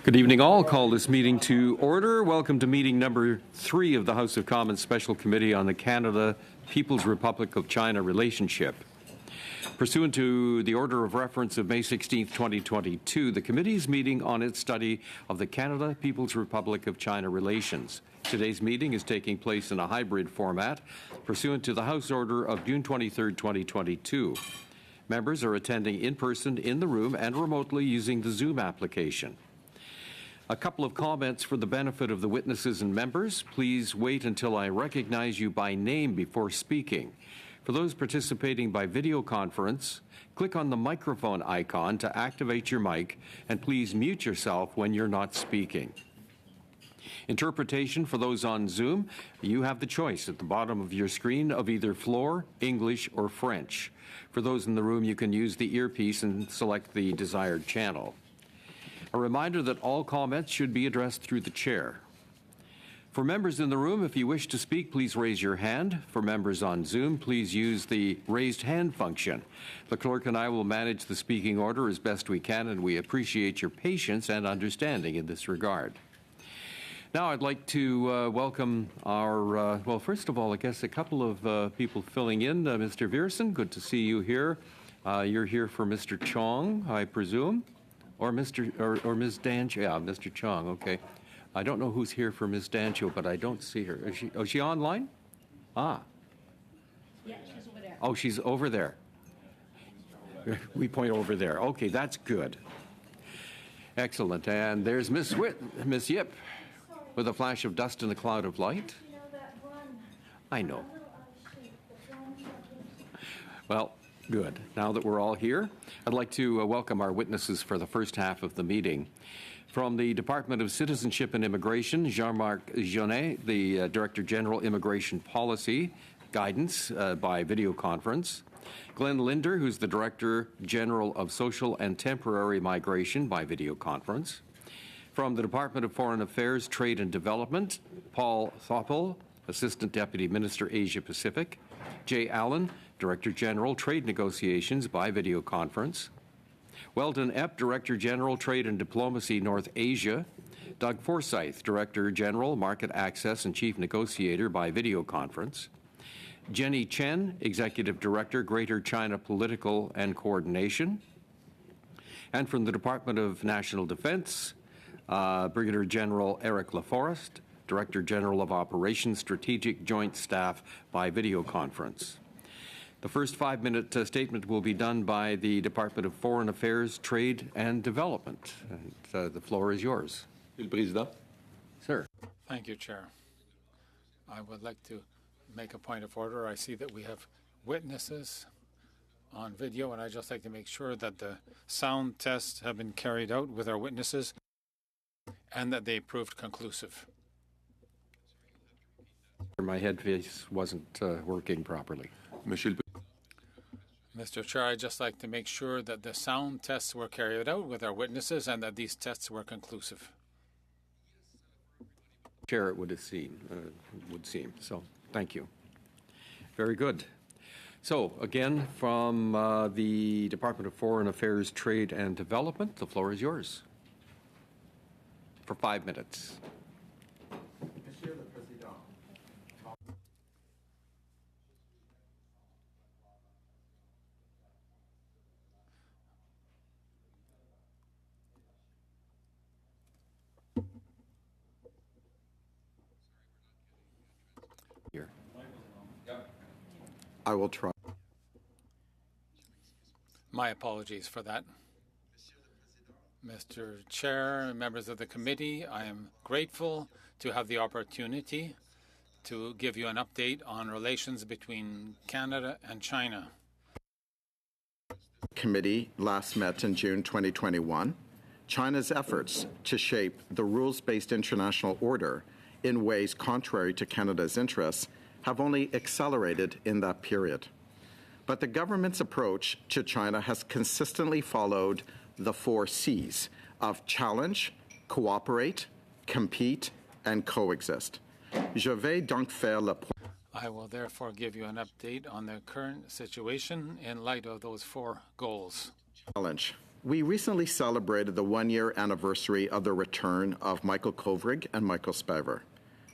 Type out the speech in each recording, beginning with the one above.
Good evening all. Call this meeting to order. Welcome to meeting number 3 of the House of Commons Special Committee on the Canada People's Republic of China relationship. Pursuant to the order of reference of May 16, 2022, the committee is meeting on its study of the Canada People's Republic of China relations. Today's meeting is taking place in a hybrid format pursuant to the House Order of June 23, 2022. Members are attending in person in the room and remotely using the Zoom application. A couple of comments for the benefit of the witnesses and members. Please wait until I recognize you by name before speaking. For those participating by video conference, click on the microphone icon to activate your mic, and please mute yourself when you're not speaking. Interpretation for those on Zoom, you have the choice at the bottom of your screen of either floor, English, or French. For those in the room, you can use the earpiece and select the desired channel. A reminder that all comments should be addressed through the chair. For members in the room, if you wish to speak, please raise your hand. For members on Zoom, please use the raised hand function. The clerk and I will manage the speaking order as best we can, and we appreciate your patience and understanding in this regard. Now I'd like to welcome our, well, first of all, I guess a couple of people filling in. Mr. Viersen, good to see you here. You're here for Mr. Chong, I presume? Or Mr. or Ms. Dancho? Yeah, Mr. Chong. Okay. I don't know who's here for Ms. Dancho, but I don't see her. Is she online? Ah. Yeah, she's over there. Oh, she's over there. We point over there. Okay, that's good. Excellent. And there's Miss Yip, with a flash of dust and a cloud of light. You know that one. I know. A little out of shape, the one that Well, good. Now that we're all here, I'd like to welcome our witnesses for the first half of the meeting. From the Department of Citizenship and Immigration, Jean-Marc Jaunet, the Director General Immigration Policy Guidance by video conference. Glenn Linder, who's the Director General of Social and Temporary Migration by video conference. From the Department of Foreign Affairs, Trade and Development, Paul Thoppel, Assistant Deputy Minister, Asia Pacific. Jay Allen, Director General, Trade Negotiations by video conference. Weldon Epp, Director General, Trade and Diplomacy, North Asia. Doug Forsyth, Director General, Market Access and Chief Negotiator by video conference. Jenny Chen, Executive Director, Greater China Political and Coordination. And from the Department of National Defense, Brigadier General Eric LaForest, Director General of Operations, Strategic Joint Staff by video conference. The first 5-minute statement will be done by the Department of Foreign Affairs, Trade and Development. And, the floor is yours. Monsieur le Président. Sir. Thank you, Chair. I would like to make a point of order. I see that we have witnesses on video, and I'd just like to make sure that the sound tests have been carried out with our witnesses and that they proved conclusive. My headpiece wasn't working properly. Mr. Chair, I'd just like to make sure that the sound tests were carried out with our witnesses and that these tests were conclusive. Chair, it would seem. So, thank you. Very good. So, again, from the Department of Foreign Affairs, Trade and Development, the floor is yours for 5 minutes. Monsieur le Président. Here. I will try. My apologies for that. Mr. Chair, members of the committee, I am grateful to have the opportunity to give you an update on relations between Canada and China. Committee last met in June 2021. China's efforts to shape the rules-based international order in ways contrary to Canada's interests have only accelerated in that period. But the government's approach to China has consistently followed the 4 C's of challenge, cooperate, compete, and coexist. Je vais donc faire le point. I will therefore give you an update on the current situation in light of those 4 goals. Challenge, We recently celebrated the one-year anniversary of the return of Michael Kovrig and Michael Spivak.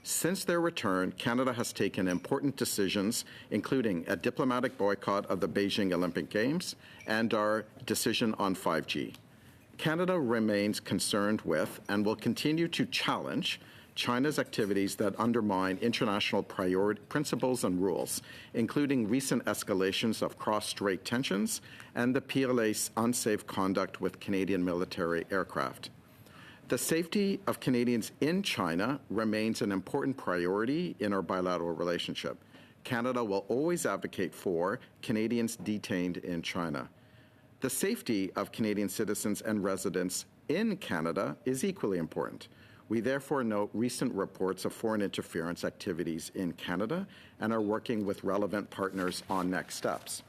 Since their return, Canada has taken important decisions, including a diplomatic boycott of the Beijing Olympic Games and our decision on 5G. Canada remains concerned with and will continue to challenge China's activities that undermine international principles and rules, including recent escalations of cross-strait tensions and the PLA's unsafe conduct with Canadian military aircraft. The safety of Canadians in China remains an important priority in our bilateral relationship. Canada will always advocate for Canadians detained in China. The safety of Canadian citizens and residents in Canada is equally important. We therefore note recent reports of foreign interference activities in Canada and are working with relevant partners on next steps.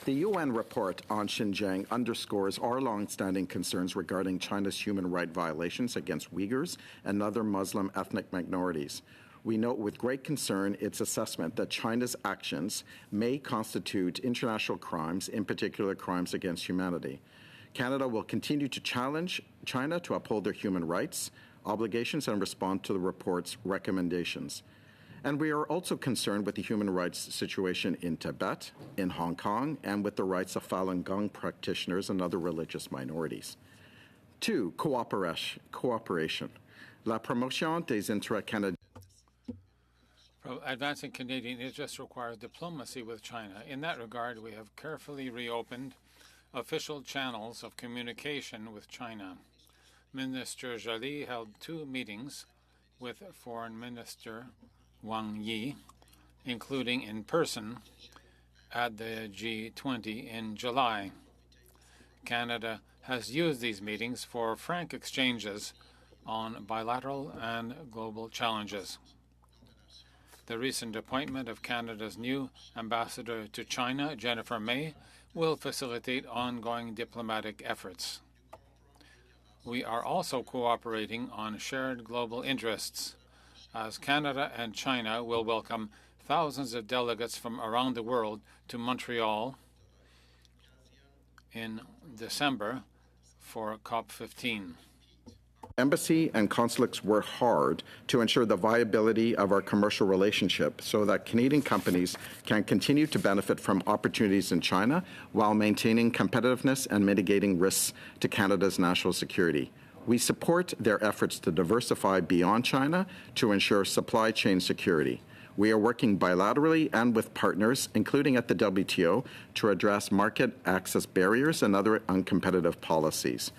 The UN report on Xinjiang underscores our long-standing concerns regarding China's human rights violations against Uyghurs and other Muslim ethnic minorities. We note with great concern its assessment that China's actions may constitute international crimes, in particular crimes against humanity. Canada will continue to challenge China to uphold their human rights obligations and respond to the report's recommendations. And we are also concerned with the human rights situation in Tibet, in Hong Kong, and with the rights of Falun Gong practitioners and other religious minorities. 2. Cooperation. La promotion des intérêts canadiens. Advancing Canadian interests requires diplomacy with China. In that regard, we have carefully reopened official channels of communication with China. Minister Joly held 2 meetings with Foreign Minister Wang Yi, including in person at the G20 in July. Canada has used these meetings for frank exchanges on bilateral and global challenges. The recent appointment of Canada's new ambassador to China, Jennifer May, will facilitate ongoing diplomatic efforts. We are also cooperating on shared global interests, as Canada and China will welcome thousands of delegates from around the world to Montreal in December for COP15. Embassy and consulates work hard to ensure the viability of our commercial relationship so that Canadian companies can continue to benefit from opportunities in China while maintaining competitiveness and mitigating risks to Canada's national security. We support their efforts to diversify beyond China to ensure supply chain security. We are working bilaterally and with partners, including at the WTO, to address market access barriers and other uncompetitive policies.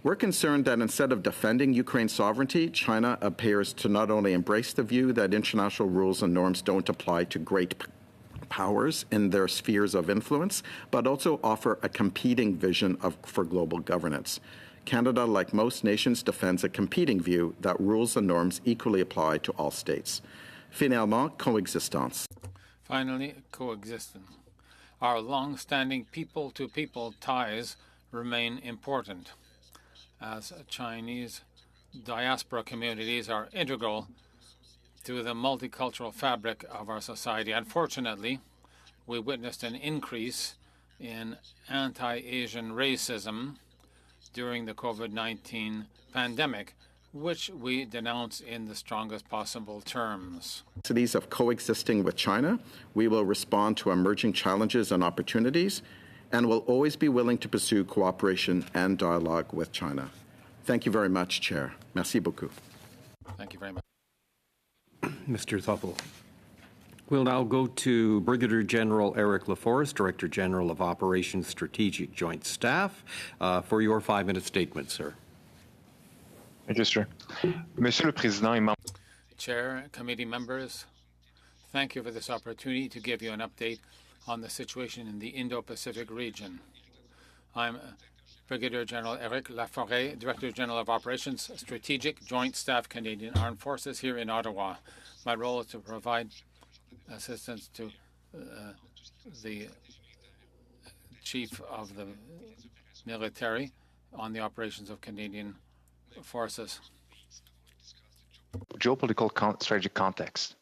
We're concerned that instead of defending Ukraine's sovereignty, China appears to not only embrace the view that international rules and norms don't apply to great powers in their spheres of influence, but also offer a competing vision for global governance. Canada, like most nations, defends a competing view that rules and norms equally apply to all states. Finalement, coexistence. Finally, coexistence. Our long-standing people-to-people ties remain important, as Chinese diaspora communities are integral to the multicultural fabric of our society. Unfortunately, we witnessed an increase in anti-Asian racism during the COVID-19 pandemic, which we denounce in the strongest possible terms. Of coexisting with China, we will respond to emerging challenges and opportunities, and will always be willing to pursue cooperation and dialogue with China. Thank you very much, Chair. Merci beaucoup. Thank you very much. Mr. Thuppel. We'll now go to Brigadier General Eric LaForest, Director General of Operations Strategic Joint Staff, for your 5-minute statement, sir. Thank you, sir. Monsieur le Président et membres. Chair, committee members, thank you for this opportunity to give you an update on the situation in the Indo-Pacific region. I'm Brigadier General Eric Laforêt, Director General of Operations, Strategic Joint Staff, Canadian Armed Forces here in Ottawa. My role is to provide assistance to the Chief of the Military on the operations of Canadian forces. Geopolitical strategic context.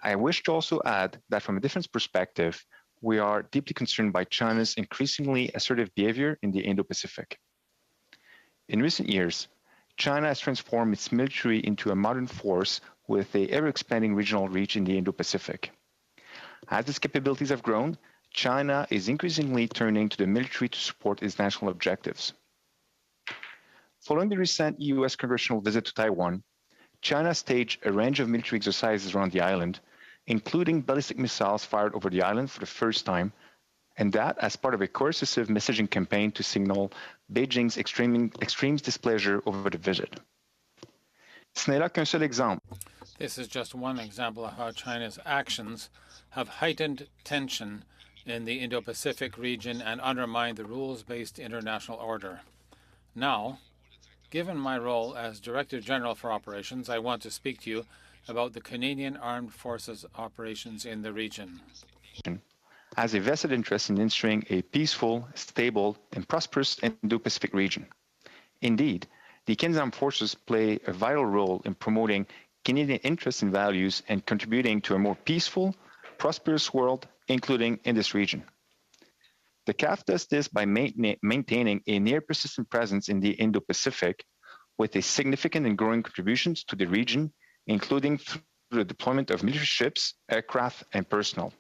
I wish to also add that from a defense perspective, we are deeply concerned by China's increasingly assertive behavior in the Indo-Pacific. In recent years, China has transformed its military into a modern force with an ever-expanding regional reach in the Indo-Pacific. As its capabilities have grown, China is increasingly turning to the military to support its national objectives. Following the recent U.S. congressional visit to Taiwan, China staged a range of military exercises around the island, including ballistic missiles fired over the island for the first time, and that as part of a coercive messaging campaign to signal Beijing's extreme displeasure over the visit. Ce n'est là qu'un seul exemple. This is just one example of how China's actions have heightened tension in the Indo-Pacific region and undermined the rules-based international order. Now, given my role as Director General for Operations, I want to speak to you about the Canadian Armed Forces operations in the region. Has a vested interest in ensuring a peaceful, stable, and prosperous Indo-Pacific region. Indeed, the Canadian Armed Forces play a vital role in promoting Canadian interests and values and contributing to a more peaceful, prosperous world, including in this region. The CAF does this by maintaining a near persistent presence in the Indo-Pacific with a significant and growing contributions to the region, including through the deployment of military ships, aircraft, and personnel.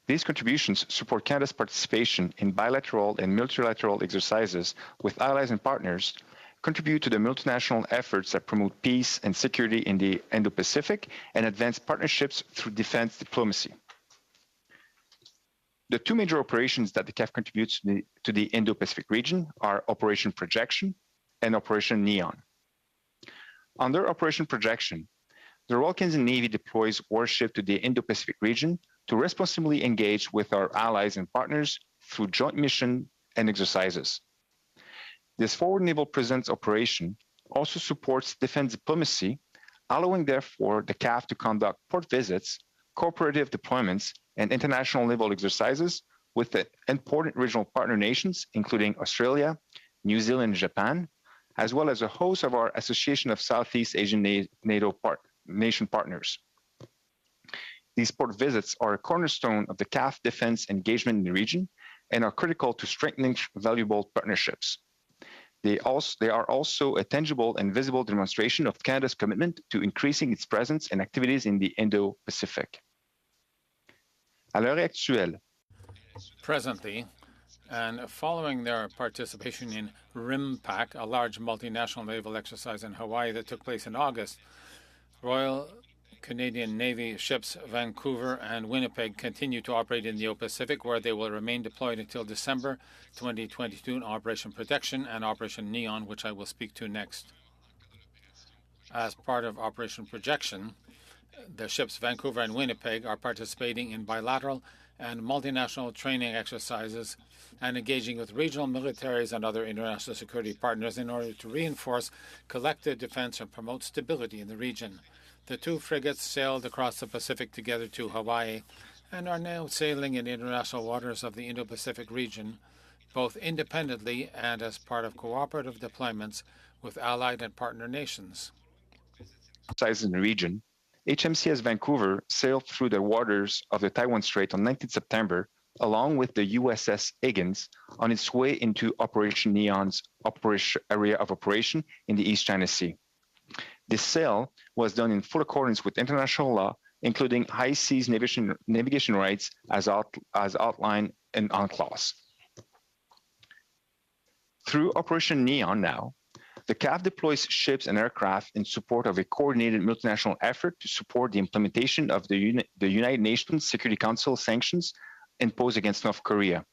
These contributions support Canada's participation in bilateral and multilateral exercises with allies and partners, contribute to the multinational efforts that promote peace and security in the Indo-Pacific, and advance partnerships through defense diplomacy. The two major operations that the CAF contributes to the Indo-Pacific region are Operation Projection and Operation Neon. Under Operation Projection, the Royal Canadian Navy deploys warships to the Indo-Pacific region to responsibly engage with our allies and partners through joint mission and exercises. This forward naval presence operation also supports defense diplomacy, allowing therefore the CAF to conduct port visits, cooperative deployments, and international naval exercises with the important regional partner nations, including Australia, New Zealand, and Japan, as well as a host of our Association of Southeast Asian NATO nation partners. These port visits are a cornerstone of the CAF defense engagement in the region and are critical to strengthening valuable partnerships. They are also a tangible and visible demonstration of Canada's commitment to increasing its presence and activities in the Indo-Pacific. À l'heure actuelle, Presently, and following their participation in RIMPAC, a large multinational naval exercise in Hawaii that took place in August, Royal Canadian Navy ships Vancouver and Winnipeg continue to operate in the Pacific, where they will remain deployed until December 2022 in Operation Protection and Operation Neon, which I will speak to next. As part of Operation Projection, the ships Vancouver and Winnipeg are participating in bilateral and multinational training exercises and engaging with regional militaries and other international security partners in order to reinforce collective defense and promote stability in the region. The two frigates sailed across the Pacific together to Hawaii and are now sailing in international waters of the Indo-Pacific region, both independently and as part of cooperative deployments with allied and partner nations. In the region, HMCS Vancouver sailed through the waters of the Taiwan Strait on 19 September, along with the USS Higgins, on its way into Operation Neon's area of operation in the East China Sea. This sail was done in full accordance with international law, including high seas navigation rights as outlined in UNCLOS. Through Operation Neon now, the CAF deploys ships and aircraft in support of a coordinated multinational effort to support the implementation of the United Nations Security Council sanctions imposed against North Korea.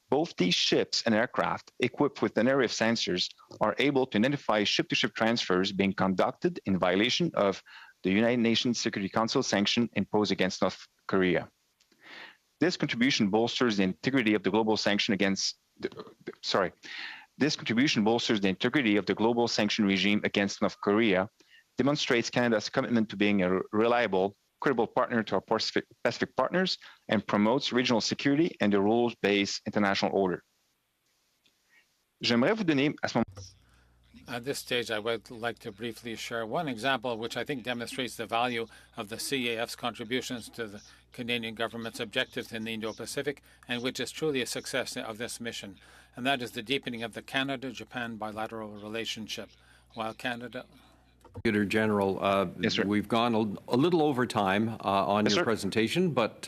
Both these ships and aircraft, equipped with an array of sensors, are able to identify ship-to-ship transfers being conducted in violation of the United Nations Security Council sanction imposed against North Korea. This contribution bolsters the integrity of the global sanction regime against North Korea, demonstrates Canada's commitment to being a reliable, credible partner to our Pacific partners, and promotes regional security and the rules-based international order. J'aimerais vous donner à ce moment. At this stage, I would like to briefly share one example which I think demonstrates the value of the CAF's contributions to the Canadian government's objectives in the Indo-Pacific, and which is truly a success of this mission, and that is the deepening of the Canada-Japan bilateral relationship. While Canada... Prosecutor General, Yes, sir. we've gone a little over time on Yes, your sir. presentation, but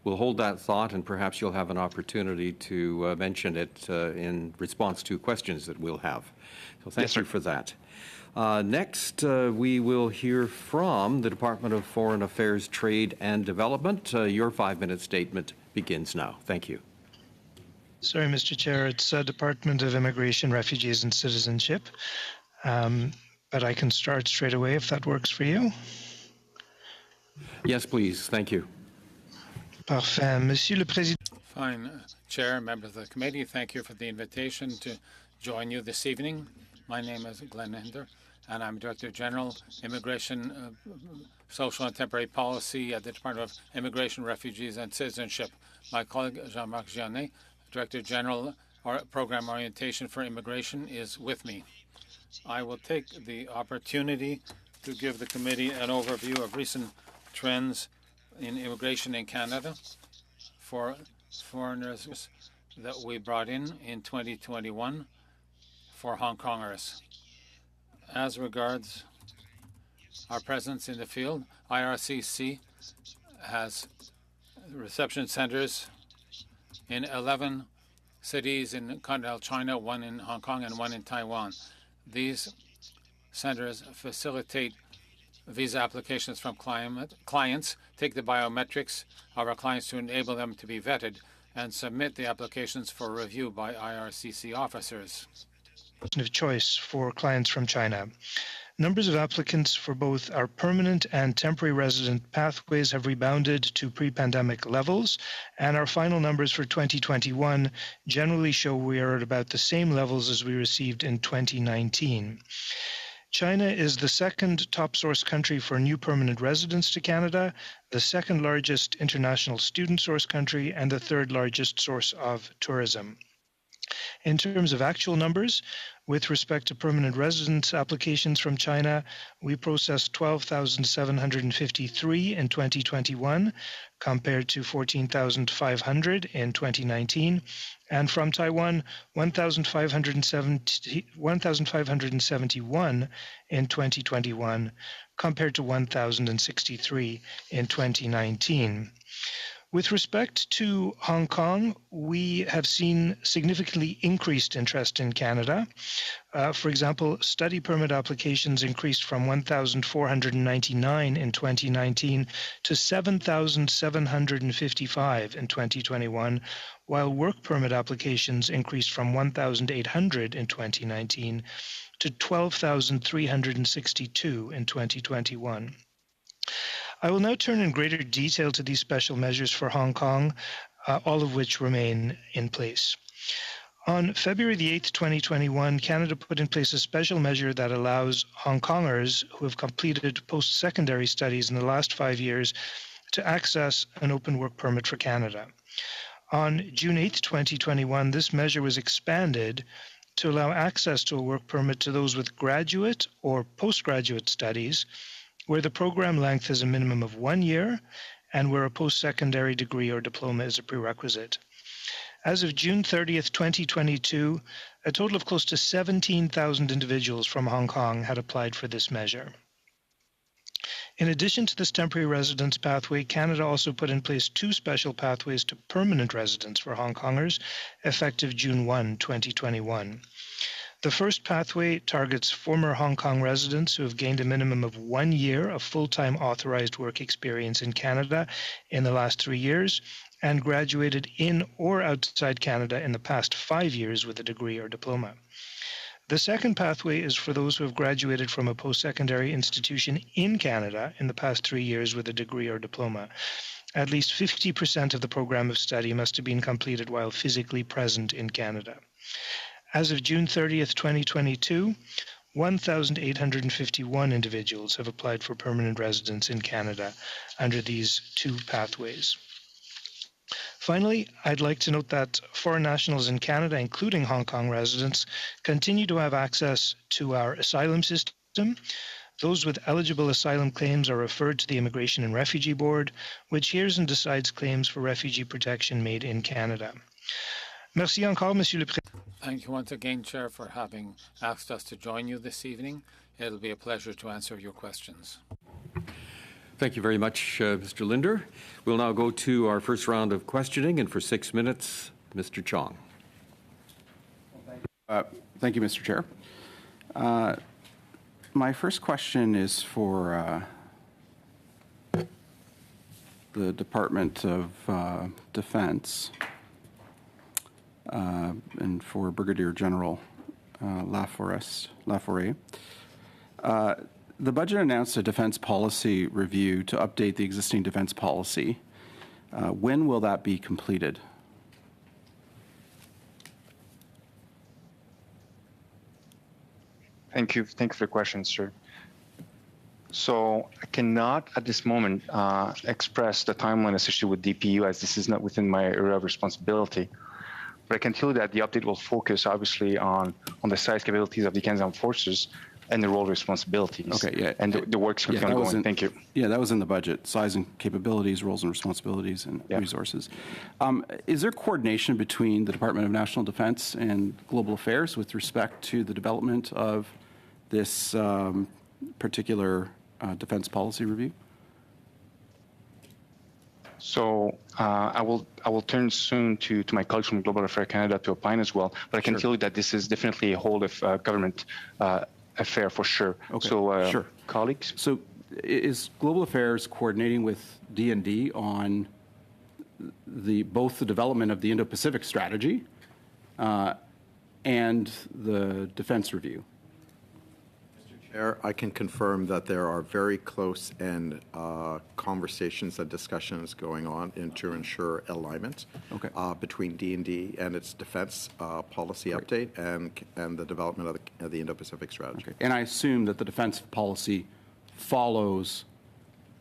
we'll hold that thought, and perhaps you'll have an opportunity to mention it in response to questions that we'll have. So thank Yes, you sir. for that. Next, we will hear from the Department of Foreign Affairs, Trade and Development. Your 5-minute statement begins now. Thank you. Sorry, Mr. Chair, it's Department of Immigration, Refugees and Citizenship. But I can start straight away if that works for you. Yes, please. Thank you. Parfait. Monsieur le Président. Fine. Chair, members of the committee, thank you for the invitation to join you this evening. My name is Glenn Hinder, and I'm Director General, Immigration, Social and Temporary Policy at the Department of Immigration, Refugees and Citizenship. My colleague, Jean-Marc Gionnet, Director General, Program Orientation for Immigration, is with me. I will take the opportunity to give the committee an overview of recent trends in immigration in Canada for foreigners that we brought in 2021 for Hong Kongers. As regards our presence in the field, IRCC has reception centers in 11 cities in continental China, 1 in Hong Kong and 1 in Taiwan. These centers facilitate visa applications from clients, take the biometrics of our clients to enable them to be vetted, and submit the applications for review by IRCC officers. Of choice for clients from China. Numbers of applicants for both our permanent and temporary resident pathways have rebounded to pre-pandemic levels, and our final numbers for 2021 generally show we are at about the same levels as we received in 2019. China is the second top source country for new permanent residents to Canada, the second largest international student source country, and the third largest source of tourism. In terms of actual numbers, with respect to permanent residence applications from China, we processed 12,753 in 2021 compared to 14,500 in 2019, and from Taiwan, 1,571 in 2021 compared to 1,063 in 2019. With respect to Hong Kong, we have seen significantly increased interest in Canada. For example, study permit applications increased from 1,499 in 2019 to 7,755 in 2021, while work permit applications increased from 1,800 in 2019 to 12,362 in 2021. I will now turn in greater detail to these special measures for Hong Kong, all of which remain in place. On February the 8th, 2021, Canada put in place a special measure that allows Hong Kongers who have completed post-secondary studies in the last 5 years to access an open work permit for Canada. On June 8th, 2021, this measure was expanded to allow access to a work permit to those with graduate or postgraduate studies where the program length is a minimum of 1 year and where a post-secondary degree or diploma is a prerequisite. As of June 30th, 2022, a total of close to 17,000 individuals from Hong Kong had applied for this measure. In addition to this temporary residence pathway, Canada also put in place 2 special pathways to permanent residence for Hong Kongers, effective June 1, 2021. The first pathway targets former Hong Kong residents who have gained a minimum of 1 year of full-time authorized work experience in Canada in the last 3 years and graduated in or outside Canada in the past 5 years with a degree or diploma. The second pathway is for those who have graduated from a post-secondary institution in Canada in the past 3 years with a degree or diploma. At least 50% of the program of study must have been completed while physically present in Canada. As of June 30th, 2022, 1,851 individuals have applied for permanent residence in Canada under these 2 pathways. Finally, I'd like to note that foreign nationals in Canada, including Hong Kong residents, continue to have access to our asylum system. Those with eligible asylum claims are referred to the Immigration and Refugee Board, which hears and decides claims for refugee protection made in Canada. Merci encore, Monsieur le Président. Thank you once again, Chair, for having asked us to join you this evening. It'll be a pleasure to answer your questions. Thank you very much, Mr. Linder. We'll now go to our first round of questioning, and for 6 minutes, Mr. Chong. Thank you, Mr. Chair. My first question is for the Department of Defense and for Brigadier General Laforêt. The budget announced a defense policy review to update the existing defense policy. When will that be completed? Thank you for the question, sir. So I cannot at this moment express the timeline associated with DPU, as this is not within my area of responsibility. But I can tell you that the update will focus obviously on the size capabilities of the Canadian Armed Forces and the role responsibilities. Okay, yeah. And the work's ongoing. Thank you. Yeah, that was in the budget. Size and capabilities, roles and responsibilities, and resources. Is there coordination between the Department of National Defense and Global Affairs with respect to the development of this particular defense policy review? So I will turn soon to my colleagues from Global Affairs Canada to opine as well. But I can tell you that this is definitely a whole of government affair for sure. Okay. So colleagues. So is Global Affairs coordinating with D&D on both the development of the Indo-Pacific strategy and the defense review? Chair, I can confirm that there are very close and conversations and discussions going on to ensure alignment between D&D and its defense policy update and the development of the Indo-Pacific strategy. Okay. And I assume that the defense policy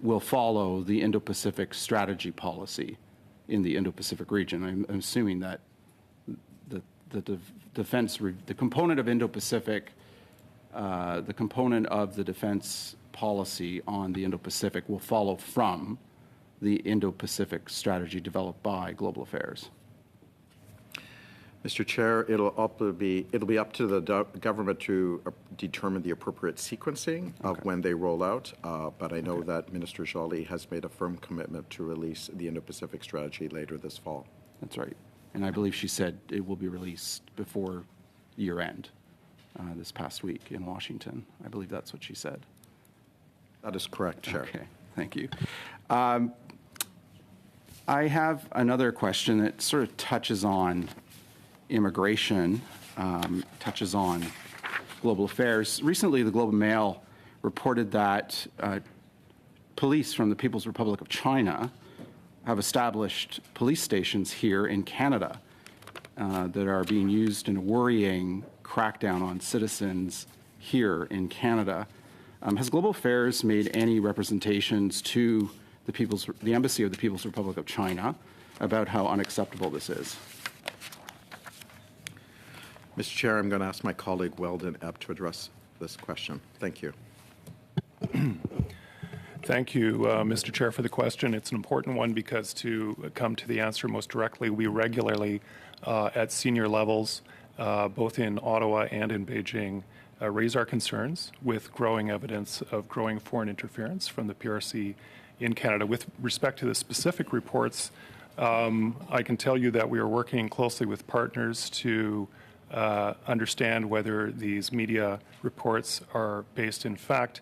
will follow the Indo-Pacific strategy policy in the Indo-Pacific region. I'm assuming that the component of Indo-Pacific, the component of the defense policy on the Indo-Pacific will follow from the Indo-Pacific strategy developed by Global Affairs. Mr. Chair, it'll be up to the government to determine the appropriate sequencing of when they roll out. But I know that Minister Joly has made a firm commitment to release the Indo-Pacific strategy later this fall. That's right. And I believe she said it will be released before year end. This past week in Washington. I believe that's what she said. That is correct, Chair. Okay, thank you. I have another question that sort of touches on immigration, touches on global affairs. Recently, the Globe and Mail reported that police from the People's Republic of China have established police stations here in Canada that are being used in a worrying crackdown on citizens here in Canada. Has Global Affairs made any representations to the Embassy of the People's Republic of China about how unacceptable this is? Mr. Chair, I'm going to ask my colleague Weldon Epp to address this question. Thank you. Thank you, Mr. Chair, for the question. It's an important one because to come to the answer most directly, we regularly at senior levels, both in Ottawa and in Beijing, raise our concerns with growing evidence of growing foreign interference from the PRC in Canada. With respect to the specific reports, I can tell you that we are working closely with partners to understand whether these media reports are based in fact.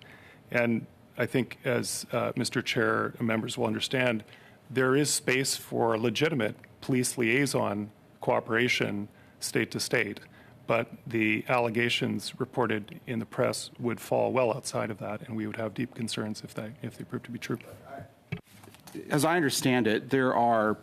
And I think, as Mr. Chair, members will understand, there is space for legitimate police liaison cooperation state to state, but the allegations reported in the press would fall well outside of that, and we would have deep concerns if they prove to be true. As I understand it, there are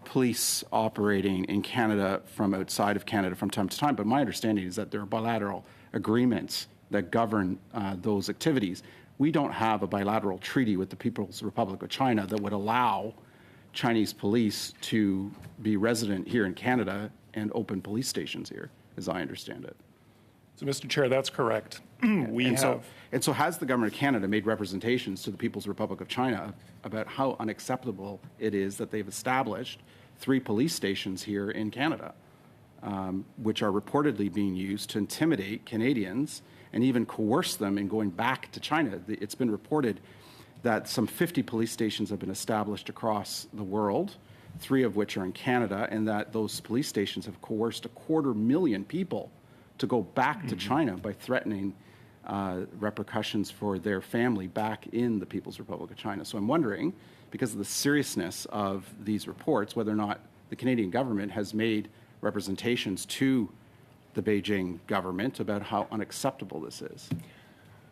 police operating in Canada from outside of Canada from time to time, but my understanding is that there are bilateral agreements that govern those activities. We don't have a bilateral treaty with the People's Republic of China that would allow Chinese police to be resident here in Canada and open police stations here, as I understand it. So, Mr. Chair, that's correct. So has the government of Canada made representations to the People's Republic of China about how unacceptable it is that they've established 3 police stations here in Canada, which are reportedly being used to intimidate Canadians and even coerce them in going back to China? It's been reported that some 50 police stations have been established across the world, 3 of which are in Canada, and that those police stations have coerced 250,000 people to go back to China by threatening repercussions for their family back in the People's Republic of China. So I'm wondering, because of the seriousness of these reports, whether or not the Canadian government has made representations to the Beijing government about how unacceptable this is.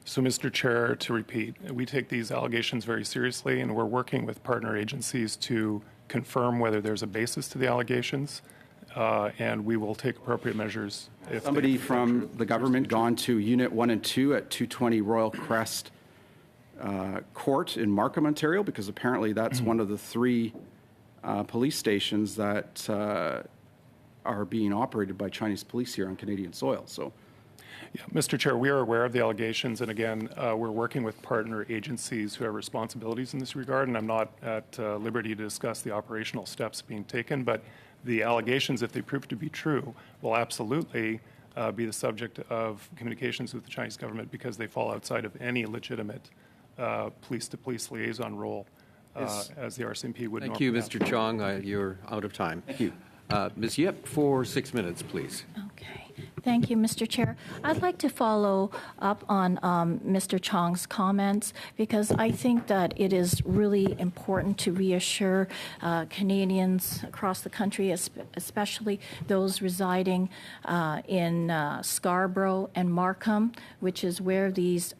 So, Mr. Chair, to repeat, we take these allegations very seriously, and we're working with partner agencies to confirm whether there's a basis to the allegations, and we will take appropriate measures. If somebody from the government gone to Unit 1 and 2 at 220 Royal Crest Court in Markham, Ontario? Because apparently that's one of the 3 police stations that are being operated by Chinese police here on Canadian soil. So, yeah, Mr. Chair, we are aware of the allegations, and again, we're working with partner agencies who have responsibilities in this regard, and I'm not at liberty to discuss the operational steps being taken, but the allegations, if they prove to be true, will absolutely be the subject of communications with the Chinese government because they fall outside of any legitimate police-to-police liaison role as the RCMP would normally Thank you, have. Mr. Chong. You're out of time. thank you. Ms. Yip, for 6 minutes, please. Okay. Thank you, Mr. Chair. I'd like to follow up on Mr. Chong's comments because I think that it is really important to reassure Canadians across the country, especially those residing in Scarborough and Markham, which is where these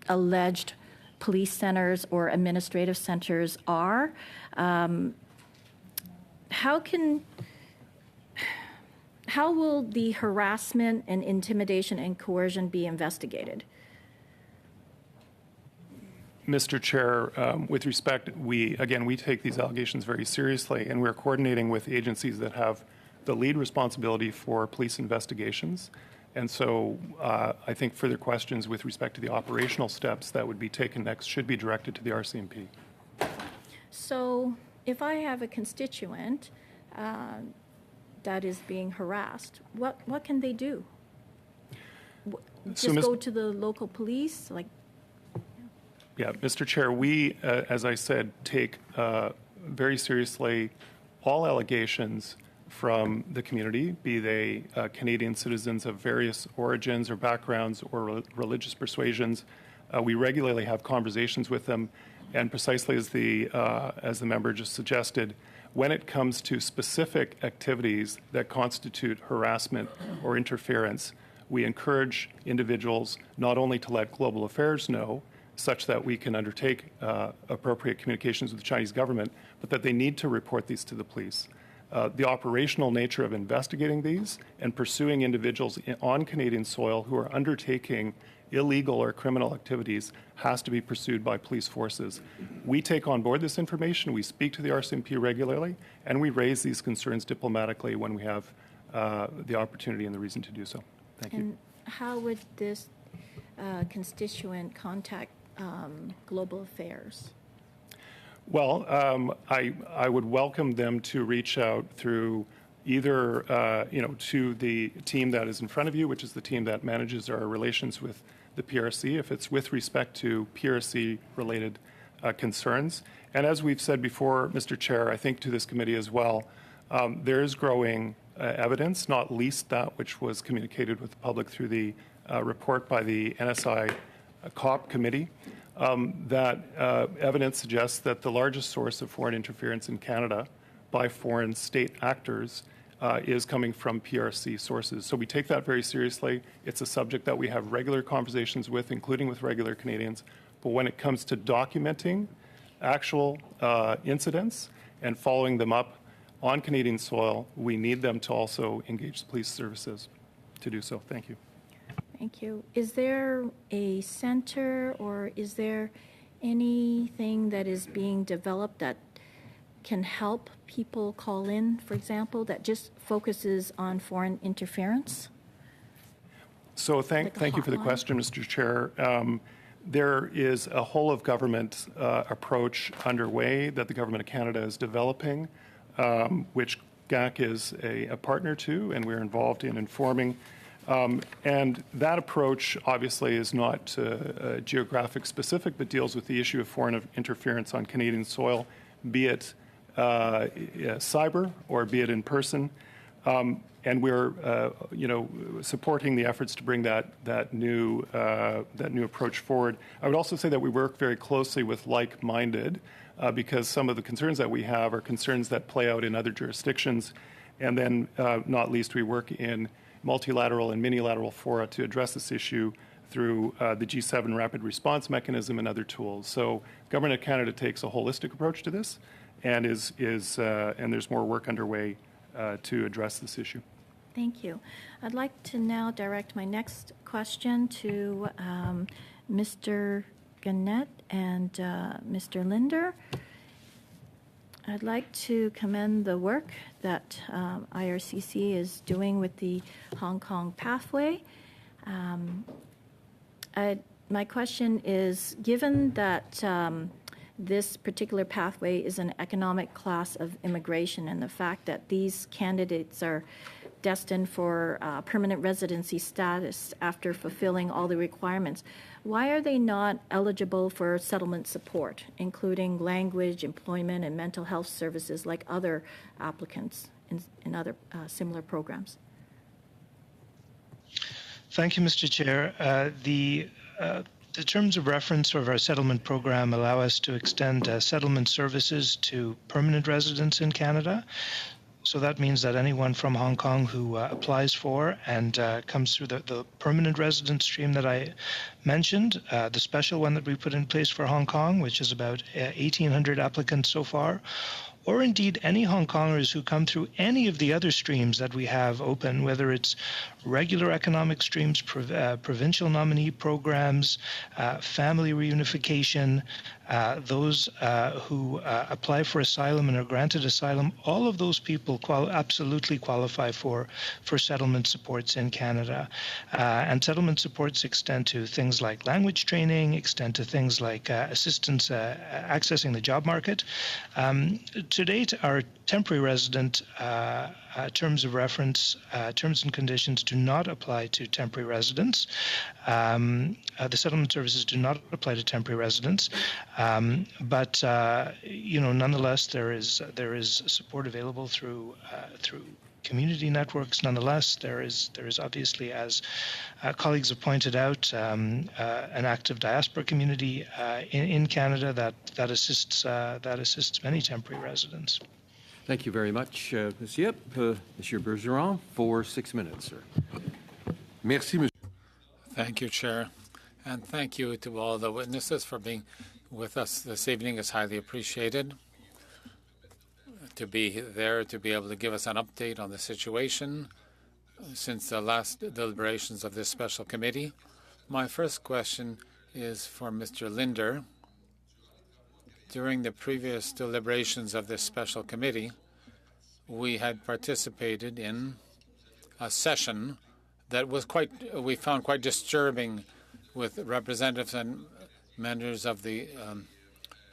alleged police centers or administrative centers are. How will the harassment and intimidation and coercion be investigated? Mr. Chair, with respect, we take these allegations very seriously, and we're coordinating with agencies that have the lead responsibility for police investigations. And so I think further questions with respect to the operational steps that would be taken next should be directed to the RCMP. So if I have a constituent that is being harassed, what can they do? Just go to the local police? Yeah, Mr. Chair, we, as I said, take very seriously all allegations from the community, be they Canadian citizens of various origins or backgrounds or religious persuasions. We regularly have conversations with them, and precisely as the member just suggested, when it comes to specific activities that constitute harassment or interference, we encourage individuals not only to let Global Affairs know, such that we can undertake appropriate communications with the Chinese government, but that they need to report these to the police. The operational nature of investigating these and pursuing individuals on Canadian soil who are undertaking illegal or criminal activities has to be pursued by police forces. We take on board this information, we speak to the RCMP regularly, and we raise these concerns diplomatically when we have the opportunity and the reason to do so. Thank you. And how would this constituent contact Global Affairs? Well, I would welcome them to reach out through either, to the team that is in front of you, which is the team that manages our relations with the PRC, if it's with respect to PRC-related concerns. And as we've said before, Mr. Chair, I think to this committee as well, there is growing evidence, not least that which was communicated with the public through the report by the NSI COP committee, that evidence suggests that the largest source of foreign interference in Canada by foreign state actors is coming from PRC sources. So we take that very seriously. It's a subject that we have regular conversations with, including with regular Canadians. But when it comes to documenting actual incidents and following them up on Canadian soil, we need them to also engage the police services to do so. Thank you. Thank you. Is there a center or is there anything that is being developed that can help people call in, for example, that just focuses on foreign interference? So Like a thank you for the hotline? question, Mr. Chair. There is a whole of government approach underway that the Government of Canada is developing, which GAC is a partner to, and we're involved in informing. And that approach obviously is not geographic specific, but deals with the issue of foreign interference on Canadian soil, be it cyber or be it in person. And we're, supporting the efforts to bring that new approach forward. I would also say that we work very closely with like-minded, because some of the concerns that we have are concerns that play out in other jurisdictions, and then, not least, we work in multilateral and minilateral fora to address this issue through the G7 Rapid Response Mechanism and other tools. So, Government of Canada takes a holistic approach to this, and and there's more work underway to address this issue. Thank you. I'd like to now direct my next question to Mr. Gannett and Mr. Linder. I'd like to commend the work that IRCC is doing with the Hong Kong pathway. My question is, given that this particular pathway is an economic class of immigration, and the fact that these candidates are destined for permanent residency status after fulfilling all the requirements, why are they not eligible for settlement support, including language, employment, and mental health services like other applicants in other similar programs? Thank you, Mr. Chair. The terms of reference of our settlement program allow us to extend settlement services to permanent residents in Canada. So that means that anyone from Hong Kong who applies for and comes through the permanent resident stream that I mentioned, the special one that we put in place for Hong Kong, which is about 1,800 applicants so far, or indeed any Hong Kongers who come through any of the other streams that we have open, whether it's regular economic streams, provincial nominee programs, family reunification, those who apply for asylum and are granted asylum, all of those people absolutely qualify for settlement supports in Canada. And settlement supports extend to things like language training, extend to things like assistance accessing the job market. To date, our temporary resident terms of reference, terms and conditions do not apply to temporary residents. The settlement services do not apply to temporary residents, but nonetheless, there is support available through community networks. Nonetheless, there is obviously, as colleagues have pointed out, an active diaspora community in Canada that assists many temporary residents. Thank you very much, Ms. Yip. Monsieur Bergeron, for 6 minutes, sir. Merci, Monsieur. Thank you, Chair. And thank you to all the witnesses for being with us this evening. It's highly appreciated to be there, to be able to give us an update on the situation since the last deliberations of this special committee. My first question is for Mr. Linder. During the previous deliberations of this special committee, we had participated in a session that was we found quite disturbing, with representatives and members of the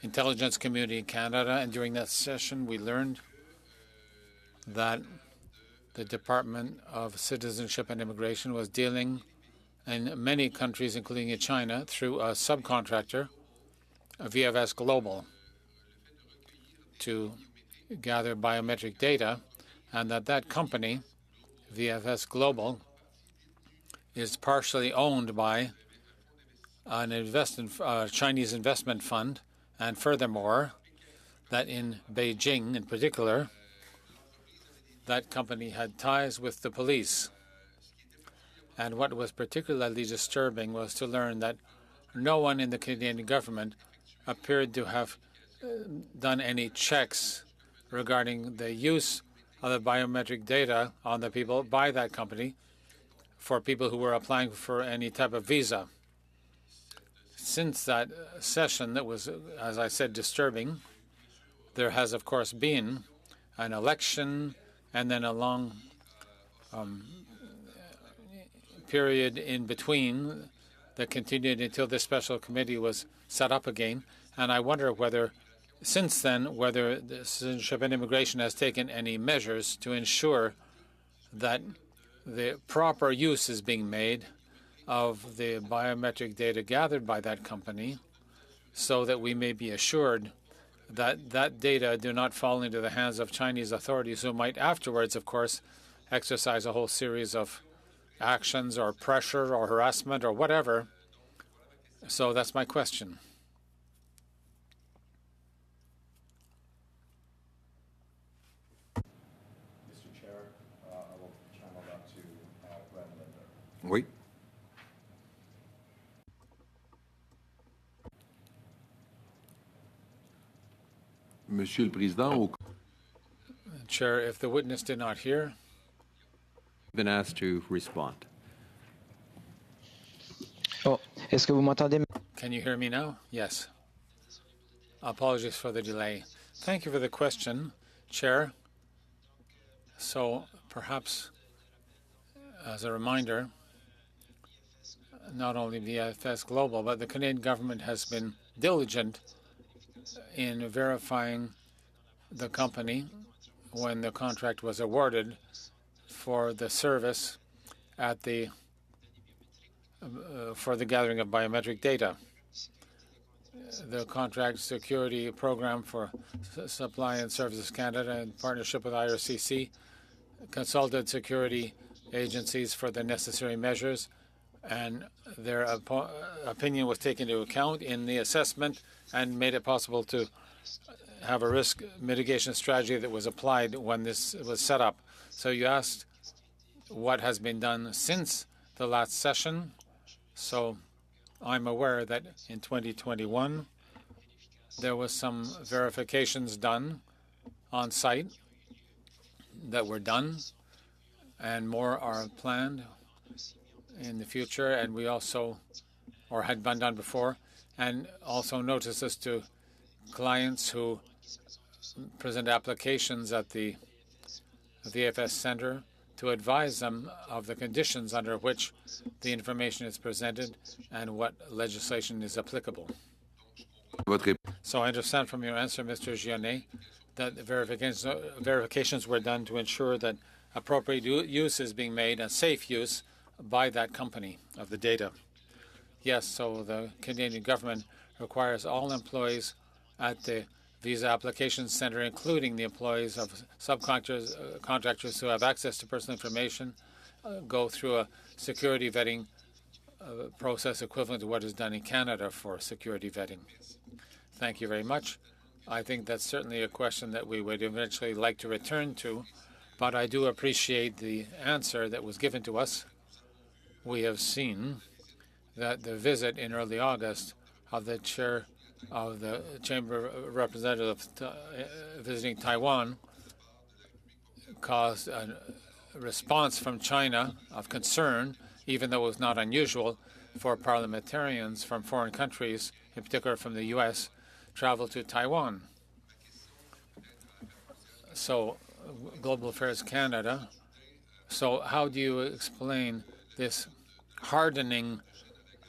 intelligence community in Canada. And during that session, we learned that the Department of Citizenship and Immigration was dealing in many countries, including in China, through a subcontractor, VFS Global, to gather biometric data, and that company, VFS Global, is partially owned by a Chinese investment fund, and furthermore, that in Beijing in particular, that company had ties with the police. And what was particularly disturbing was to learn that no one in the Canadian government appeared to have done any checks regarding the use of the biometric data on the people by that company for people who were applying for any type of visa. Since that session that was, as I said, disturbing, there has, of course, been an election and then a long period in between that continued until this special committee was set up again. And I wonder whether, since then, whether the Citizenship and Immigration has taken any measures to ensure that the proper use is being made of the biometric data gathered by that company so that we may be assured that that data do not fall into the hands of Chinese authorities who might afterwards, of course, exercise a whole series of actions or pressure or harassment or whatever. So that's my question. Mr. Chair, I will channel that to Glenn Linder. Oui. Monsieur le Président, Chair, if the witness did not hear, Been asked to respond. Oh, est-ce que vous m'entendez? can you hear me now? Yes. Apologies for the delay. Thank you for the question, Chair. So perhaps as a reminder, not only VFS Global, but the Canadian government has been diligent in verifying the company when the contract was awarded for the service at the for the gathering of biometric data. The contract security program for Supply and Services Canada, in partnership with IRCC, consulted security agencies for the necessary measures, and their opinion was taken into account in the assessment and made it possible to have a risk mitigation strategy that was applied when this was set up. So you asked what has been done since the last session. So I'm aware that in 2021, there was some verifications done on site that were done, and more are planned in the future, and we also, or had been done before, and also notices to clients who present applications at the VFS Center to advise them of the conditions under which the information is presented and what legislation is applicable. So I understand from your answer, Mr. Gionnet, that the verifications were done to ensure that appropriate use is being made and safe use by that company of the data. Yes, so the Canadian government requires all employees at the Visa Application Center, including the employees of subcontractors who have access to personal information, go through a security vetting process equivalent to what is done in Canada for security vetting. Thank you very much. I think that's certainly a question that we would eventually like to return to, but I do appreciate the answer that was given to us. We have seen that the visit in early August of the chair of the Chamber of Representatives visiting Taiwan caused a response from China of concern, even though it was not unusual for parliamentarians from foreign countries, in particular from the U.S., travel to Taiwan. So, Global Affairs Canada, so how do you explain this hardening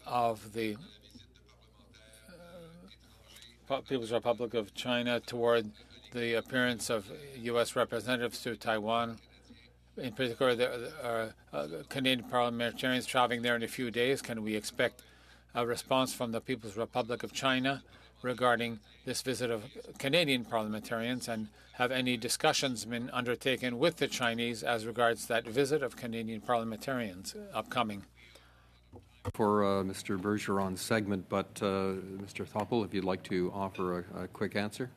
of the People's Republic of China toward the appearance of U.S. representatives to Taiwan? In particular, there are Canadian parliamentarians traveling there in a few days. Can we expect a response from the People's Republic of China regarding this visit of Canadian parliamentarians, and have any discussions been undertaken with the Chinese as regards that visit of Canadian parliamentarians upcoming? For Mr. Bergeron's segment, but Mr. Thoppel, if you'd like to offer a quick answer.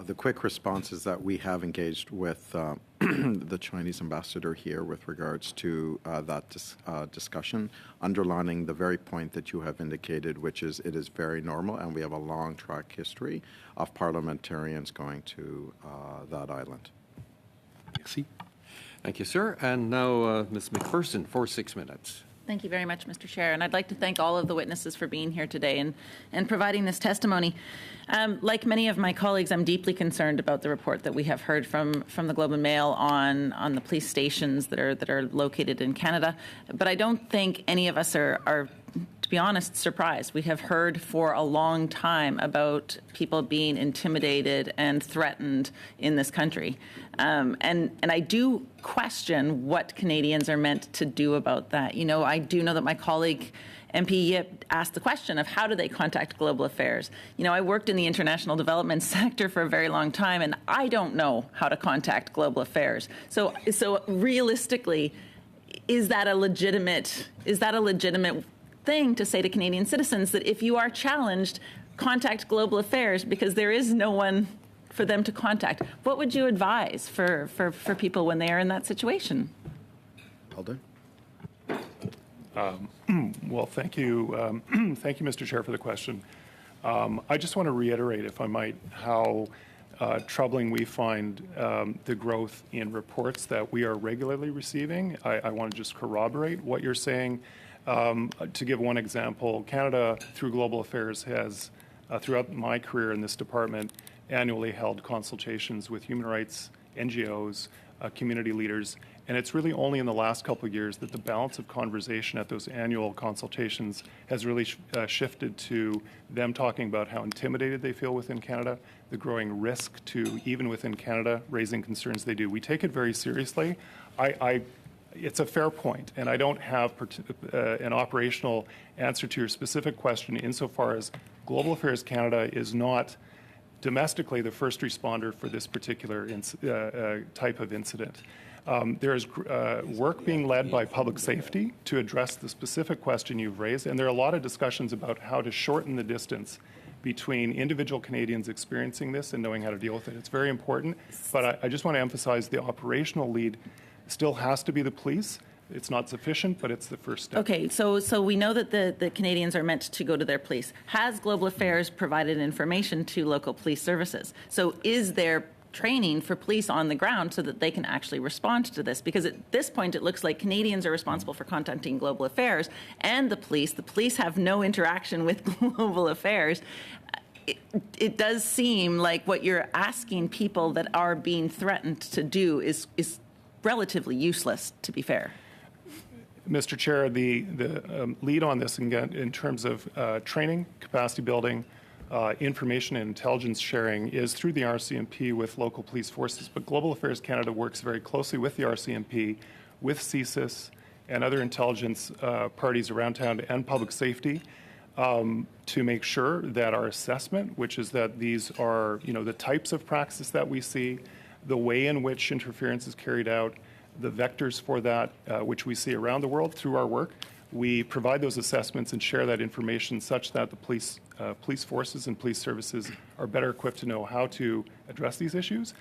The quick response is that we have engaged with the Chinese ambassador here with regards to that discussion, underlining the very point that you have indicated, which is it is very normal, and we have a long track history of parliamentarians going to that island. Merci. Thank you, sir. And now Ms. McPherson for 6 minutes. Thank you very much, Mr. Chair. And I'd like to thank all of the witnesses for being here today and providing this testimony. Like many of my colleagues, I'm deeply concerned about the report that we have heard from the Globe and Mail on the police stations that are located in Canada. But I don't think any of us are, to be honest, surprised. We have heard for a long time about people being intimidated and threatened in this country. And I do question what Canadians are meant to do about that. You know, I do know that my colleague MP Yip asked the question of how do they contact Global Affairs. You know, I worked in the international development sector for a very long time, and I don't know how to contact Global Affairs. So realistically, is that a legitimate thing to say to Canadian citizens, that if you are challenged, contact Global Affairs because there is no one for them to contact? What would you advise for people when they are in that situation? Alden? Well, thank you. Thank you, Mr. Chair, for the question. I just want to reiterate, if I might, how troubling we find the growth in reports that we are regularly receiving. I want to just corroborate what you're saying. To give one example, Canada, through Global Affairs, has, throughout my career in this department, annually held consultations with human rights, NGOs, community leaders, and it's really only in the last couple of years that the balance of conversation at those annual consultations has really shifted to them talking about how intimidated they feel within Canada, the growing risk to, even within Canada, raising concerns they do. We take it very seriously. It's a fair point, and I don't have an operational answer to your specific question insofar as Global Affairs Canada is not domestically the first responder for this particular type of incident. There is work being led by public safety to address the specific question you've raised, and there are a lot of discussions about how to shorten the distance between individual Canadians experiencing this and knowing how to deal with it. It's very important, but I just want to emphasize the operational lead still has to be the police. It's not sufficient, but it's the first step. Okay, so we know that the Canadians are meant to go to their police. Has Global Affairs provided information to local police services? So is there training for police on the ground so that they can actually respond to this? Because at this point, it looks like Canadians are responsible for contacting Global Affairs and the police. The police have no interaction with Global Affairs. It does seem like what you're asking people that are being threatened to do is relatively useless, to be fair. Mr. Chair, the lead on this in terms of training, capacity building, information and intelligence sharing is through the RCMP with local police forces. But Global Affairs Canada works very closely with the RCMP, with CSIS and other intelligence parties around town and public safety to make sure that our assessment, which is that these are, the types of practice that we see, the way in which interference is carried out, the vectors for that, which we see around the world through our work. We provide those assessments and share that information such that the police forces and police services are better equipped to know how to address these issues.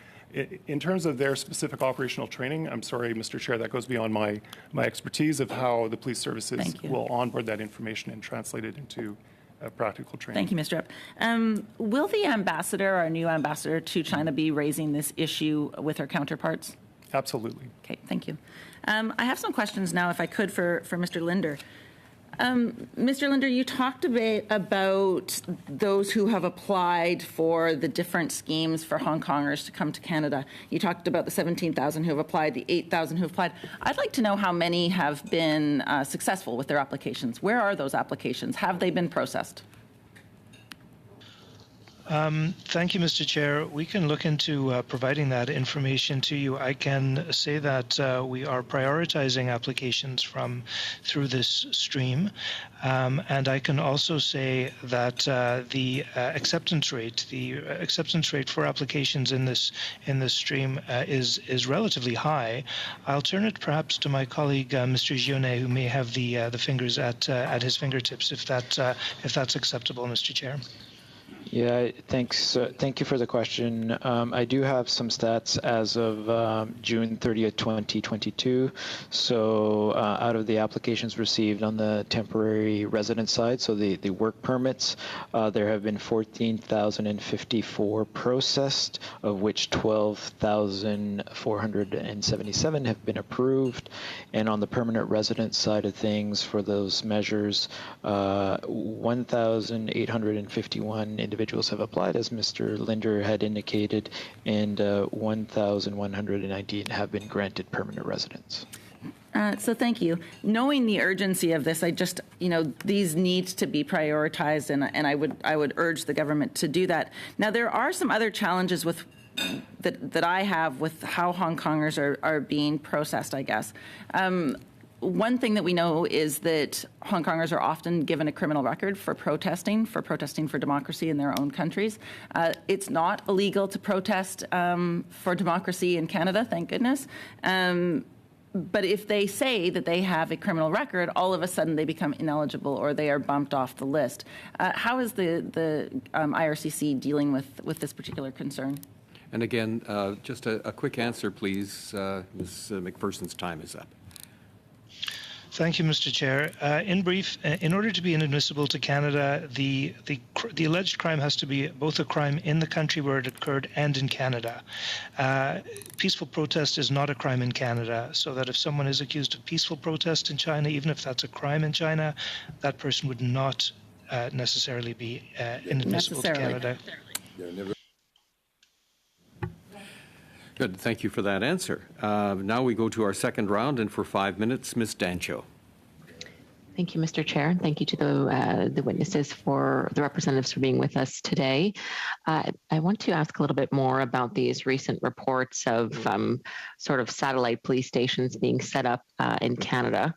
In terms of their specific operational training, I'm sorry, Mr. Chair, that goes beyond my expertise of how the police services will onboard that information and translate it into practical training. Thank you, Mr. Epp. Will the ambassador, our new ambassador to China, be raising this issue with her counterparts? Absolutely. Okay, thank you. I have some questions now, if I could, for Mr. Linder. Mr. Linder, you talked a bit about those who have applied for the different schemes for Hong Kongers to come to Canada. You talked about the 17,000 who have applied, the 8,000 who have applied. I'd like to know how many have been successful with their applications. Where are those applications? Have they been processed? Thank you, Mr. Chair. We can look into providing that information to you. I can say that we are prioritizing applications through this stream, and I can also say that the acceptance rate for applications in this stream is relatively high. I'll turn it perhaps to my colleague, Mr. Gionnet, who may have the fingers at his fingertips, if that's acceptable, Mr. Chair. Yeah, thanks. Thank you for the question. I do have some stats as of June 30th, 2022. So out of the applications received on the temporary residence side, so the work permits, there have been 14,054 processed, of which 12,477 have been approved. And on the permanent residence side of things, for those measures, 1,851 individuals have applied, as Mr. Linder had indicated, and 1,119 have been granted permanent residence. So thank you. Knowing the urgency of this, I just, these need to be prioritized, and I would urge the government to do that. Now, there are some other challenges with that I have with how Hong Kongers are being processed, I guess. One thing that we know is that Hong Kongers are often given a criminal record for protesting for democracy in their own countries. It's not illegal to protest for democracy in Canada, thank goodness. But if they say that they have a criminal record, all of a sudden they become ineligible or they are bumped off the list. How is the IRCC dealing with this particular concern? And again, just a quick answer, please. Ms. McPherson's time is up. Thank you, Mr. Chair. In brief, in order to be inadmissible to Canada, the alleged crime has to be both a crime in the country where it occurred and in Canada. Peaceful protest is not a crime in Canada, so that if someone is accused of peaceful protest in China, even if that's a crime in China, that person would not necessarily be inadmissible to Canada. Good. Thank you for that answer. Now we go to our second round, and for 5 minutes, Ms. Dancho. Thank you, Mr. Chair. Thank you to the witnesses, for the representatives, for being with us today. I want to ask a little bit more about these recent reports of sort of satellite police stations being set up in Canada.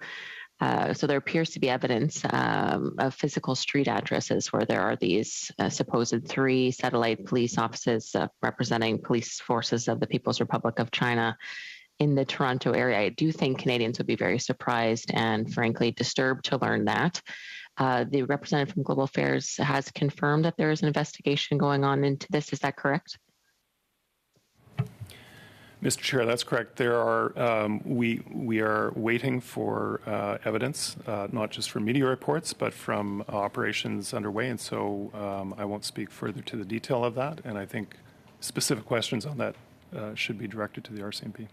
So there appears to be evidence of physical street addresses where there are these supposed 3 satellite police offices representing police forces of the People's Republic of China in the Toronto area. I do think Canadians would be very surprised and frankly disturbed to learn that. The representative from Global Affairs has confirmed that there is an investigation going on into this. Is that correct? Mr. Chair, that's correct. There are we are waiting for evidence, not just from media reports, but from operations underway, and so I won't speak further to the detail of that. And I think specific questions on that should be directed to the RCMP.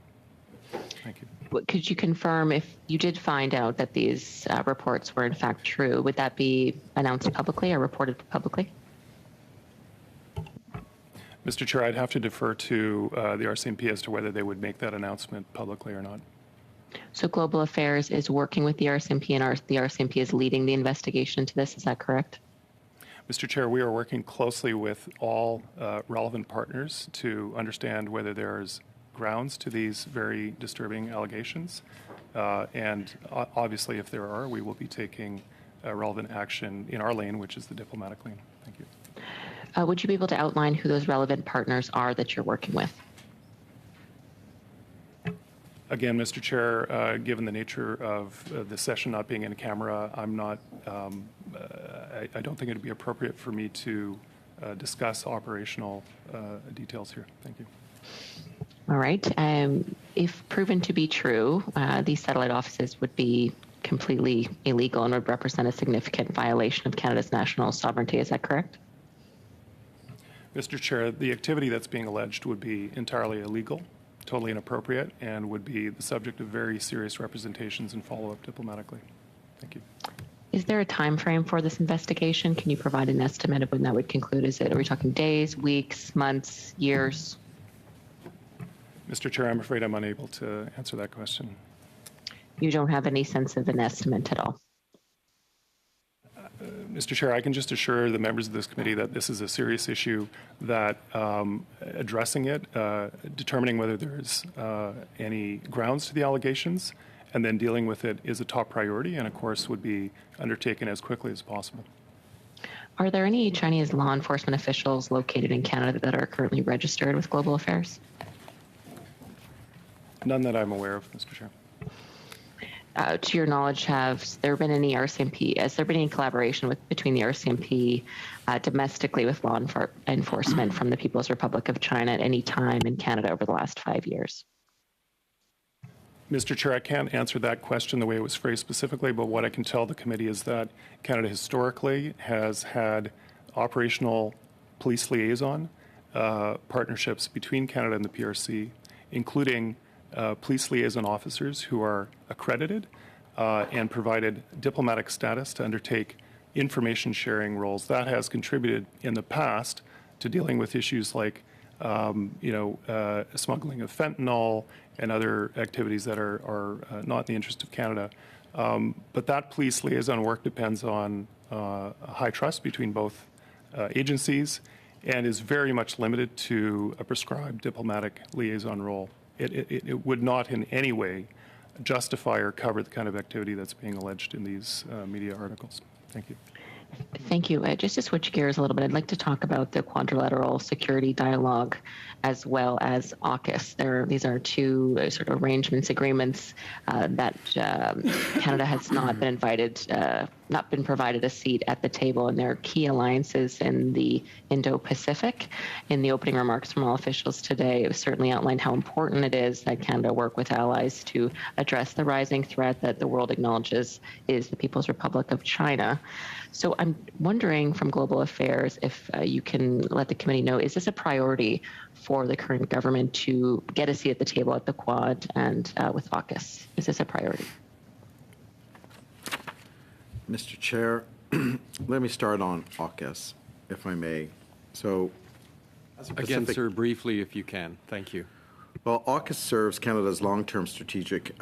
Thank you. Could you confirm, if you did find out that these reports were in fact true, would that be announced publicly or reported publicly? Mr. Chair, I'd have to defer to the RCMP as to whether they would make that announcement publicly or not. So Global Affairs is working with the RCMP, and the RCMP is leading the investigation into this. Is that correct? Mr. Chair, we are working closely with all relevant partners to understand whether there's grounds to these very disturbing allegations. And obviously, if there are, we will be taking relevant action in our lane, which is the diplomatic lane. Thank you. Would you be able to outline who those relevant partners are that you're working with? Again, Mr. Chair, given the nature of the session not being in camera, I'm not. I don't think it would be appropriate for me to discuss operational details here. Thank you. All right. If proven to be true, these satellite offices would be completely illegal and would represent a significant violation of Canada's national sovereignty. Is that correct? Mr. Chair, the activity that's being alleged would be entirely illegal, totally inappropriate, and would be the subject of very serious representations and follow-up diplomatically. Thank you. Is there a time frame for this investigation? Can you provide an estimate of when that would conclude? Are we talking days, weeks, months, years? Mr. Chair, I'm afraid I'm unable to answer that question. You don't have any sense of an estimate at all? Mr. Chair, I can just assure the members of this committee that this is a serious issue, that addressing it, determining whether there's any grounds to the allegations, and then dealing with it is a top priority, and of course would be undertaken as quickly as possible. Are there any Chinese law enforcement officials located in Canada that are currently registered with Global Affairs? None that I'm aware of, Mr. Chair. to your knowledge, has there been any collaboration between the RCMP domestically with law enforcement from the People's Republic of China at any time in Canada over the last 5 years? Mr. Chair, I can't answer that question the way it was phrased specifically, but what I can tell the committee is that Canada historically has had operational police liaison partnerships between Canada and the PRC, including police liaison officers who are accredited and provided diplomatic status to undertake information sharing roles. That has contributed in the past to dealing with issues like smuggling of fentanyl and other activities that are not in the interest of Canada. But that police liaison work depends on high trust between both agencies and is very much limited to a prescribed diplomatic liaison role. It would not in any way justify or cover the kind of activity that's being alleged in these media articles. Thank you. Thank you. Just to switch gears a little bit, I'd like to talk about the quadrilateral security dialogue as well as AUKUS. These are two sort of arrangements, agreements that Canada has not been provided a seat at the table, and they're key alliances in the Indo-Pacific. In the opening remarks from all officials today, it was certainly outlined how important it is that Canada work with allies to address the rising threat that the world acknowledges is the People's Republic of China. So I'm wondering from Global Affairs if you can let the committee know, is this a priority for the current government to get a seat at the table at the Quad and with AUKUS? Is this a priority? Mr. Chair, let me start on AUKUS, if I may. So, again, sir, briefly, if you can. Thank you. Well, AUKUS serves Canada's long-term strategic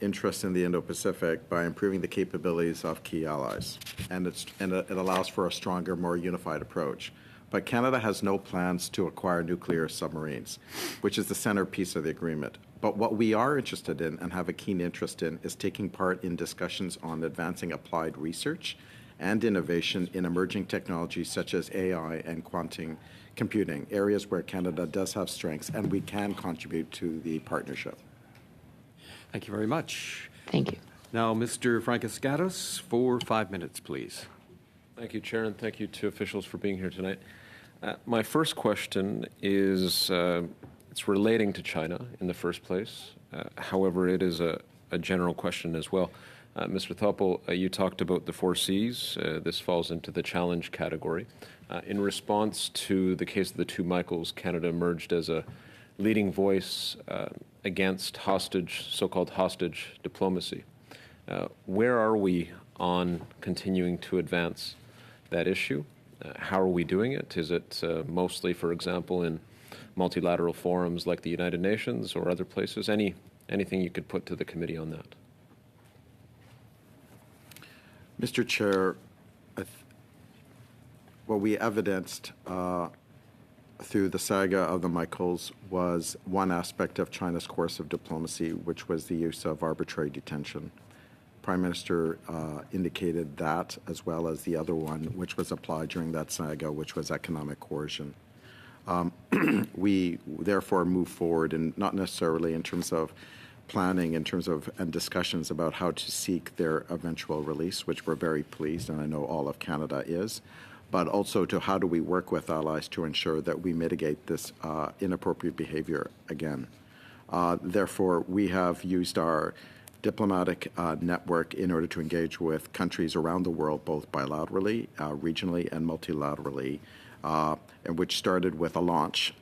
interest in the Indo-Pacific by improving the capabilities of key allies, and it allows for a stronger, more unified approach. But Canada has no plans to acquire nuclear submarines, which is the centerpiece of the agreement. But what we are interested in and have a keen interest in is taking part in discussions on advancing applied research and innovation in emerging technologies such as AI and quantum computing, areas where Canada does have strengths and we can contribute to the partnership. Thank you very much. Thank you. Now, Mr. Francescatos, for 5 minutes, please. Thank you, Chair, and thank you to officials for being here tonight. My first question is, it's relating to China in the first place. However, it is a general question as well. Mr. Thoppel, you talked about the 4 Cs. This falls into the challenge category. In response to the case of the 2 Michaels, Canada emerged as a leading voice against so-called hostage diplomacy. Where are we on continuing to advance that issue? How are we doing it? Is it mostly, for example, in multilateral forums like the United Nations or other places? Anything you could put to the committee on that? Mr. Chair, what we evidenced through the saga of the Michaels was one aspect of China's course of diplomacy, which was the use of arbitrary detention. Prime Minister indicated that, as well as the other one, which was applied during that saga, which was economic coercion. We therefore move forward, and not necessarily in terms of planning, and discussions about how to seek their eventual release, which we're very pleased, and I know all of Canada is, but also to how do we work with allies to ensure that we mitigate this inappropriate behavior again. Therefore, we have used our diplomatic network in order to engage with countries around the world, both bilaterally, regionally, and multilaterally, and which started with a launch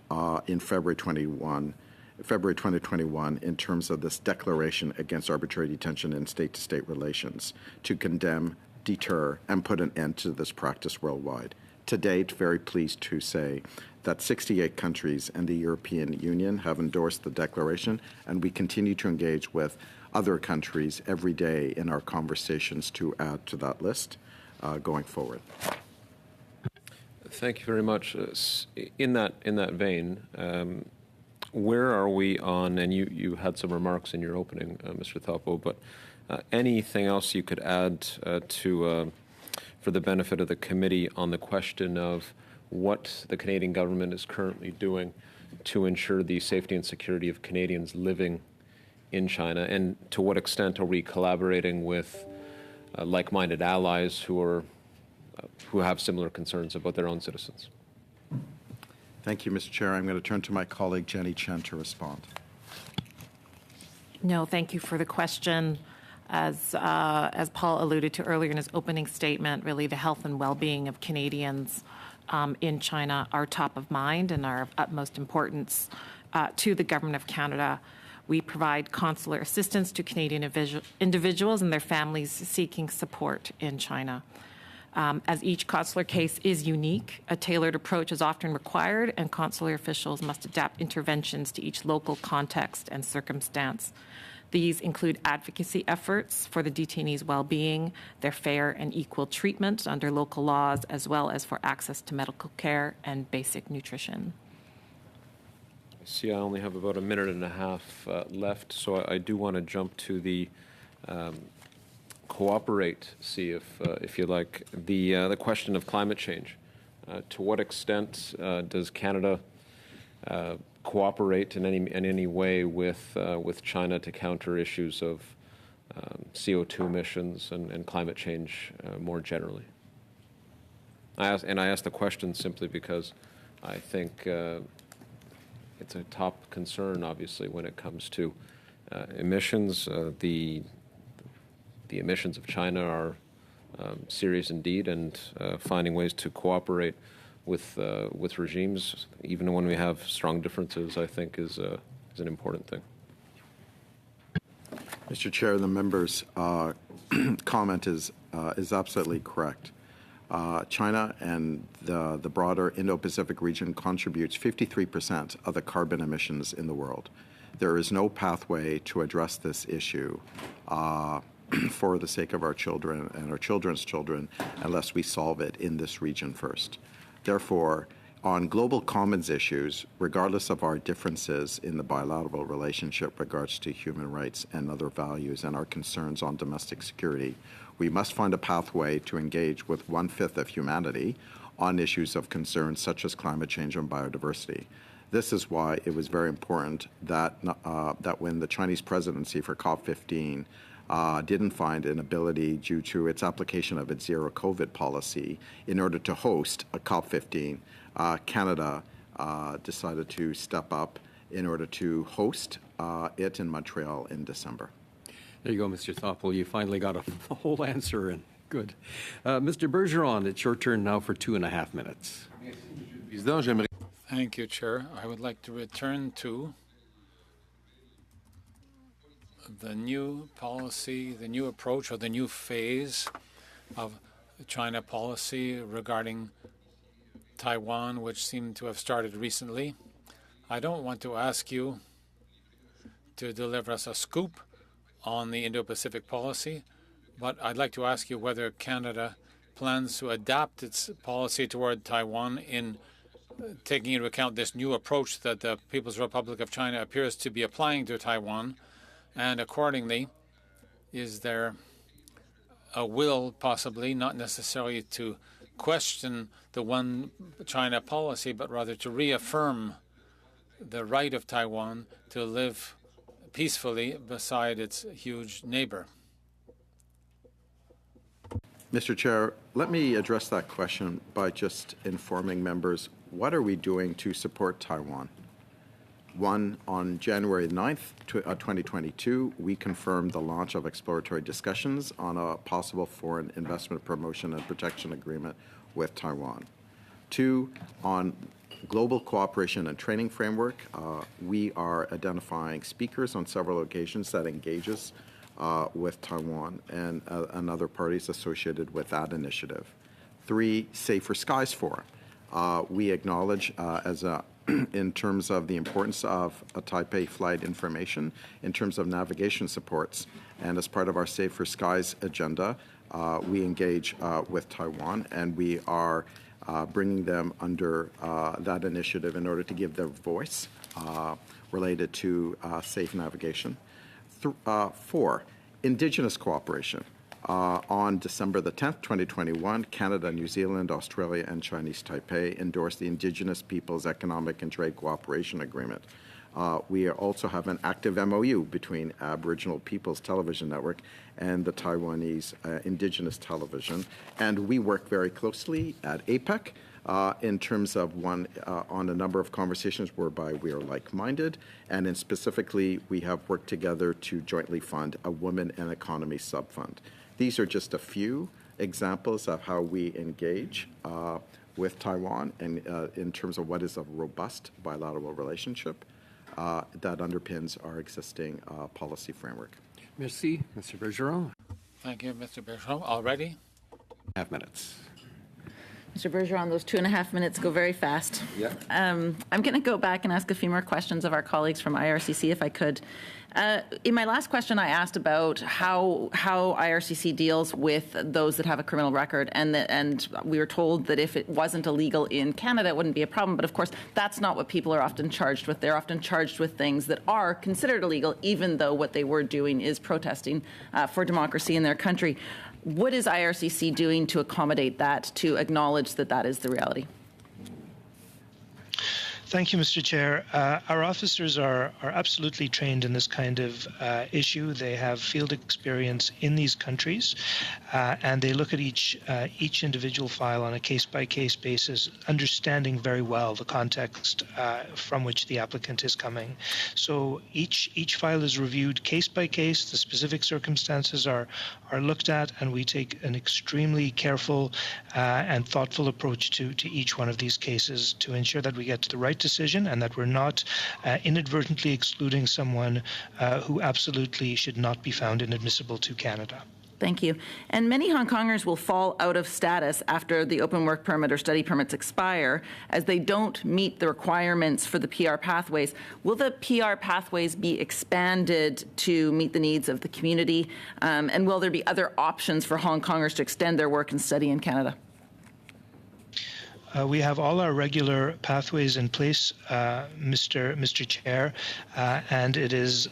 in February 2021 in terms of this declaration against arbitrary detention in state-to-state relations to condemn, deter, and put an end to this practice worldwide. To date, very pleased to say that 68 countries and the European Union have endorsed the declaration, and we continue to engage with other countries every day in our conversations to add to that list going forward. Thank you very much. In that vein, where are we on, and you had some remarks in your opening, Mr. Thoppel, but anything else you could add for the benefit of the committee on the question of what the Canadian government is currently doing to ensure the safety and security of Canadians living in China, and to what extent are we collaborating with like-minded allies who have similar concerns about their own citizens? Thank you, Mr. Chair. I'm going to turn to my colleague Jenny Chen to respond. No, thank you for the question. As Paul alluded to earlier in his opening statement, really the health and well-being of Canadians in China are top of mind and are of utmost importance to the Government of Canada. We provide consular assistance to Canadian individuals and their families seeking support in China. As each consular case is unique, a tailored approach is often required, and consular officials must adapt interventions to each local context and circumstance. These include advocacy efforts for the detainees' well-being, their fair and equal treatment under local laws, as well as for access to medical care and basic nutrition. I see I only have about a minute and a half left, so I do want to jump to the cooperate, see if you like, the question of climate change. To what extent does Canada cooperate in any way with China to counter issues of CO2 emissions and climate change more generally? I ask the question simply because I think it's a top concern, obviously, when it comes to emissions. The emissions of China are serious indeed, and finding ways to cooperate with regimes, even when we have strong differences, I think is an important thing. Mr. Chair, the member's comment is absolutely correct. China and the broader Indo-Pacific region contributes 53% of the carbon emissions in the world. There is no pathway to address this issue for the sake of our children and our children's children unless we solve it in this region first. Therefore, on global commons issues, regardless of our differences in the bilateral relationship regards to human rights and other values and our concerns on domestic security, we must find a pathway to engage with 1/5 of humanity on issues of concern such as climate change and biodiversity. This is why it was very important that when the Chinese presidency for COP15 didn't find an ability due to its application of its zero COVID policy in order to host a COP15, Canada decided to step up in order to host it in Montreal in December. There you go, Mr. Thoppel. You finally got a whole answer in. Good. Mr. Bergeron, it's your turn now for 2.5 minutes. Thank you, Chair. I would like to return to the new policy, the new approach, or the new phase of China policy regarding Taiwan, which seemed to have started recently. I don't want to ask you to deliver us a scoop on the Indo-Pacific policy, but I'd like to ask you whether Canada plans to adapt its policy toward Taiwan in taking into account this new approach that the People's Republic of China appears to be applying to Taiwan, and accordingly, is there a will possibly, not necessarily to question the one China policy, but rather to reaffirm the right of Taiwan to live peacefully beside its huge neighbor? Mr. Chair, let me address that question by just informing members, what are we doing to support Taiwan? One, on January 9th, 2022, we confirmed the launch of exploratory discussions on a possible foreign investment promotion and protection agreement with Taiwan. Two, on global cooperation and training framework, we are identifying speakers on several occasions that engages with Taiwan and other parties associated with that initiative. Three, Safer Skies Forum. We acknowledge in terms of the importance of a Taipei flight information, in terms of navigation supports, and as part of our Safer Skies agenda, we engage with Taiwan, and we are bringing them under that initiative in order to give their voice related to safe navigation. Four, Indigenous cooperation. On December the 10th, 2021, Canada, New Zealand, Australia, and Chinese Taipei endorsed the Indigenous Peoples Economic and Trade Cooperation Agreement. We also have an active MOU between Aboriginal People's Television Network and the Taiwanese Indigenous Television. And we work very closely at APEC in terms of on a number of conversations whereby we are like-minded. And then specifically, we have worked together to jointly fund a Women and Economy Subfund. These are just a few examples of how we engage with Taiwan and in terms of what is a robust bilateral relationship that underpins our existing policy framework. Merci, Mr. Bergeron. Thank you, Mr. Bergeron. Already? 2.5 minutes. Mr. Bergeron, those 2.5 minutes go very fast. Yeah. I'm going to go back and ask a few more questions of our colleagues from IRCC, if I could. In my last question, I asked about how IRCC deals with those that have a criminal record, and we were told that if it wasn't illegal in Canada, it wouldn't be a problem. But of course, that's not what people are often charged with. They're often charged with things that are considered illegal, even though what they were doing is protesting for democracy in their country. What is IRCC doing to accommodate that, to acknowledge that that is the reality? Thank you, Mr. Chair. Our officers are absolutely trained in this kind of issue. They have field experience in these countries, and they look at each individual file on a case-by-case basis, understanding very well the context from which the applicant is coming. So each file is reviewed case by case. The specific circumstances are looked at, and we take an extremely careful and thoughtful approach to each one of these cases to ensure that we get to the right decision and that we're not inadvertently excluding someone who absolutely should not be found inadmissible to Canada. Thank you. And many Hong Kongers will fall out of status after the open work permit or study permits expire, as they don't meet the requirements for the PR pathways. Will the PR pathways be expanded to meet the needs of the community? And will there be other options for Hong Kongers to extend their work and study in Canada? We have all our regular pathways in place, Mr. Chair, and it is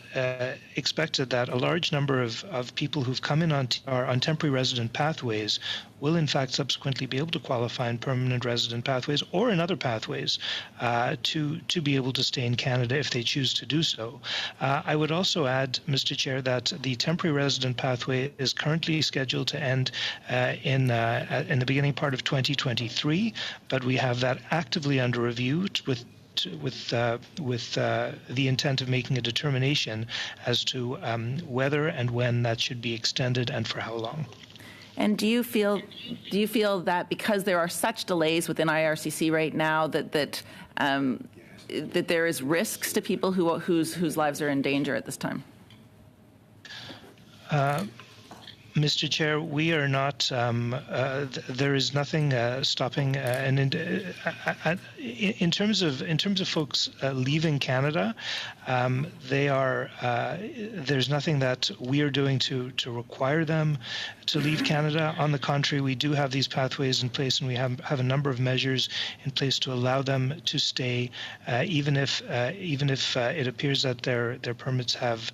expected that a large number of people who've come in on temporary resident pathways will in fact subsequently be able to qualify in permanent resident pathways or in other pathways to be able to stay in Canada if they choose to do so. I would also add, Mr. Chair, that the temporary resident pathway is currently scheduled to end in the beginning part of 2023, but we have that actively under review with the intent of making a determination as to whether and when that should be extended and for how long. And do you feel that because there are such delays within IRCC right now that there is risks to people whose lives are in danger at this time? Mr. Chair, we are not. There is nothing stopping. In terms of folks leaving Canada, they are. There's nothing that we are doing to require them to leave Canada. On the contrary, we do have these pathways in place, and we have a number of measures in place to allow them to stay, even if it appears that their permits have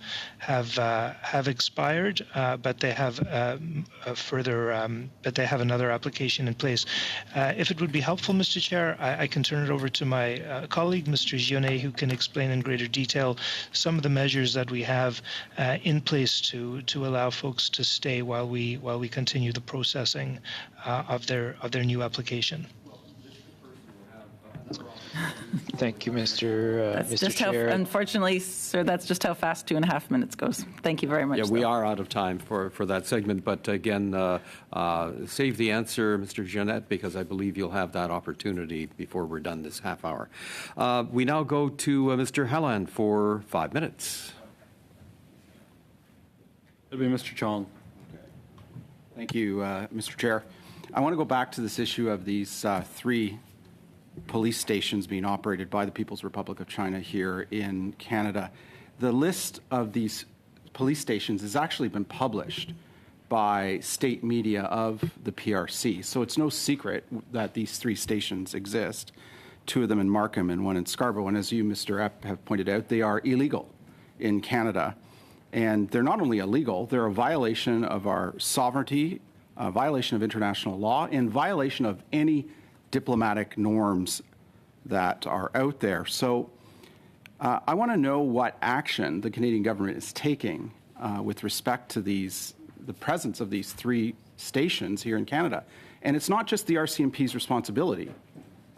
expired, but they have but they have another application in place. If it would be helpful, Mr. Chair, I can turn it over to my colleague, Mr. Gionnet, who can explain in greater detail some of the measures that we have in place to allow folks to stay while we continue the processing of their new application. Thank you, Mr. Chair. Unfortunately, sir, that's just how fast 2.5 minutes goes. Thank you very much. Yeah, we are out of time for that segment. But again, save the answer, Mr. Jeanette, because I believe you'll have that opportunity before we're done this half hour. We now go to Mr. Helland for 5 minutes. It'll be Mr. Chong. Thank you, Mr. Chair. I want to go back to this issue of these 3 police stations being operated by the People's Republic of China here in Canada. The list of these police stations has actually been published by state media of the PRC. So it's no secret that these 3 stations exist, 2 of them in Markham and 1 in Scarborough. And as you, Mr. Epp, have pointed out, they are illegal in Canada. And they're not only illegal, they're a violation of our sovereignty, a violation of international law, and violation of any diplomatic norms that are out there. So I want to know what action the Canadian government is taking with respect to the presence of these 3 stations here in Canada. And it's not just the RCMP's responsibility.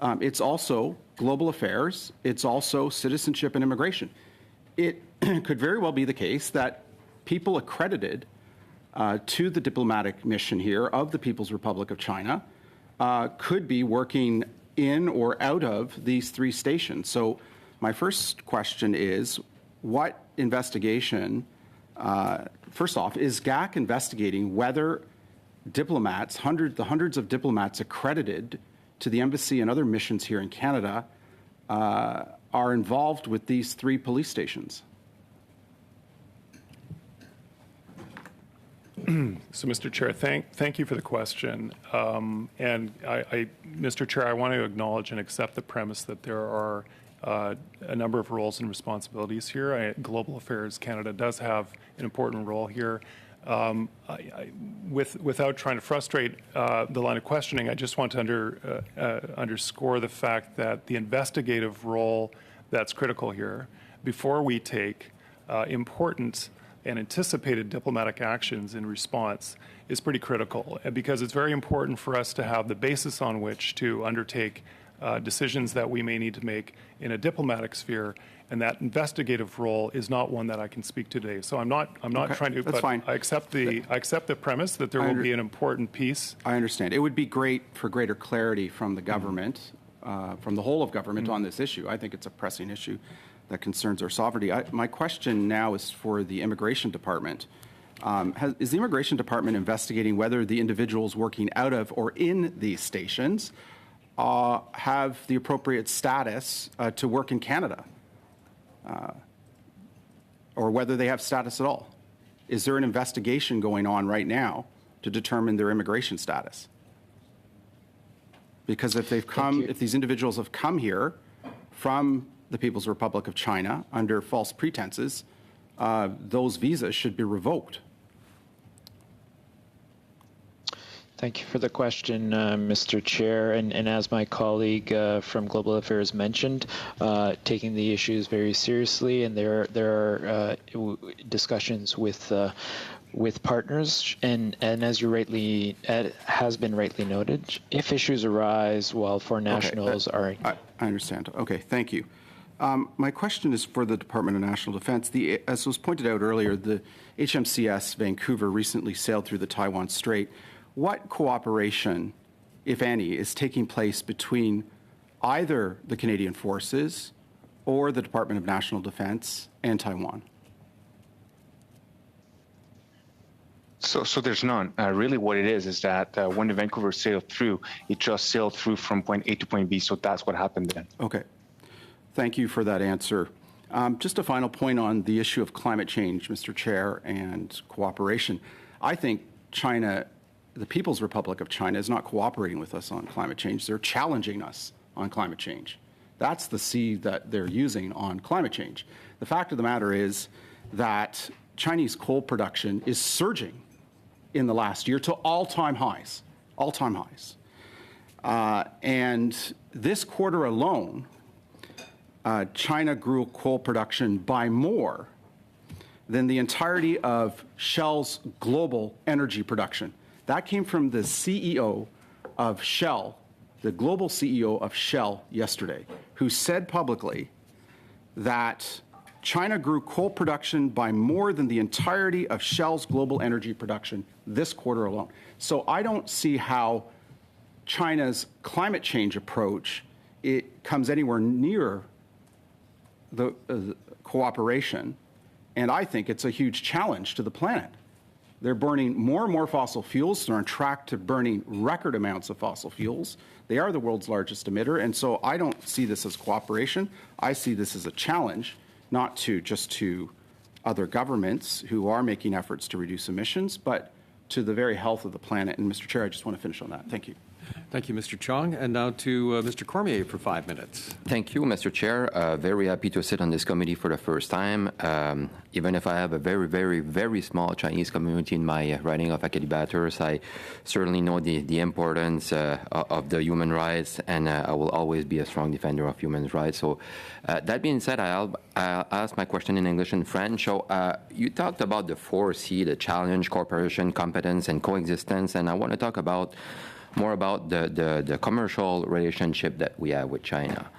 It's also global affairs. It's also citizenship and immigration. It could very well be the case that people accredited to the diplomatic mission here of the People's Republic of China could be working in or out of these 3 stations. So my first question is, what investigation, first off, is GAC investigating whether diplomats, the hundreds of diplomats accredited to the embassy and other missions here in Canada are involved with these 3 police stations? So, Mr. Chair, thank you for the question. And Mr. Chair, I want to acknowledge and accept the premise that there are a number of roles and responsibilities here. Global Affairs Canada does have an important role here. Without trying to frustrate the line of questioning, I just want to underscore the fact that the investigative role that's critical here, before we take important and anticipated diplomatic actions in response, is pretty critical, because it's very important for us to have the basis on which to undertake decisions that we may need to make in a diplomatic sphere, and that investigative role is not one that I can speak to today. So I'm not Okay, trying to. That's but fine. I accept the premise that there will be an important piece. I understand. It would be great for greater clarity from the government, from the whole of government on this issue. I think it's a pressing issue that concerns our sovereignty. My question now is for the Immigration Department. Is the Immigration Department investigating whether the individuals working out of or in these stations have the appropriate status to work in Canada? Or whether they have status at all? Is there an investigation going on right now to determine their immigration status? Because if these individuals have come here from the People's Republic of China under false pretenses, those visas should be revoked. Thank you for the question, Mr. Chair. And as my colleague from Global Affairs mentioned, taking the issues very seriously, and there are discussions with partners, and as you rightly has been rightly noted, if issues arise while foreign nationals are. I understand. Okay, thank you. My question is for the Department of National Defense. As was pointed out earlier, the HMCS Vancouver recently sailed through the Taiwan Strait. What cooperation, if any, is taking place between either the Canadian Forces or the Department of National Defense and Taiwan? So there's none. Really what it is that when the Vancouver sailed through, it just sailed through from point A to point B, so that's what happened then. Okay. Thank you for that answer. Just a final point on the issue of climate change, Mr. Chair, and cooperation. I think China, the People's Republic of China, is not cooperating with us on climate change. They're challenging us on climate change. That's the C that they're using on climate change. The fact of the matter is that Chinese coal production is surging in the last year to all-time highs, all-time highs. And this quarter alone, China grew coal production by more than the entirety of Shell's global energy production. That came from the CEO of Shell, the global CEO of Shell yesterday, who said publicly that China grew coal production by more than the entirety of Shell's global energy production this quarter alone. So I don't see how China's climate change approach comes anywhere near the cooperation, and I think it's a huge challenge to the planet. They're burning more and more fossil fuels. They're on track to burning record amounts of fossil fuels. They are the world's largest emitter, and so I don't see this as cooperation. I see this as a challenge, not just to other governments who are making efforts to reduce emissions, but to the very health of the planet. And Mr. Chair, I just want to finish on that. Thank you. Thank you, Mr. Chong. And now to Mr. Cormier for 5 minutes. Thank you, Mr. Chair. Very happy to sit on this committee for the first time. Even if I have a very, very, very small Chinese community in my riding of Acadibators, I certainly know the importance of the human rights, and I will always be a strong defender of human rights. So that being said, I'll ask my question in English and French. So you talked about the 4C, the challenge, cooperation, competence, and coexistence, and I want to talk more about the commercial relationship that we have with China.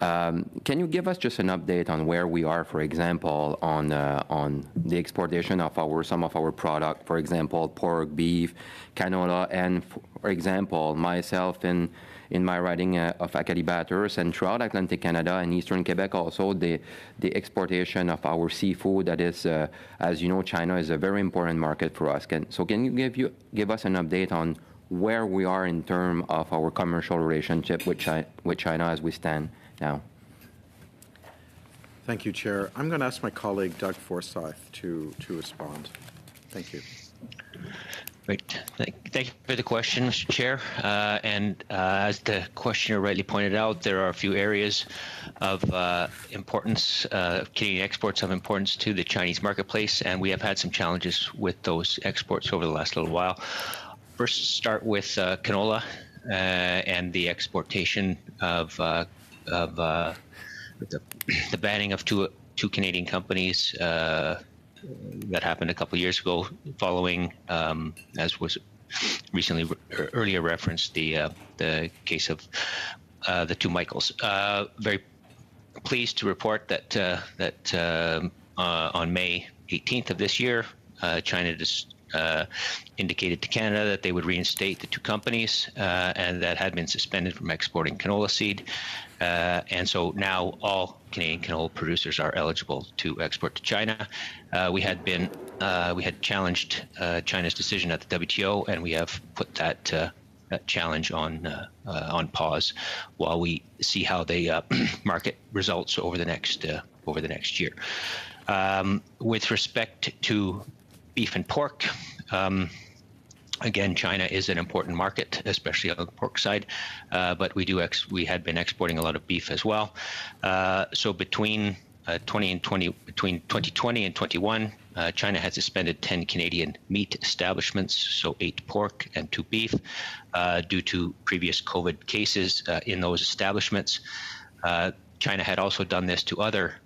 Can you give us just an update on where we are, for example, on the exportation of some of our product, for example, pork, beef, canola, and for example, myself in my riding of Acadibators and throughout Atlantic Canada and Eastern Quebec also, the exportation of our seafood, that is, as you know, China is a very important market for us. Can you give us an update on where we are in terms of our commercial relationship with China as we stand now? Thank you, Chair. I'm going to ask my colleague, Doug Forsyth, to respond. Thank you. Great. Thank you for the question, Mr. Chair. As the questioner rightly pointed out, there are a few areas of importance, Canadian exports of importance to the Chinese marketplace, and we have had some challenges with those exports over the last little while. First, start with canola and the exportation of the banning of two Canadian companies that happened a couple of years ago, following, as was recently earlier referenced, the case of the two Michaels. Very pleased to report that on May 18th of this year, China just indicated to Canada that they would reinstate the two companies and that had been suspended from exporting canola seed. And so now all Canadian canola producers are eligible to export to China. We had challenged China's decision at the WTO, and we have put that challenge on pause while we see how they market results over the next year. With respect to beef and pork, again, China is an important market, especially on the pork side, but we had been exporting a lot of beef as well. So between 2020 and 21, China had suspended 10 Canadian meat establishments, so 8 pork and 2 beef, due to previous COVID cases in those establishments. China had also done this to other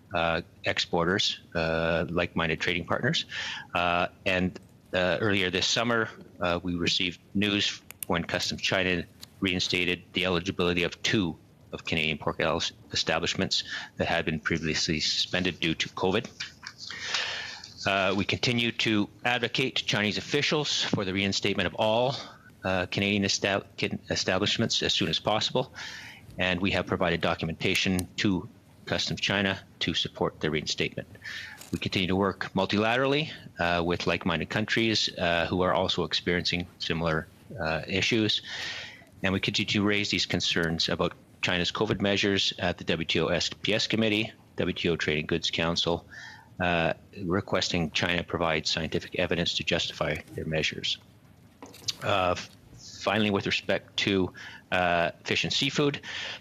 exporters, like-minded trading partners. And earlier this summer, we received news when Customs China reinstated the eligibility of 2 of Canadian pork establishments that had been previously suspended due to COVID. We continue to advocate to Chinese officials for the reinstatement of all Canadian establishments as soon as possible, and we have provided documentation to Customs China to support the reinstatement. We continue to work multilaterally with like-minded countries who are also experiencing similar issues, and we continue to raise these concerns about China's COVID measures at the WTO SPS Committee, WTO Trading Goods Council, requesting China provide scientific evidence to justify their measures. Finally, with respect to fish and seafood,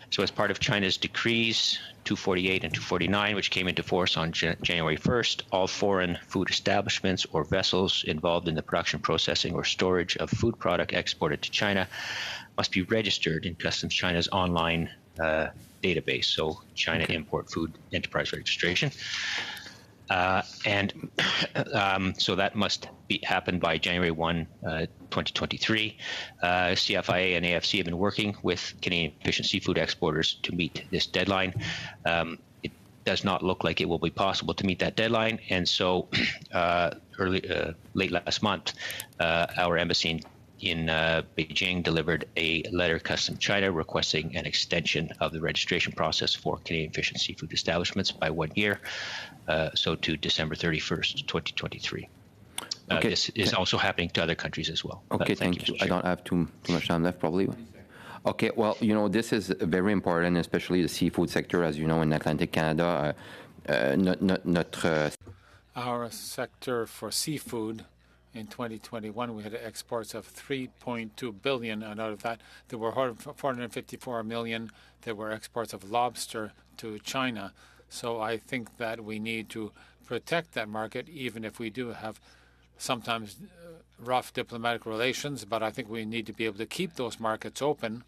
so as part of China's decrees 248 and 249, which came into force on January 1st, all foreign food establishments or vessels involved in the production, processing, or storage of food product exported to China must be registered in Customs China's online database, so China Import Food Enterprise Registration. So that must happen by January 1, 2023. CFIA and AFC have been working with Canadian fish and seafood exporters to meet this deadline. It does not look like it will be possible to meet that deadline, and so late last month, our embassy in Beijing delivered a letter to Customs China requesting an extension of the registration process for Canadian fish and seafood establishments by 1 year, so to December 31st, 2023. Okay. This is also happening to other countries as well. Okay, thank you. I don't have too much time left, probably. Okay, well, you know, this is very important, especially the seafood sector, as you know, in Atlantic Canada. Our sector for seafood In 2021, we had exports of 3.2 billion, and out of that, there were 454 million that were exports of lobster to China. So I think that we need to protect that market, even if we do have sometimes rough diplomatic relations. But I think we need to be able to keep those markets open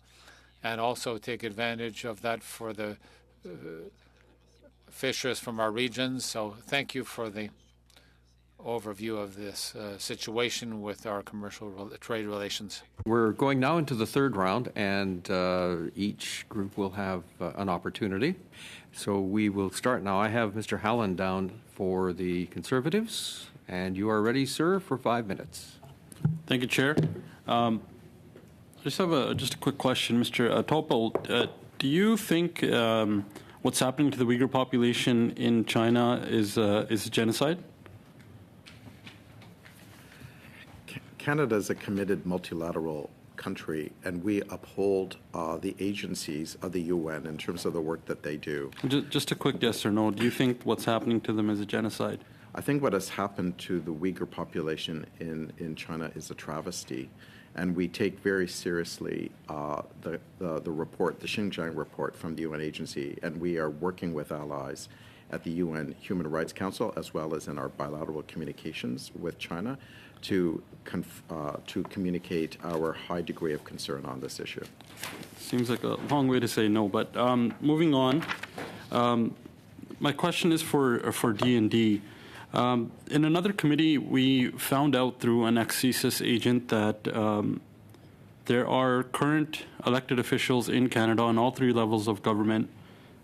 and also take advantage of that for the fishers from our regions. So thank you for the overview of this situation with our commercial trade relations. We're going now into the third round, and each group will have an opportunity. So we will start now. I have Mr. Hallen down for the Conservatives, and you are ready, sir, for 5 minutes. Thank you, Chair. I just have a quick question, Mr. Topol. Do you think what's happening to the Uyghur population in China is genocide? Canada is a committed multilateral country, and we uphold the agencies of the UN in terms of the work that they do. Just a quick yes or no. Do you think what's happening to them is a genocide? I think what has happened to the Uyghur population in China is a travesty, and we take very seriously the report, the Xinjiang report from the UN agency, and we are working with allies at the UN Human Rights Council as well as in our bilateral communications with China to communicate our high degree of concern on this issue. Seems like a long way to say no, but moving on. My question is for D&D. In another committee, we found out through an ex-CSIS agent that there are current elected officials in Canada on all three levels of government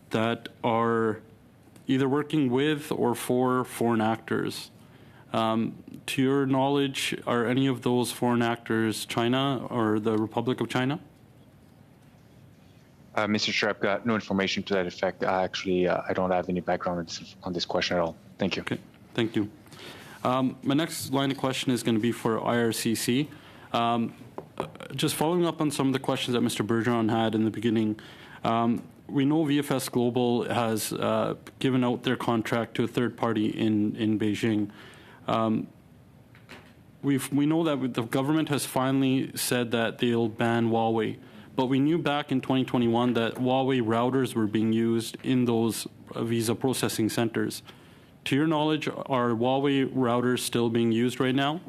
that are either working with or for foreign actors. To your knowledge, are any of those foreign actors China or the Republic of China? Mr. Chair, I've got no information to that effect. I don't have any background on this question at all. Thank you. Okay, thank you. My next line of question is going to be for IRCC. Just following up on some of the questions that Mr. Bergeron had in the beginning, we know VFS Global has given out their contract to a third party in Beijing. We know that the government has finally said that they'll ban Huawei, but we knew back in 2021 that Huawei routers were being used in those visa processing centers. To your knowledge, are Huawei routers still being used right now?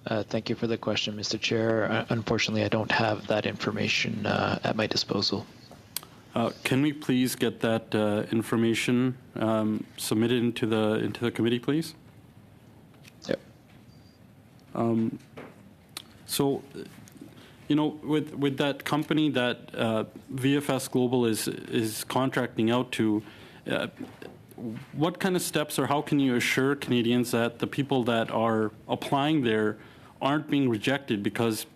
Thank you for the question, Mr. Chair. Unfortunately, I don't have that information at my disposal. Can we please get that information submitted into the committee, please? Yep. So, you know, with that company that VFS Global is contracting out to, what kind of steps or how can you assure Canadians that the people that are applying there aren't being rejected because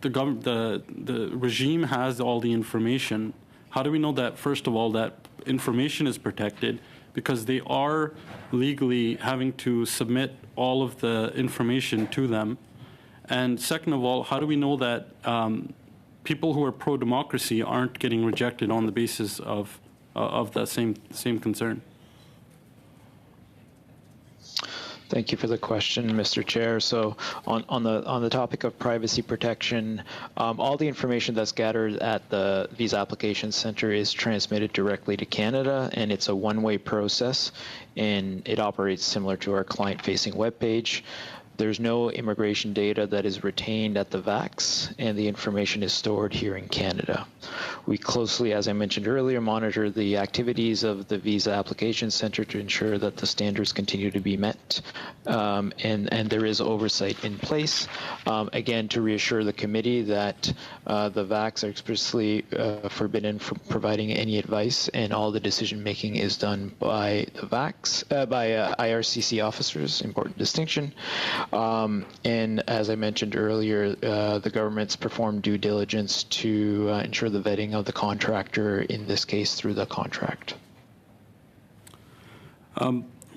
the regime has all the information? How do we know that, first of all, that information is protected? Because they are legally having to submit all of the information to them. And second of all, how do we know that people who are pro-democracy aren't getting rejected on the basis of that same concern? Thank you for the question, Mr. Chair. So on the topic of privacy protection, all the information that's gathered at the Visa Application Center is transmitted directly to Canada, and it's a one-way process, and it operates similar to our client-facing webpage. There's no immigration data that is retained at the VACs, and the information is stored here in Canada. We closely, as I mentioned earlier, monitor the activities of the Visa Application Center to ensure that the standards continue to be met, and there is oversight in place. Again, to reassure the committee that the VACs are expressly forbidden from providing any advice, and all the decision-making is done by the VACs, by IRCC officers, important distinction. And as I mentioned earlier, the government's performed due diligence to ensure the vetting of the contractor, in this case through the contract.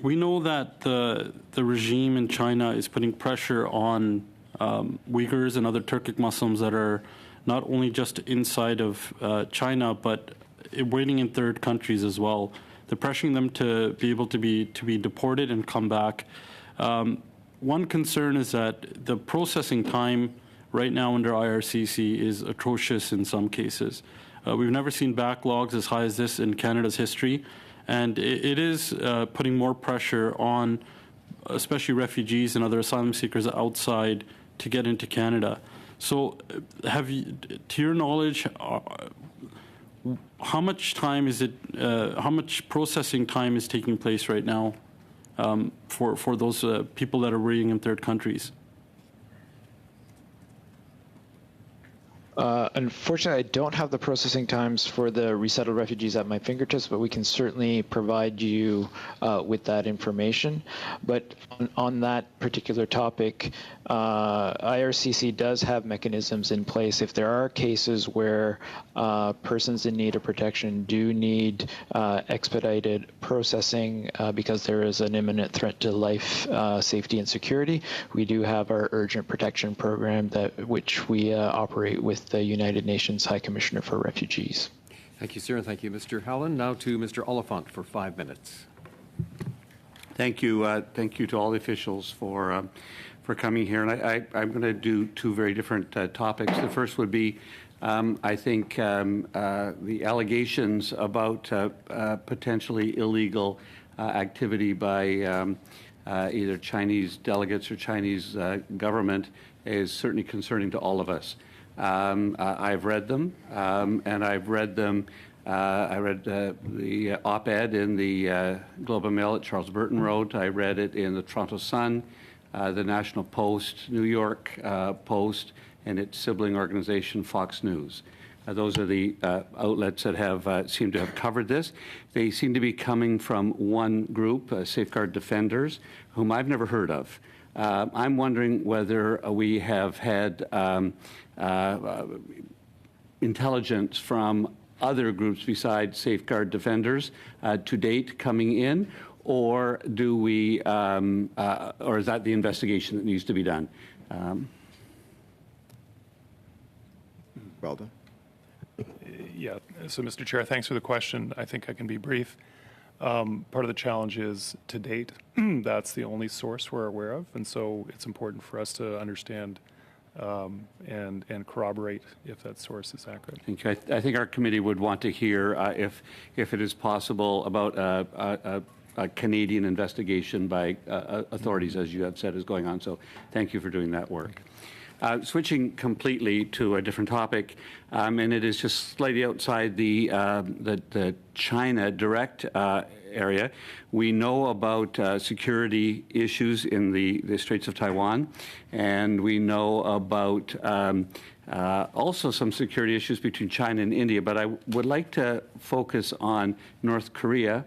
We know that the regime in China is putting pressure on Uyghurs and other Turkic Muslims that are not only just inside of China, but waiting in third countries as well. They're pressuring them to be able to be deported and come back. One concern is that the processing time right now under IRCC is atrocious in some cases. We've never seen backlogs as high as this in Canada's history, and it is putting more pressure on especially refugees and other asylum seekers outside to get into Canada. So have you, to your knowledge, how much time is it, how much processing time is taking place right now for those people that are waiting in third countries? Unfortunately, I don't have the processing times for the resettled refugees at my fingertips, but we can certainly provide you with that information. But on that particular topic, IRCC does have mechanisms in place. If there are cases where persons in need of protection do need expedited processing because there is an imminent threat to life, safety, and security, we do have our urgent protection program which we operate with the United Nations High Commissioner for Refugees. Thank you, sir, and thank you, Mr. Howland. Now to Mr. Oliphant for 5 minutes. Thank you. Thank you to all the officials for coming here. And I'm going to do two very different topics. The first would be, I think, the allegations about potentially illegal activity by either Chinese delegates or Chinese government is certainly concerning to all of us. I've read them, and I've read them. I read the op-ed in the Globe and Mail that Charles Burton wrote. I read it in the Toronto Sun, the National Post, New York Post, and its sibling organization, Fox News. Those are the outlets that have seem to have covered this. They seem to be coming from one group, Safeguard Defenders, whom I've never heard of. I'm wondering whether we have had intelligence from other groups besides Safeguard Defenders to date coming in, or do we, or is that the investigation that needs to be done? Well done. Yeah, so Mr. Chair, thanks for the question. I think I can be brief. Part of the challenge is, to date, that's the only source we're aware of, and so it's important for us to understand and corroborate if that source is accurate. Thank you. I think our committee would want to hear, if it is possible, about a Canadian investigation by authorities, as you have said, is going on. So thank you for doing that work. Switching completely to a different topic, and it is just slightly outside the China direct area. We know about security issues in the Straits of Taiwan, and we know about also some security issues between China and India. But I would like to focus on North Korea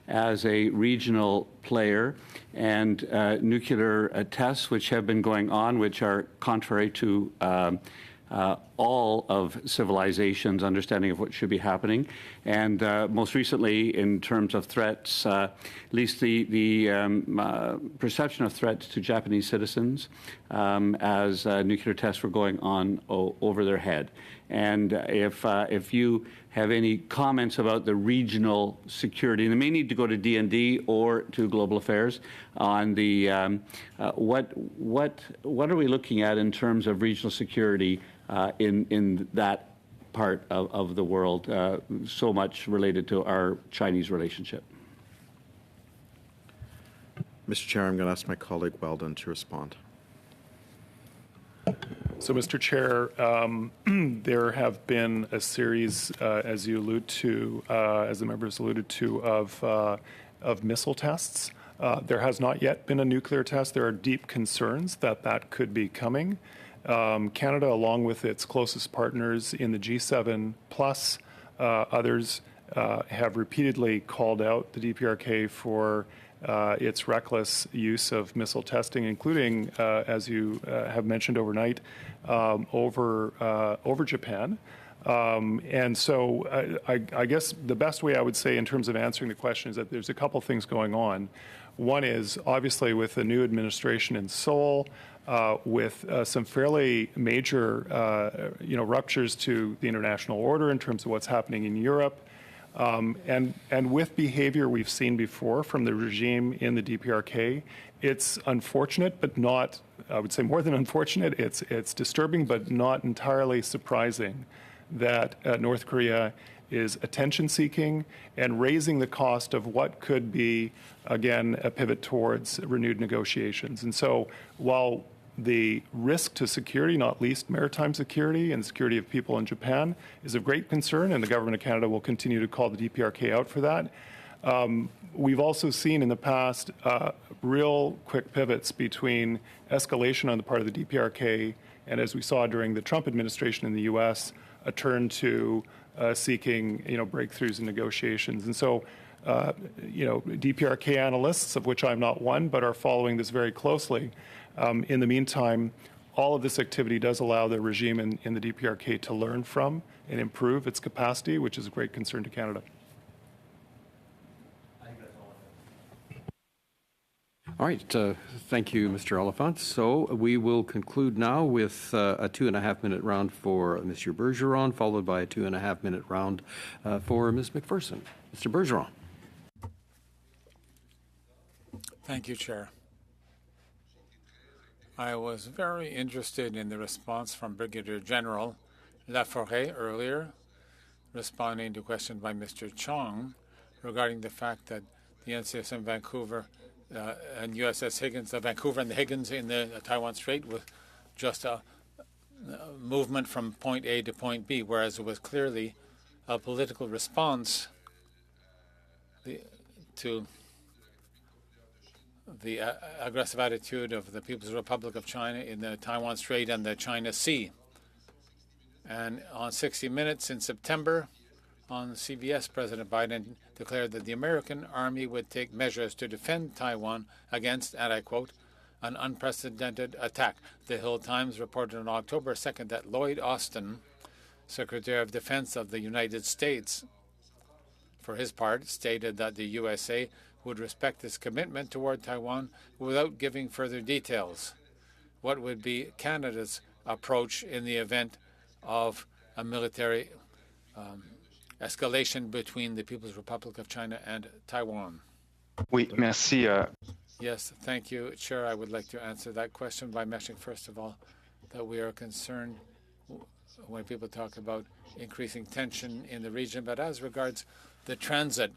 as a regional player, and nuclear tests which have been going on, which are contrary to all of civilization's understanding of what should be happening. And most recently, in terms of threats, at least the perception of threats to Japanese citizens as nuclear tests were going on over their head. And if you have any comments about the regional security, and they may need to go to D&D or to Global Affairs on the what are we looking at in terms of regional security in that part of the world, so much related to our Chinese relationship. Mr. Chair, I'm going to ask my colleague Weldon to respond. So, Mr. Chair, there have been a series, as you allude to, as the members alluded to, of missile tests. There has not yet been a nuclear test. There are deep concerns that could be coming. Canada, along with its closest partners in the G7 plus others, have repeatedly called out the DPRK for its reckless use of missile testing, including, as you have mentioned overnight, over Japan. And so I guess the best way I would say in terms of answering the question is that there's a couple things going on. One is obviously with the new administration in Seoul, with some fairly major ruptures to the international order in terms of what's happening in Europe. And with behavior we've seen before from the regime in the DPRK, it's unfortunate, but not, I would say more than unfortunate, it's disturbing, but not entirely surprising that North Korea is attention-seeking and raising the cost of what could be, again, a pivot towards renewed negotiations. And so while the risk to security, not least maritime security and security of people in Japan, is of great concern, and the Government of Canada will continue to call the DPRK out for that. We've also seen in the past real quick pivots between escalation on the part of the DPRK and, as we saw during the Trump administration in the U.S., a turn to seeking, breakthroughs in negotiations. And so, DPRK analysts, of which I'm not one, but are following this very closely. In the meantime, all of this activity does allow the regime in the DPRK to learn from and improve its capacity, which is a great concern to Canada. All right. Thank you, Mr. Oliphant. So we will conclude now with a 2.5-minute round for Mr. Bergeron, followed by a 2.5-minute round for Ms. McPherson. Mr. Bergeron. Thank you, Chair. I was very interested in the response from Brigadier General Laforêt earlier, responding to a question by Mr. Chong regarding the fact that the NCSM Vancouver and USS Higgins, the Vancouver and the Higgins in the Taiwan Strait was just a movement from point A to point B, whereas it was clearly a political response to the aggressive attitude of the People's Republic of China in the Taiwan Strait and the China Sea. And on 60 Minutes in September, on CBS, President Biden declared that the American Army would take measures to defend Taiwan against, and I quote, an unprecedented attack. The Hill Times reported on October 2nd that Lloyd Austin, Secretary of Defense of the United States, for his part, stated that the USA would respect its commitment toward Taiwan without giving further details. What would be Canada's approach in the event of a military escalation between the People's Republic of China and Taiwan? Oui, merci. Yes, thank you, Chair. I would like to answer that question by mentioning, first of all, that we are concerned when people talk about increasing tension in the region, but as regards the transit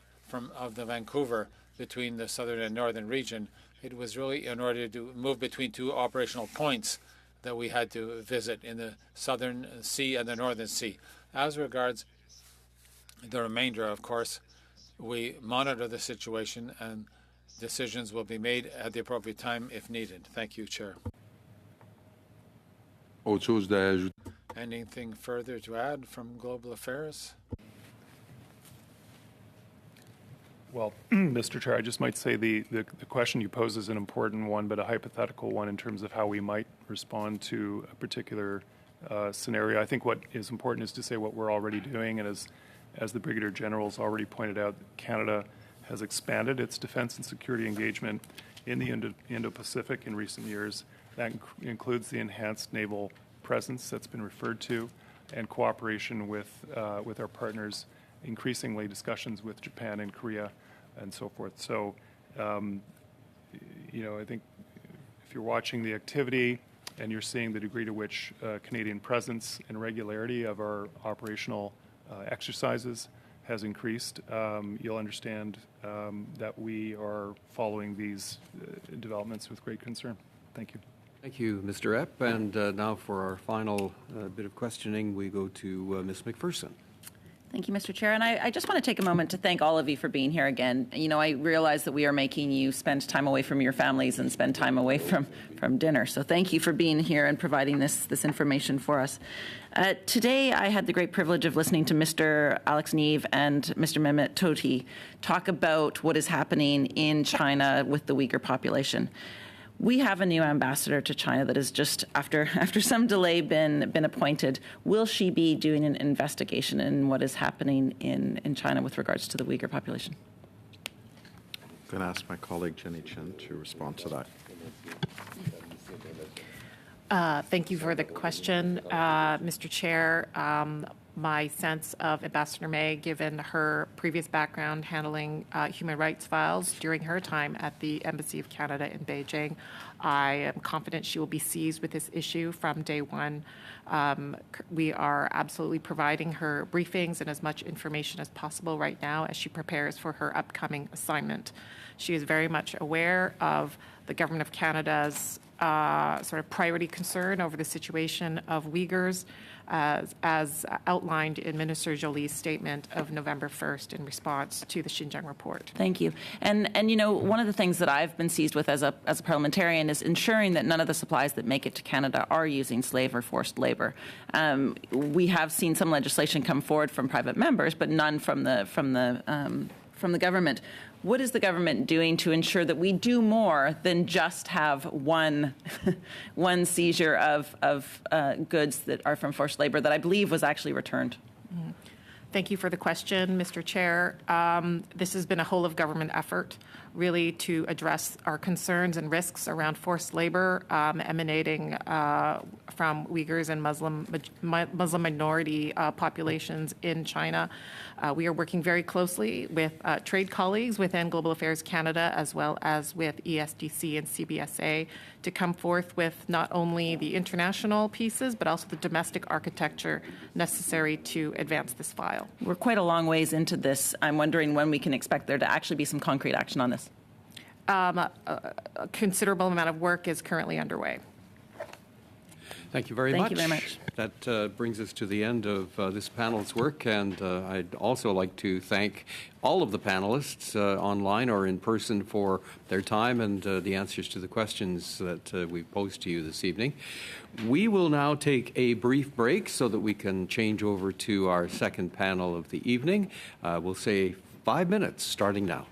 of the Vancouver between the southern and northern region, it was really in order to move between two operational points that we had to visit in the southern sea and the northern sea. As regards the remainder, of course, we monitor the situation and decisions will be made at the appropriate time if needed. Thank you, Chair. Anything further to add from Global Affairs? Well, Mr. Chair, I just might say the question you pose is an important one, but a hypothetical one in terms of how we might respond to a particular scenario. I think what is important is to say what we're already doing, and as the Brigadier General's already pointed out, Canada has expanded its defense and security engagement in the Indo-Pacific in recent years. That includes the enhanced naval presence that's been referred to, and cooperation with our partners, increasingly discussions with Japan and Korea and so forth. So, I think if you're watching the activity and you're seeing the degree to which Canadian presence and regularity of our operational exercises has increased, you'll understand that we are following these developments with great concern. Thank you. Thank you, Mr. Epp. And now for our final bit of questioning, we go to Ms. McPherson. Thank you, Mr. Chair. And I just want to take a moment to thank all of you for being here again. I realize that we are making you spend time away from your families and spend time away from dinner. So thank you for being here and providing this information for us. Today, I had the great privilege of listening to Mr. Alex Neve and Mr. Mehmet Toti talk about what is happening in China with the Uyghur population. We have a new ambassador to China that has just, after some delay, been appointed. Will she be doing an investigation in what is happening in China with regards to the Uyghur population? I'm going to ask my colleague Jenny Chin to respond to that. Thank you for the question, Mr. Chair. My sense of Ambassador May, given her previous background handling human rights files during her time at the Embassy of Canada in Beijing, I am confident she will be seized with this issue from day one. We are absolutely providing her briefings and as much information as possible right now as she prepares for her upcoming assignment. She is very much aware of the Government of Canada's sort of priority concern over the situation of Uyghurs, as outlined in Minister Jolie's statement of November 1st in response to the Xinjiang report. Thank you. And you know, one of the things that I've been seized with as a parliamentarian is ensuring that none of the supplies that make it to Canada are using slave or forced labor. We have seen some legislation come forward from private members, but none from the government. What is the government doing to ensure that we do more than just have one seizure of goods that are from forced labor that I believe was actually returned? Mm-hmm. Thank you for the question, Mr. Chair. This has been a whole-of-government effort, really, to address our concerns and risks around forced labor emanating from Uyghurs and Muslim minority populations in China. We are working very closely with trade colleagues within Global Affairs Canada, as well as with ESDC and CBSA, to come forth with not only the international pieces, but also the domestic architecture necessary to advance this file. We're quite a long ways into this. I'm wondering when we can expect there to actually be some concrete action on this. A considerable amount of work is currently underway. Thank you very much. Thank you very much. That brings us to the end of this panel's work, and I'd also like to thank all of the panelists online or in person for their time and the answers to the questions that we posed to you this evening. We will now take a brief break so that we can change over to our second panel of the evening. We'll say 5 minutes starting now.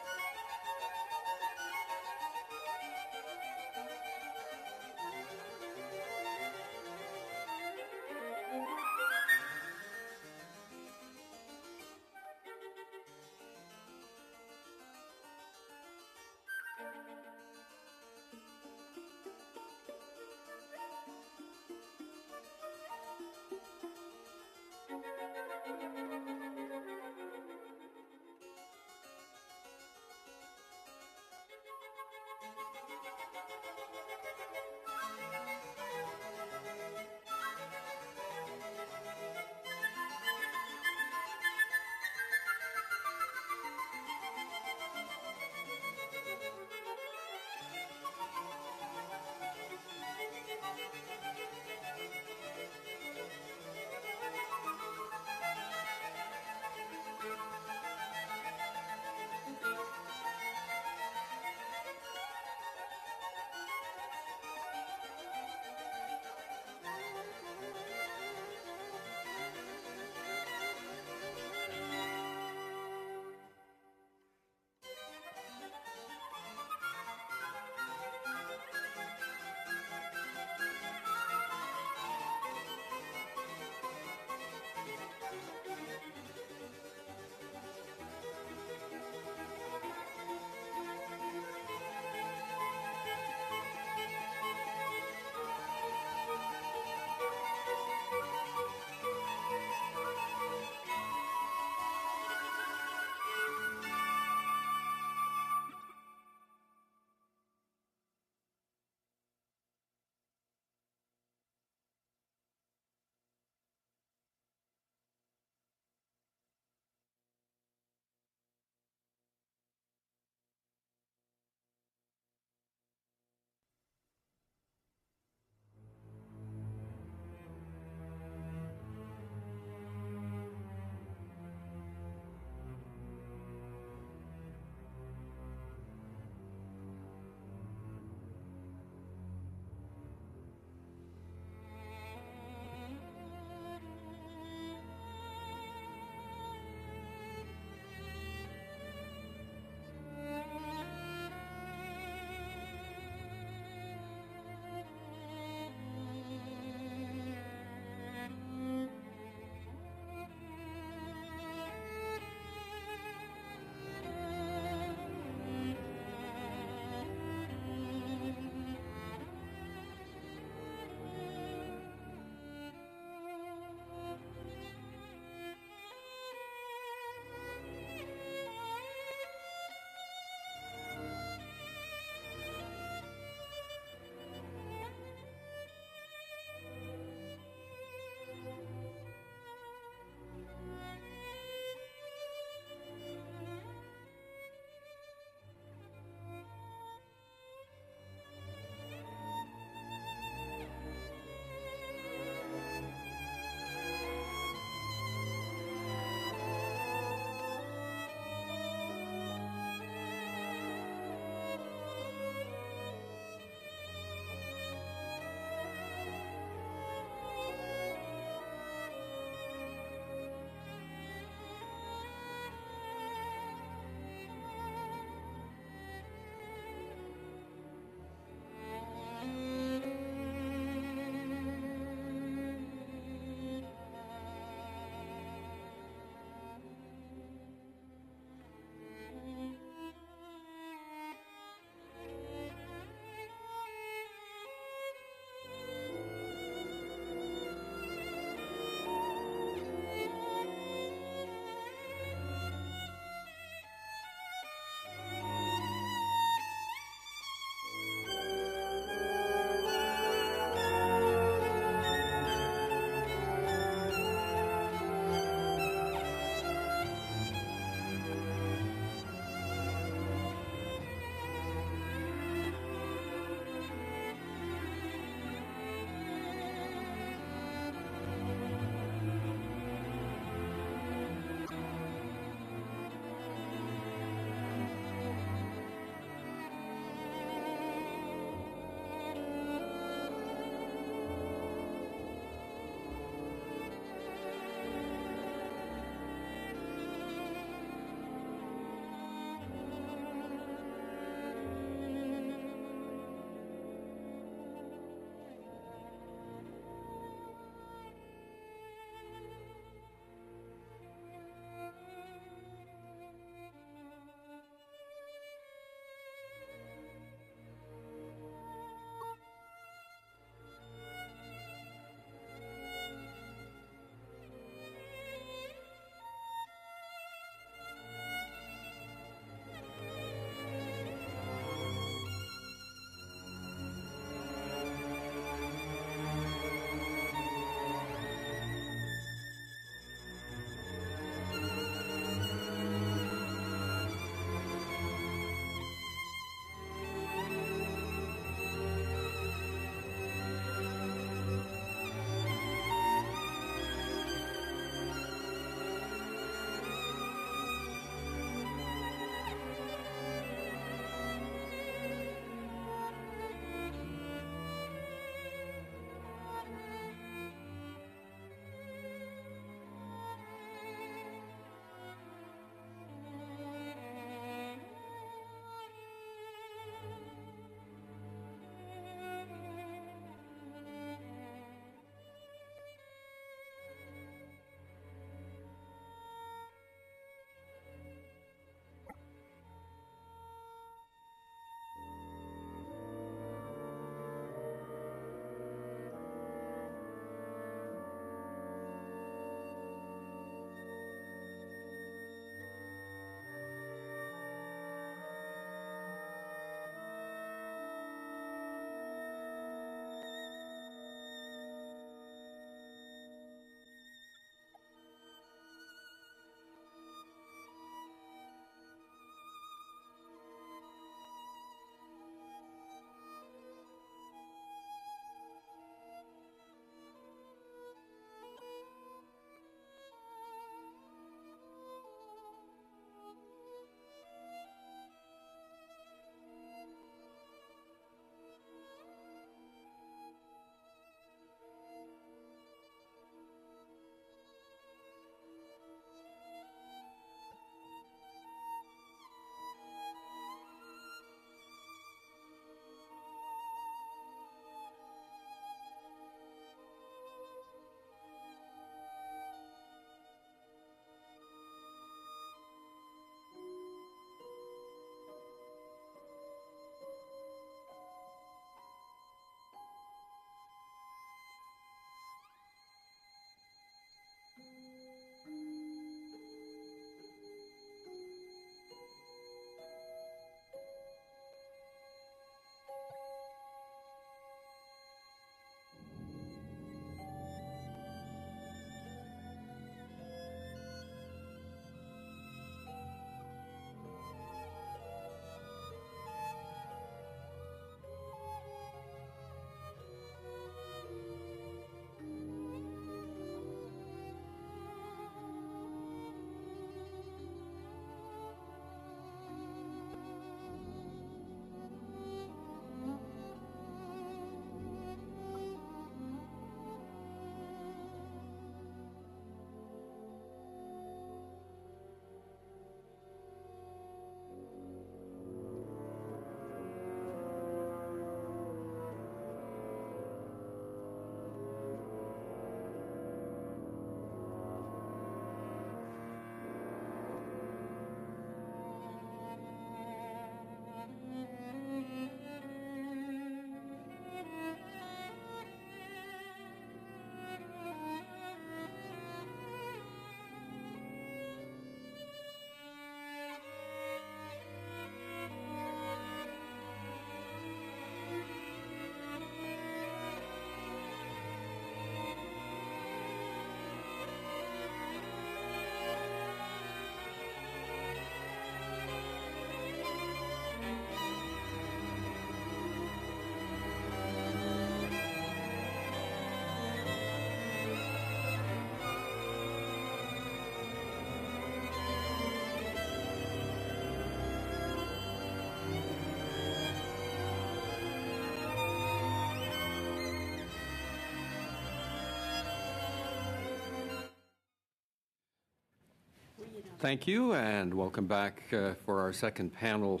Thank you, and welcome back for our second panel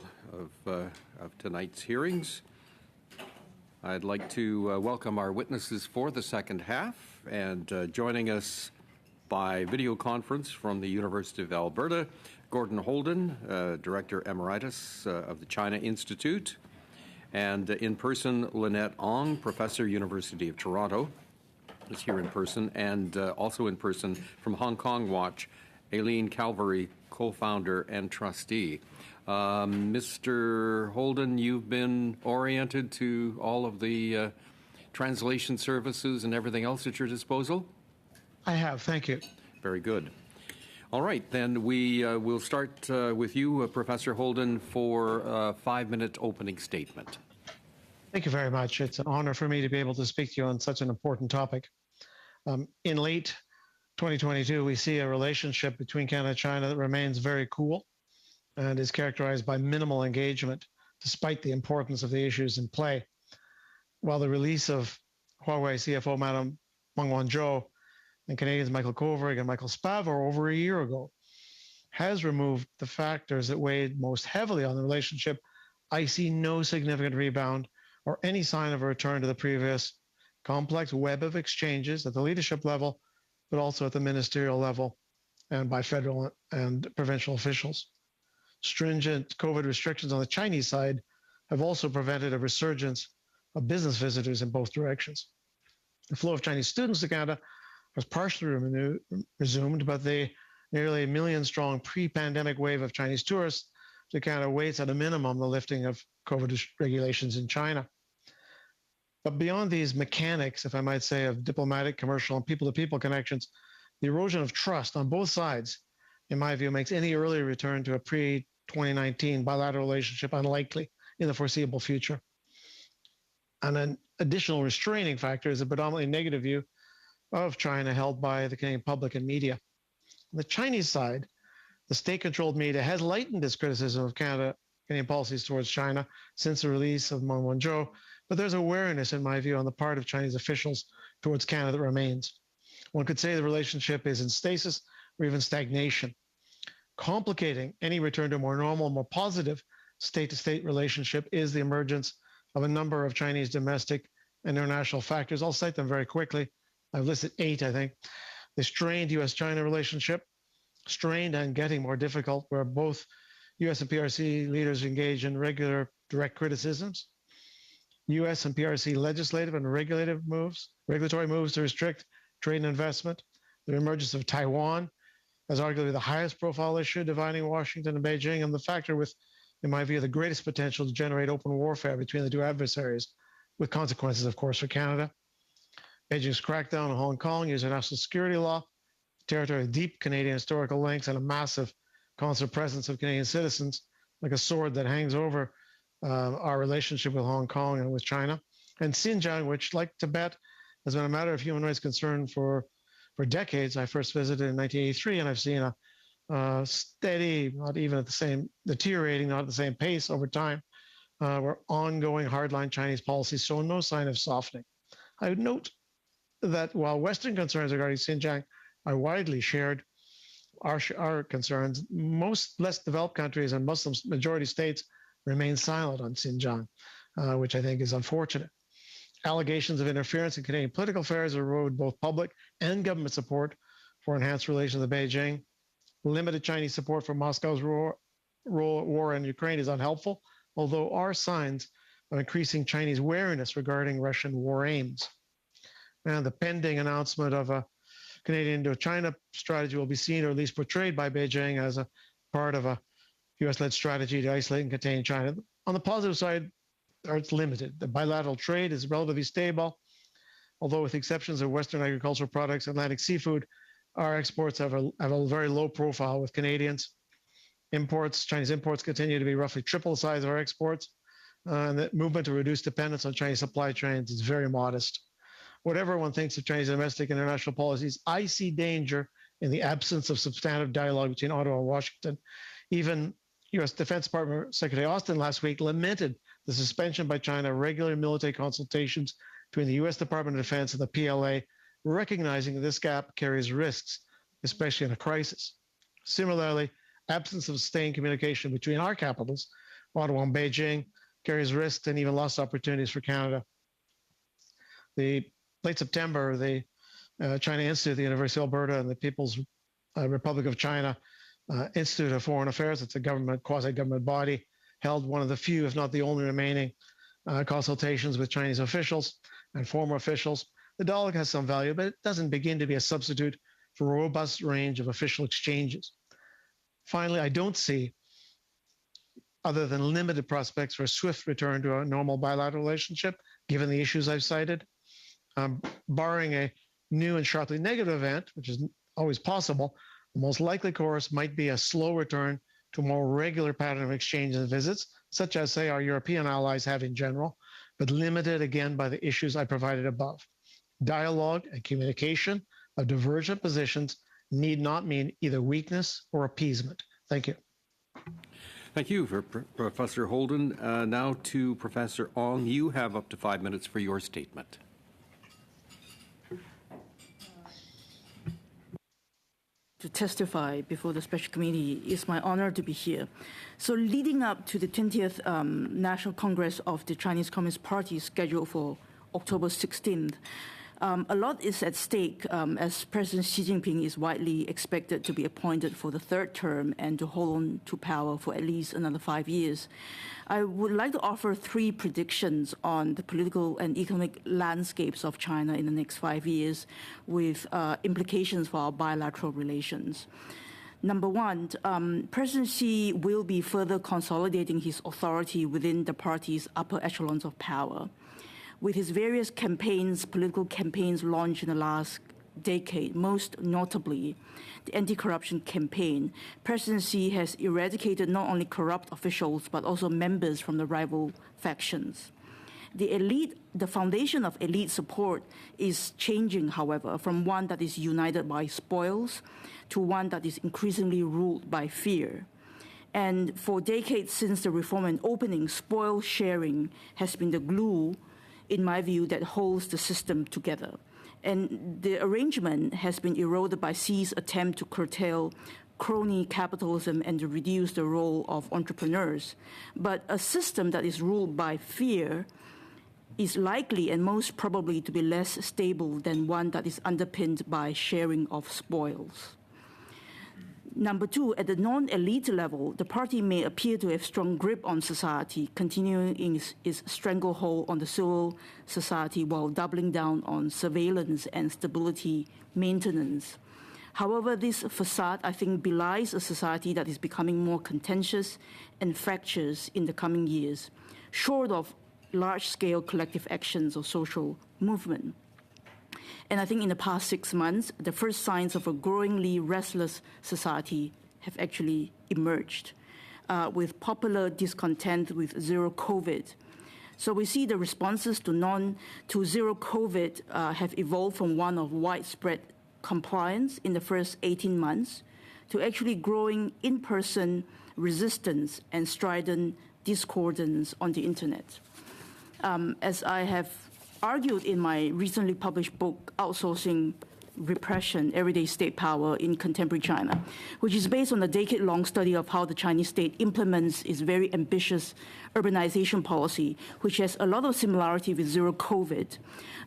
of tonight's hearings. I'd like to welcome our witnesses for the second half, and joining us by video conference from the University of Alberta, Gordon Holden, Director Emeritus of the China Institute, and in person, Lynette Ong, Professor, University of Toronto, is here in person, and also in person from Hong Kong Watch, Aileen Calvary, co-founder and trustee. Mr. Holden, you've been oriented to all of the translation services and everything else at your disposal? I have, thank you. Very good. All right, then we will start with you, Professor Holden, for a 5-minute opening statement. Thank you very much. It's an honor for me to be able to speak to you on such an important topic. In late 2022, we see a relationship between Canada and China that remains very cool and is characterized by minimal engagement, despite the importance of the issues in play. While the release of Huawei CFO Madam Meng Wanzhou and Canadians Michael Kovrig and Michael Spavor over a year ago has removed the factors that weighed most heavily on the relationship, I see no significant rebound or any sign of a return to the previous complex web of exchanges at the leadership level, but also at the ministerial level and by federal and provincial officials. Stringent COVID restrictions on the Chinese side have also prevented a resurgence of business visitors in both directions. The flow of Chinese students to Canada has partially resumed, but the nearly 1 million-strong pre-pandemic wave of Chinese tourists to Canada waits at a minimum the lifting of COVID regulations in China. But beyond these mechanics, if I might say, of diplomatic, commercial, and people-to-people connections, the erosion of trust on both sides, in my view, makes any early return to a pre-2019 bilateral relationship unlikely in the foreseeable future. And an additional restraining factor is a predominantly negative view of China held by the Canadian public and media. On the Chinese side, the state-controlled media has lightened its criticism of Canadian policies towards China since the release of Meng Wanzhou, but there's awareness, in my view, on the part of Chinese officials towards Canada that remains. One could say the relationship is in stasis or even stagnation. Complicating any return to a more normal, more positive state-to-state relationship is the emergence of a number of Chinese domestic and international factors. I'll cite them very quickly. I've listed 8, I think. The strained U.S.-China relationship, strained and getting more difficult, where both U.S. and PRC leaders engage in regular direct criticisms. U.S. and PRC legislative and regulatory moves to restrict trade and investment. The emergence of Taiwan as arguably the highest profile issue dividing Washington and Beijing, and the factor with, in my view, the greatest potential to generate open warfare between the two adversaries, with consequences, of course, for Canada. Beijing's crackdown on Hong Kong using national security law, territory of deep Canadian historical links, and a massive consular presence of Canadian citizens, like a sword that hangs over our relationship with Hong Kong and with China. And Xinjiang, which, like Tibet, has been a matter of human rights concern for decades. I first visited in 1983, and I've seen a steady, not even at the same, deteriorating, not at the same pace over time, where ongoing hardline Chinese policies show no sign of softening. I would note that while Western concerns regarding Xinjiang are widely shared, our concerns, most less developed countries and Muslim majority states remain silent on Xinjiang, which I think is unfortunate. Allegations of interference in Canadian political affairs erode both public and government support for enhanced relations with Beijing. Limited Chinese support for Moscow's war in Ukraine is unhelpful, although are signs of increasing Chinese wariness regarding Russian war aims. And the pending announcement of a Canadian Indo-China strategy will be seen, or at least portrayed by Beijing, as a part of a U.S.-led strategy to isolate and contain China. On the positive side, it's limited. The bilateral trade is relatively stable, although with the exceptions of Western agricultural products, Atlantic seafood, our exports have a very low profile with Canadians. Chinese imports continue to be roughly triple the size of our exports, and the movement to reduce dependence on Chinese supply chains is very modest. Whatever one thinks of Chinese domestic and international policies, I see danger in the absence of substantive dialogue between Ottawa and Washington. Even U.S. Defense Department Secretary Austin last week lamented the suspension by China of regular military consultations between the U.S. Department of Defense and the PLA, recognizing that this gap carries risks, especially in a crisis. Similarly, absence of sustained communication between our capitals, Ottawa and Beijing, carries risks and even lost opportunities for Canada. The late September, the China Institute, the University of Alberta, and the People's Republic of China Institute of Foreign Affairs, it's a government, quasi-government body, held one of the few, if not the only remaining consultations with Chinese officials and former officials. The dialogue has some value, but it doesn't begin to be a substitute for a robust range of official exchanges. Finally, I don't see, other than limited prospects for a swift return to a normal bilateral relationship, given the issues I've cited. Barring a new and sharply negative event, which is always possible, the most likely course might be a slow return to a more regular pattern of exchange and visits, such as, say, our European allies have in general, but limited again by the issues I provided above. Dialogue and communication of divergent positions need not mean either weakness or appeasement. Thank you. Thank you, Professor Holden. Now to Professor Ong. You have up to 5 minutes for your statement. To testify before the special committee. It's my honor to be here. So leading up to the 20th National Congress of the Chinese Communist Party scheduled for October 16th, a lot is at stake as President Xi Jinping is widely expected to be appointed for the third term and to hold on to power for at least another 5 years. I would like to offer 3 predictions on the political and economic landscapes of China in the next 5 years with implications for our bilateral relations. Number 1, President Xi will be further consolidating his authority within the party's upper echelons of power. With his various campaigns, political campaigns launched in the last decade, most notably the anti-corruption campaign, President Xi has eradicated not only corrupt officials but also members from the rival factions. The foundation of elite support is changing, however, from one that is united by spoils to one that is increasingly ruled by fear. And for decades since the reform and opening, spoil sharing has been the glue, in my view, that holds the system together. And the arrangement has been eroded by Xi's attempt to curtail crony capitalism and to reduce the role of entrepreneurs. But a system that is ruled by fear is likely and most probably to be less stable than one that is underpinned by sharing of spoils. Number 2, at the non-elite level, the party may appear to have strong grip on society, continuing its stranglehold on the civil society while doubling down on surveillance and stability maintenance. However, this facade, I think, belies a society that is becoming more contentious and fractious in the coming years, short of large-scale collective actions or social movement. And I think in the past 6 months, the first signs of a growingly restless society have actually emerged, with popular discontent with zero COVID. So we see the responses to zero COVID have evolved from one of widespread compliance in the first 18 months to actually growing in-person resistance and strident discordance on the internet. As I have argued in my recently published book, Outsourcing Repression, Everyday State Power in Contemporary China, which is based on a decade-long study of how the Chinese state implements its very ambitious urbanization policy, which has a lot of similarity with zero COVID.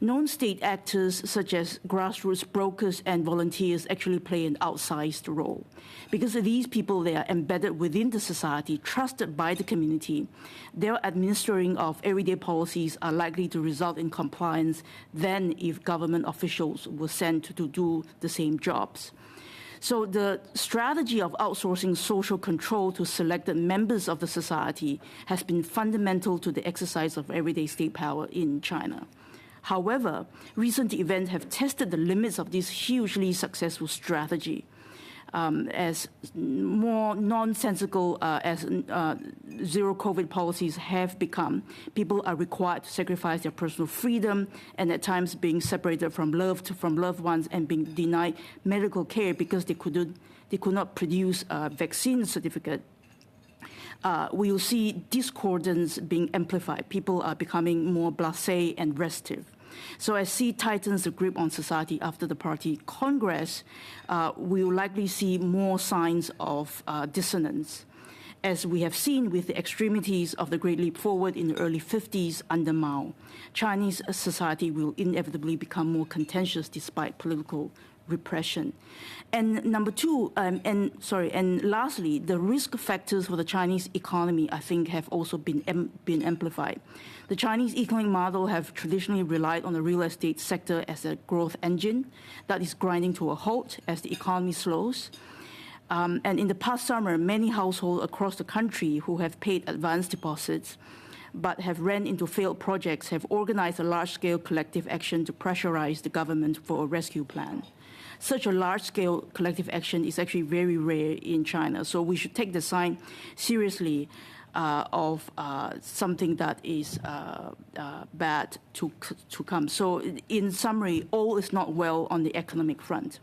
Non-state actors such as grassroots brokers and volunteers actually play an outsized role. Because of these people, they are embedded within the society, trusted by the community. Their administering of everyday policies are likely to result in compliance than if government officials were sent to do the same jobs. So the strategy of outsourcing social control to selected members of the society has been fundamental to the exercise of everyday state power in China. However, recent events have tested the limits of this hugely successful strategy. As more nonsensical as zero COVID policies have become, people are required to sacrifice their personal freedom and at times being separated from loved ones and being denied medical care because they could not produce a vaccine certificate. We will see discordance being amplified. People are becoming more blasé and restive. So as Xi tightens the grip on society after the party Congress, we will likely see more signs of dissonance, as we have seen with the extremities of the Great Leap Forward in the early 50s under Mao. Chinese society will inevitably become more contentious despite political repression. And number two, and lastly, the risk factors for the Chinese economy, I think, have also been amplified. The Chinese economic model have traditionally relied on the real estate sector as a growth engine that is grinding to a halt as the economy slows. And in the past summer, many households across the country who have paid advance deposits but have ran into failed projects have organized a large-scale collective action to pressurize the government for a rescue plan. Such a large-scale collective action is actually very rare in China, so we should take the sign seriously of something that is bad to come. So in summary, all is not well on the economic front.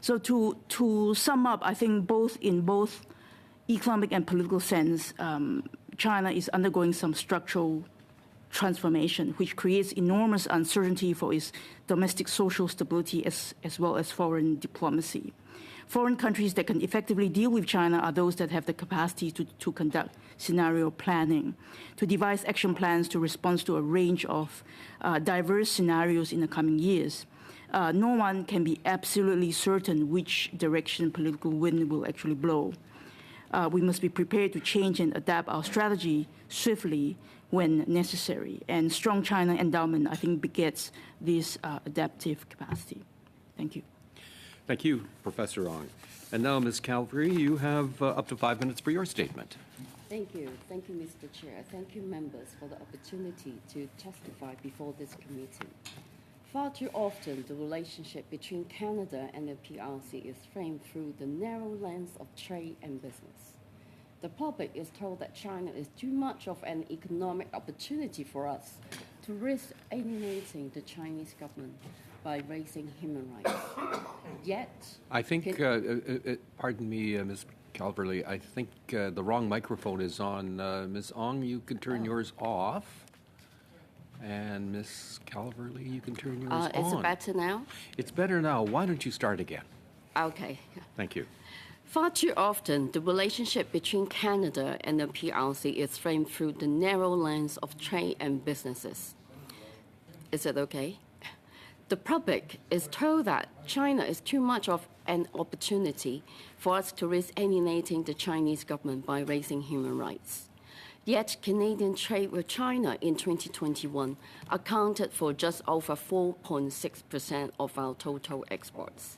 So to sum up, I think in both economic and political sense, China is undergoing some structural transformation, which creates enormous uncertainty for its domestic social stability as well as foreign diplomacy. Foreign countries that can effectively deal with China are those that have the capacity to conduct scenario planning, to devise action plans to respond to a range of diverse scenarios in the coming years. No one can be absolutely certain which direction political wind will actually blow. We must be prepared to change and adapt our strategy swiftly when necessary. And strong China endowment, I think, begets this adaptive capacity. Thank you. Thank you, Professor Ong. And now, Ms. Calvary, you have up to 5 minutes for your statement. Thank you. Thank you, Mr. Chair. Thank you, members, for the opportunity to testify before this committee. Far too often, the relationship between Canada and the PRC is framed through the narrow lens of trade and business. The public is told that China is too much of an economic opportunity for us to risk alienating the Chinese government by raising human rights. Yet, I think, pardon me, Ms. Calverley, I think the wrong microphone is on. Ms. Ong, you can turn yours off. And Ms. Calverley, you can turn yours on. Is it better now? It's better now. Why don't you start again? Okay. Thank you. Far too often, the relationship between Canada and the PRC is framed through the narrow lens of trade and businesses. Is it okay? The public is told that China is too much of an opportunity for us to risk alienating the Chinese government by raising human rights. Yet, Canadian trade with China in 2021 accounted for just over 4.6% of our total exports.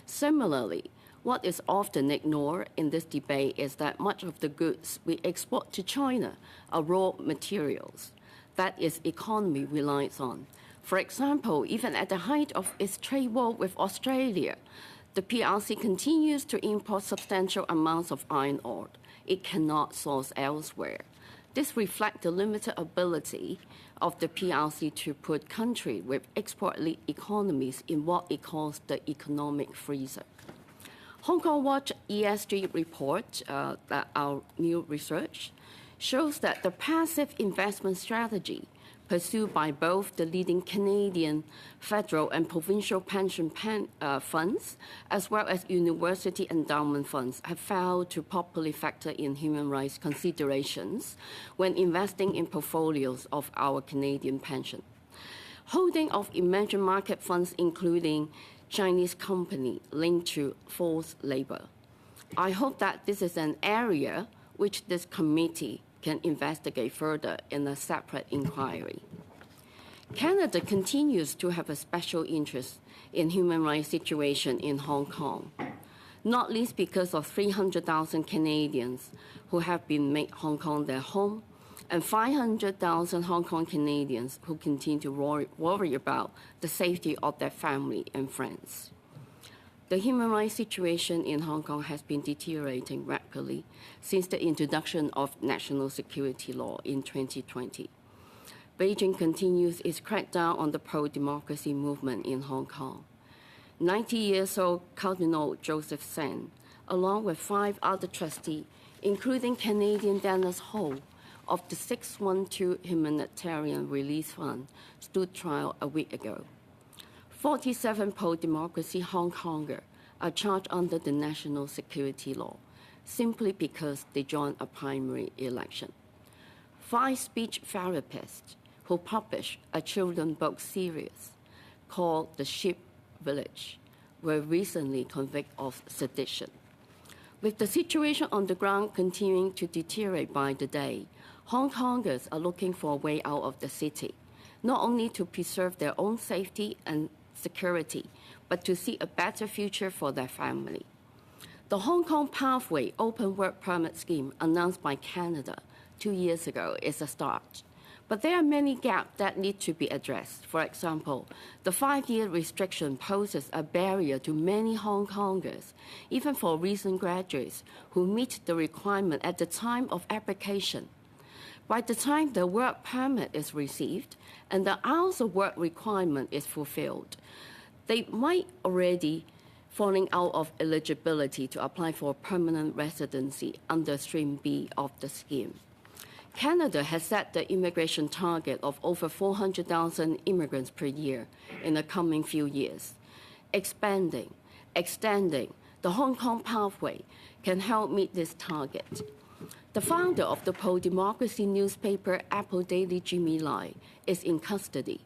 Similarly, what is often ignored in this debate is that much of the goods we export to China are raw materials that its economy relies on. For example, even at the height of its trade war with Australia, the PRC continues to import substantial amounts of iron ore it cannot source elsewhere. This reflects the limited ability of the PRC to put countries with export economies in what it calls the economic freezer. Hong Kong Watch ESG report, our new research, shows that the passive investment strategy pursued by both the leading Canadian federal and provincial pension funds, as well as university endowment funds, have failed to properly factor in human rights considerations when investing in portfolios of our Canadian pension. Holding of emerging market funds, including Chinese company linked to forced labor. I hope that this is an area which this committee can investigate further in a separate inquiry. Canada continues to have a special interest in human rights situation in Hong Kong, not least because of 300,000 Canadians who have been made Hong Kong their home and 500,000 Hong Kong Canadians who continue to worry about the safety of their family and friends. The human rights situation in Hong Kong has been deteriorating rapidly since the introduction of national security law in 2020. Beijing continues its crackdown on the pro-democracy movement in Hong Kong. 90-year-old Cardinal Joseph Sen, along with 5 other trustees, including Canadian Dennis Ho, of the 612 Humanitarian Release Fund stood trial a week ago. 47 pro-democracy Hong Kongers are charged under the national security law simply because they joined a primary election. 5 speech therapists who published a children's book series called The Sheep Village were recently convicted of sedition. With the situation on the ground continuing to deteriorate by the day, Hong Kongers are looking for a way out of the city, not only to preserve their own safety and security, but to see a better future for their family. The Hong Kong Pathway Open Work Permit Scheme announced by Canada 2 years ago is a start. But there are many gaps that need to be addressed. For example, the 5-year restriction poses a barrier to many Hong Kongers, even for recent graduates who meet the requirement at the time of application. By the time the work permit is received and the hours of work requirement is fulfilled, they might already falling out of eligibility to apply for permanent residency under Stream B of the scheme. Canada has set the immigration target of over 400,000 immigrants per year in the coming few years. Extending the Hong Kong pathway can help meet this target. The founder of the pro-democracy newspaper Apple Daily, Jimmy Lai, is in custody.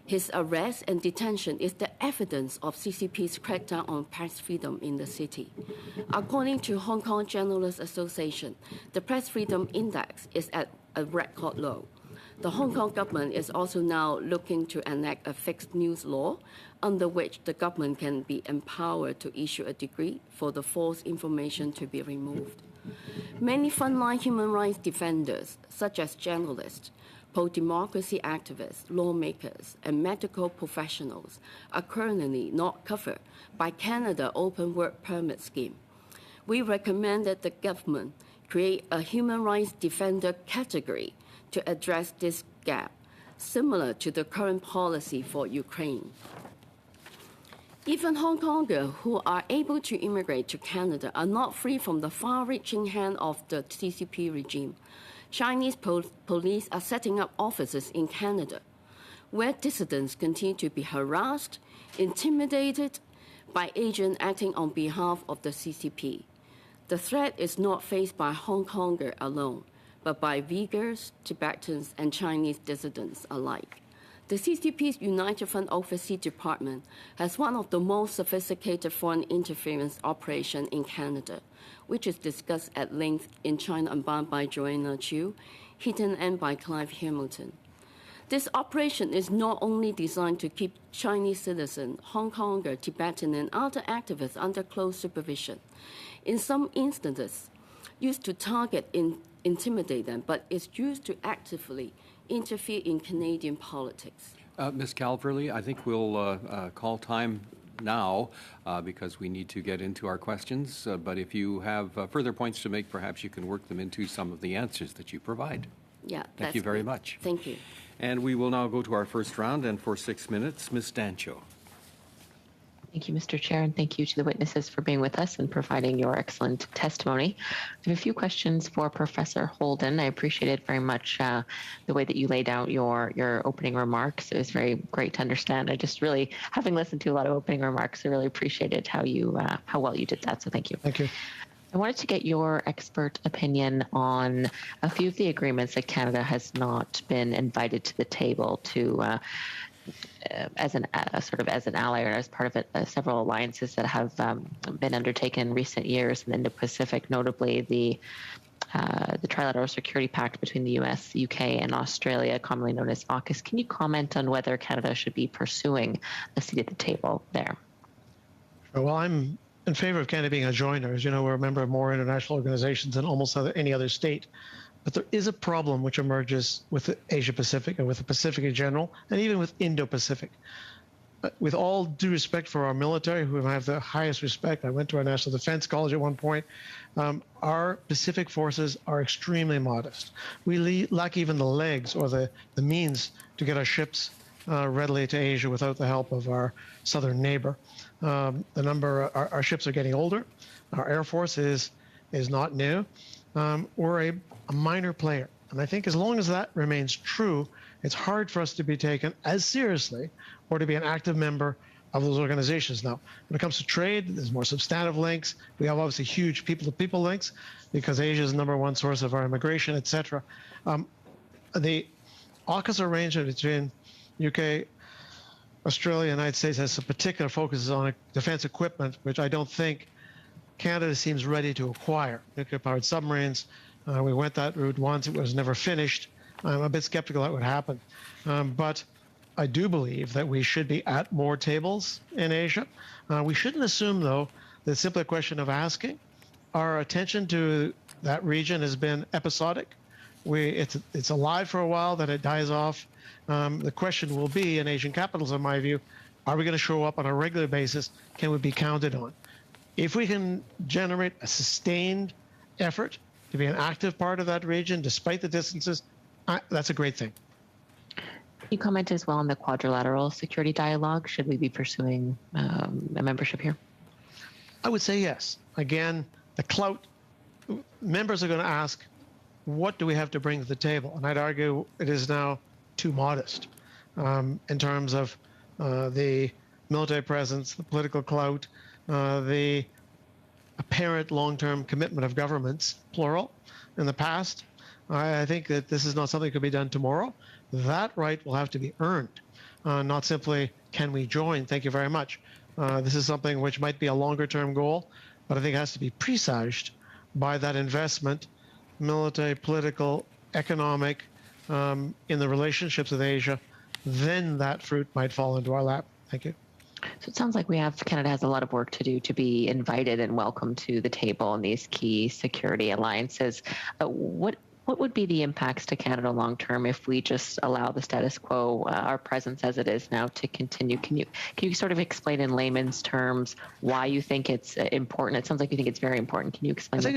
His arrest and detention is the evidence of CCP's crackdown on press freedom in the city. According to Hong Kong Journalists Association, the press freedom index is at a record low. The Hong Kong government is also now looking to enact a fixed news law under which the government can be empowered to issue a decree for the false information to be removed. Many frontline human rights defenders, such as journalists, pro-democracy activists, lawmakers, and medical professionals are currently not covered by Canada Open Work Permit Scheme. We recommend that the government create a human rights defender category to address this gap, similar to the current policy for Ukraine. Even Hong Kongers who are able to immigrate to Canada are not free from the far-reaching hand of the CCP regime. Chinese police are setting up offices in Canada, where dissidents continue to be harassed, intimidated by agents acting on behalf of the CCP. The threat is not faced by Hong Kongers alone, but by Uyghurs, Tibetans, and Chinese dissidents alike. The CCP's United Front Overseas Department has one of the most sophisticated foreign interference operations in Canada, which is discussed at length in China Unbound by Joanna Chiu, Hidden End by Clive Hamilton. This operation is not only designed to keep Chinese citizens, Hong Konger, Tibetan, and other activists under close supervision. In some instances, used to target and intimidate them, but is used to actively interfere in Canadian politics. Ms. Calverley, I think we'll call time now because we need to get into our questions. But if you have further points to make, perhaps you can work them into some of the answers that you provide. Yeah, Thank you very much. Thank you. And we will now go to our first round, and for 6 minutes, Ms. Dancho. Thank you, Mr. Chair, and thank you to the witnesses for being with us and providing your excellent testimony. I have a few questions for Professor Holden. I appreciated very much the way that you laid out your opening remarks. It was very great to understand. I just really, having listened to a lot of opening remarks, I really appreciated how well you did that. So thank you. Thank you. I wanted to get your expert opinion on a few of the agreements that Canada has not been invited to the table to as an ally or as part of it, several alliances that have been undertaken in recent years in the Indo-Pacific, notably the Trilateral Security Pact between the U.S., UK, and Australia, commonly known as AUKUS. Can you comment on whether Canada should be pursuing a seat at the table there? Well, I'm in favor of Canada being a joiner. As you know, we're a member of more international organizations than almost any other state. But there is a problem which emerges with the Asia-Pacific and with the Pacific in general, and even with Indo-Pacific. With all due respect for our military, who I have the highest respect, I went to our National Defense College at one point, our Pacific forces are extremely modest. We lack even the legs or the means to get our ships readily to Asia without the help of our southern neighbor. Our ships are getting older. Our Air Force is not new. We're a minor player And I think as long as that remains true, it's hard for us to be taken as seriously or to be an active member of those organizations. Now, when it comes to trade, there's more substantive links. We have obviously huge people-to-people links because Asia is the #1 source of our immigration, et cetera. The AUKUS arrangement between UK, Australia, and the United States has a particular focus on defense equipment, which I don't think Canada seems ready to acquire. Nuclear-powered submarines, we went that route once. It was never finished. I'm a bit skeptical that would happen. But I do believe that we should be at more tables in Asia. We shouldn't assume, though, that it's simply a question of asking. Our attention to that region has been episodic. It's alive for a while, then it dies off. The question will be, in Asian capitals, in my view, are we going to show up on a regular basis? Can we be counted on? If we can generate a sustained effort to be an active part of that region, despite the distances, that's a great thing. You comment as well on the quadrilateral security dialogue. Should we be pursuing a membership here? I would say yes. Again, the clout, members are going to ask, what do we have to bring to the table? And I'd argue it is now too modest in terms of the military presence, the political clout, the apparent long-term commitment of governments, plural, in the past. I think that this is not something that could be done tomorrow. That right will have to be earned, not simply, can we join? Thank you very much. This is something which might be a longer-term goal, but I think it has to be presaged by that investment, military, political, economic, in the relationships with Asia. Then that fruit might fall into our lap. Thank you. So it sounds like Canada has a lot of work to do to be invited and welcome to the table in these key security alliances. What would be the impacts to Canada long term if we just allow the status quo, our presence as it is now, to continue? Can you sort of explain in layman's terms why you think it's important? It sounds like you think it's very important. Can you explain? I think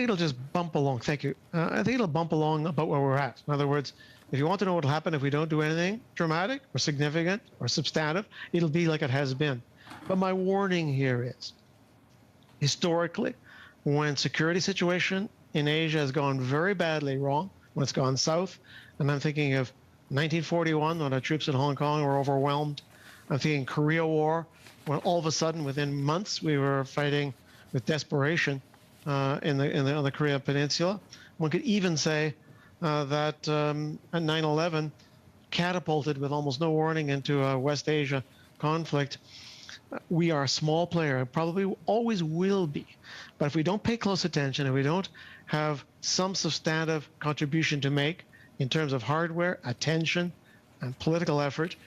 it'll just bump along. Thank you. I think it'll bump along about where we're at. In other words, if you want to know what will happen if we don't do anything dramatic or significant or substantive, it'll be like it has been. But my warning here is, historically, when security situation in Asia has gone very badly wrong, when it's gone south, and I'm thinking of 1941 when our troops in Hong Kong were overwhelmed. I'm thinking Korea War, when all of a sudden within months we were fighting with desperation on the Korean Peninsula. One could even say that 9/11 catapulted with almost no warning into a West Asia conflict. We are a small player, probably always will be. But if we don't pay close attention, if we don't have some substantive contribution to make in terms of hardware, attention, and political effort,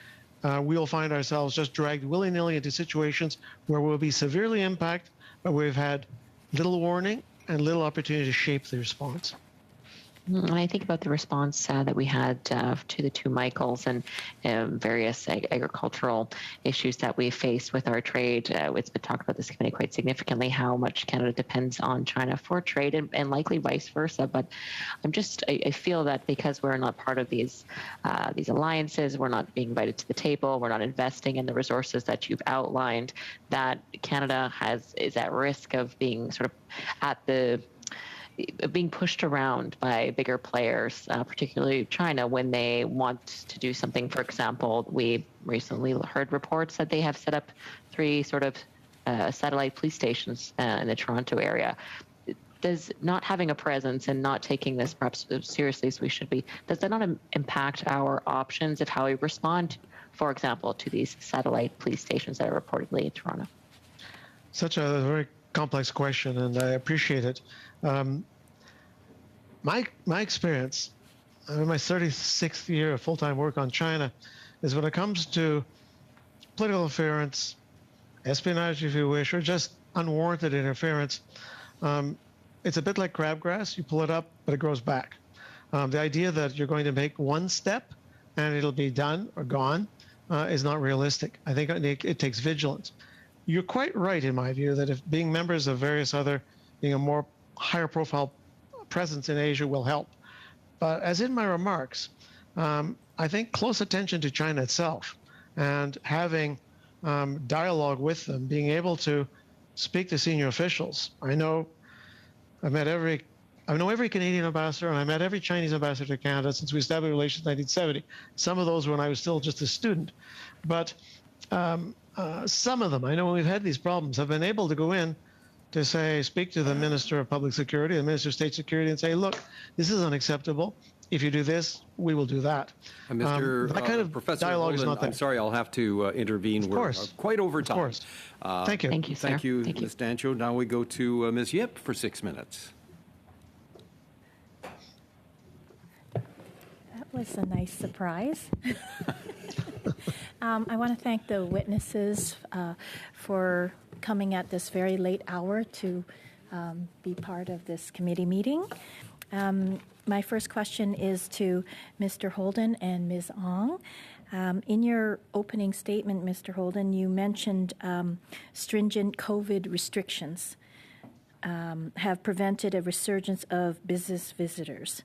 we will find ourselves just dragged willy-nilly into situations where we'll be severely impacted, but we've had little warning and little opportunity to shape the response. And I think about the response that we had to the two Michaels and various agricultural issues that we faced with our trade. It's been talked about this committee quite significantly, how much Canada depends on China for trade and likely vice versa. But I feel that because we're not part of these alliances, we're not being invited to the table, we're not investing in the resources that you've outlined, that Canada is at risk of being sort of being pushed around by bigger players, particularly China, when they want to do something. For example, we recently heard reports that they have set up 3 sort of satellite police stations in the Toronto area. Does not having a presence and not taking this perhaps as seriously as we should be, does that not impact our options of how we respond, for example, to these satellite police stations that are reportedly in Toronto? Such a very complex question, and I appreciate it. My experience, in my 36th year of full-time work on China, is when it comes to political interference, espionage, if you wish, or just unwarranted interference, it's a bit like crabgrass. You pull it up, but it grows back. The idea that you're going to make one step and it'll be done or gone is not realistic. I think it takes vigilance. You're quite right, in my view, that if being members of various other, being a more higher profile presence in Asia will help. But as in my remarks, I think close attention to China itself and having dialogue with them, being able to speak to senior officials. I know I've met every I know every Canadian ambassador, and I met every Chinese ambassador to Canada since we established relations in 1970. Some of those when I was still just a student. But some of them, I know when we've had these problems, have been able to go in to say, speak to the Minister of Public Security, the Minister of State Security, and say, look, this is unacceptable. If you do this, we will do that. Mr. That kind of Professor dialogue is Holden, not there. I'm sorry, I'll have to intervene. Of course. We're quite over time. Of course. Thank you. Thank you, sir. Thank you, Thank you. Ms. Dancho. Now we go to Ms. Yip for 6 minutes. That was a nice surprise. I want to thank the witnesses for coming at this very late hour to be part of this committee meeting. My first question is to Mr. Holden and Ms. Ong. In your opening statement, Mr. Holden, you mentioned stringent COVID restrictions have prevented a resurgence of business visitors.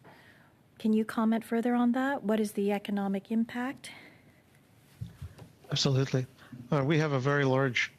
Can you comment further on that? What is the economic impact? Absolutely. We have a very large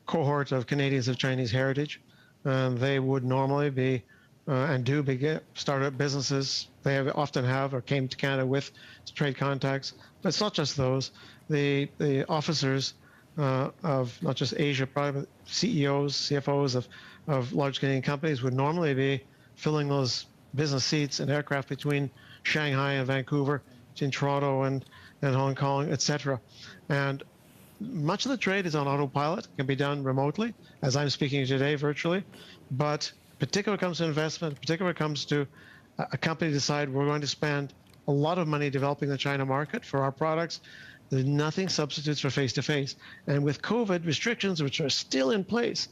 cohort of Canadians of Chinese heritage. They would normally be and do start up businesses. They often have or came to Canada with trade contacts. But it's not just those. The officers of not just Asia, private CEOs, CFOs of large Canadian companies would normally be filling those business seats and aircraft between Shanghai and Vancouver, between Toronto and Hong Kong, etc. And much of the trade is on autopilot, can be done remotely, as I'm speaking today, virtually. But particularly when it comes to investment, particularly when it comes to a company decide we're going to spend a lot of money developing the China market for our products, there's nothing substitutes for face-to-face. And with COVID restrictions, which are still in place,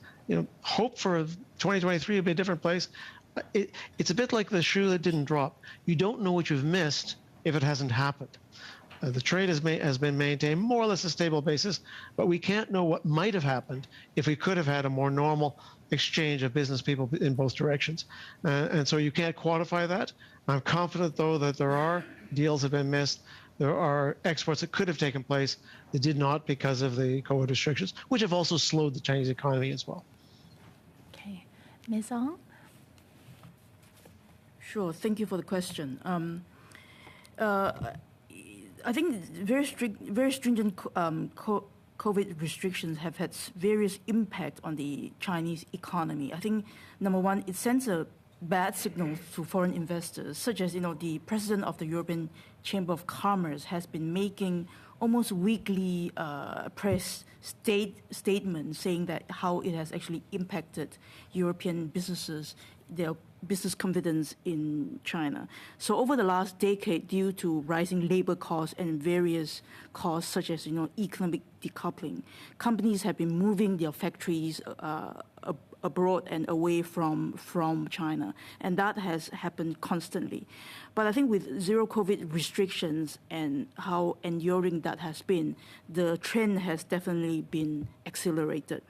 hope for 2023 will be a different place. It's a bit like the shoe that didn't drop. You don't know what you've missed if it hasn't happened. The trade has been maintained more or less a stable basis, but we can't know what might have happened if we could have had a more normal exchange of business people in both directions. And so you can't quantify that. I'm confident, though, that there are deals that have been missed. There are exports that could have taken place that did not because of the COVID restrictions, which have also slowed the Chinese economy as well. Okay. Ms. Ong? Sure. Thank you for the question. I think very stringent COVID restrictions have had various impact on the Chinese economy. I think, number one, it sends a bad signal to foreign investors, such as, the president of the European Chamber of Commerce has been making almost weekly press statements saying that how it has actually impacted European businesses, their business confidence in China. So over the last decade, due to rising labor costs and various costs such as economic decoupling, companies have been moving their factories abroad and away from China, and that has happened constantly. But I think with zero COVID restrictions and how enduring that has been, the trend has definitely been accelerated.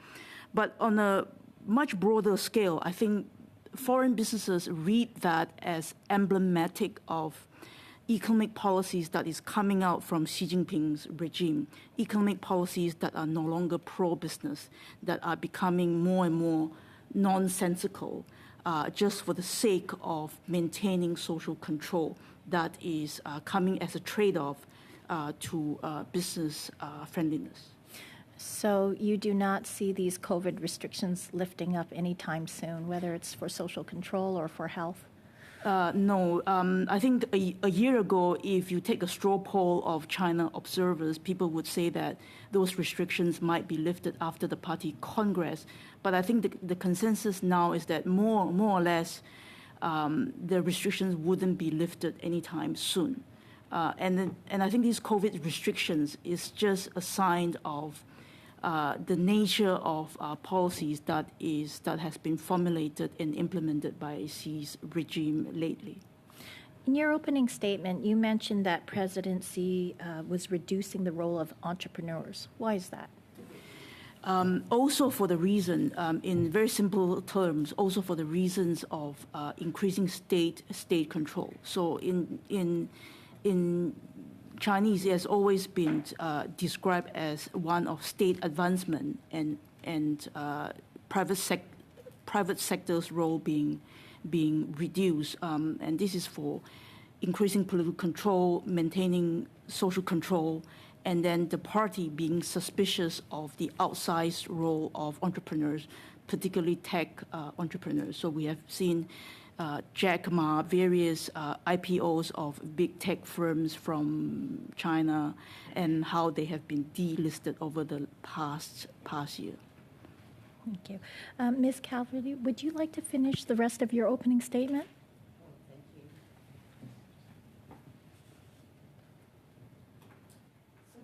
But on a much broader scale, I think foreign businesses read that as emblematic of economic policies that is coming out from Xi Jinping's regime, economic policies that are no longer pro-business, that are becoming more and more nonsensical, just for the sake of maintaining social control that is coming as a trade-off to business friendliness. So you do not see these COVID restrictions lifting up anytime soon, whether it's for social control or for health? No. I think a year ago, if you take a straw poll of China observers, people would say that those restrictions might be lifted after the party congress. But I think the consensus now is that more or less the restrictions wouldn't be lifted anytime soon. And I think these COVID restrictions is just a sign of the nature of policies that has been formulated and implemented by Xi's regime lately. In your opening statement, you mentioned that President Xi was reducing the role of entrepreneurs. Why is that? Also for the reason, in very simple terms, also for the reasons of increasing state control. So in Chinese, it has always been described as one of state advancement and private sector's role being being reduced. And this is for increasing political control, maintaining social control, and then the party being suspicious of the outsized role of entrepreneurs, particularly tech entrepreneurs. So we have seen Jack Ma, various IPOs of big tech firms from China, and how they have been delisted over the past year. Thank you. Ms. Calverley, would you like to finish the rest of your opening statement?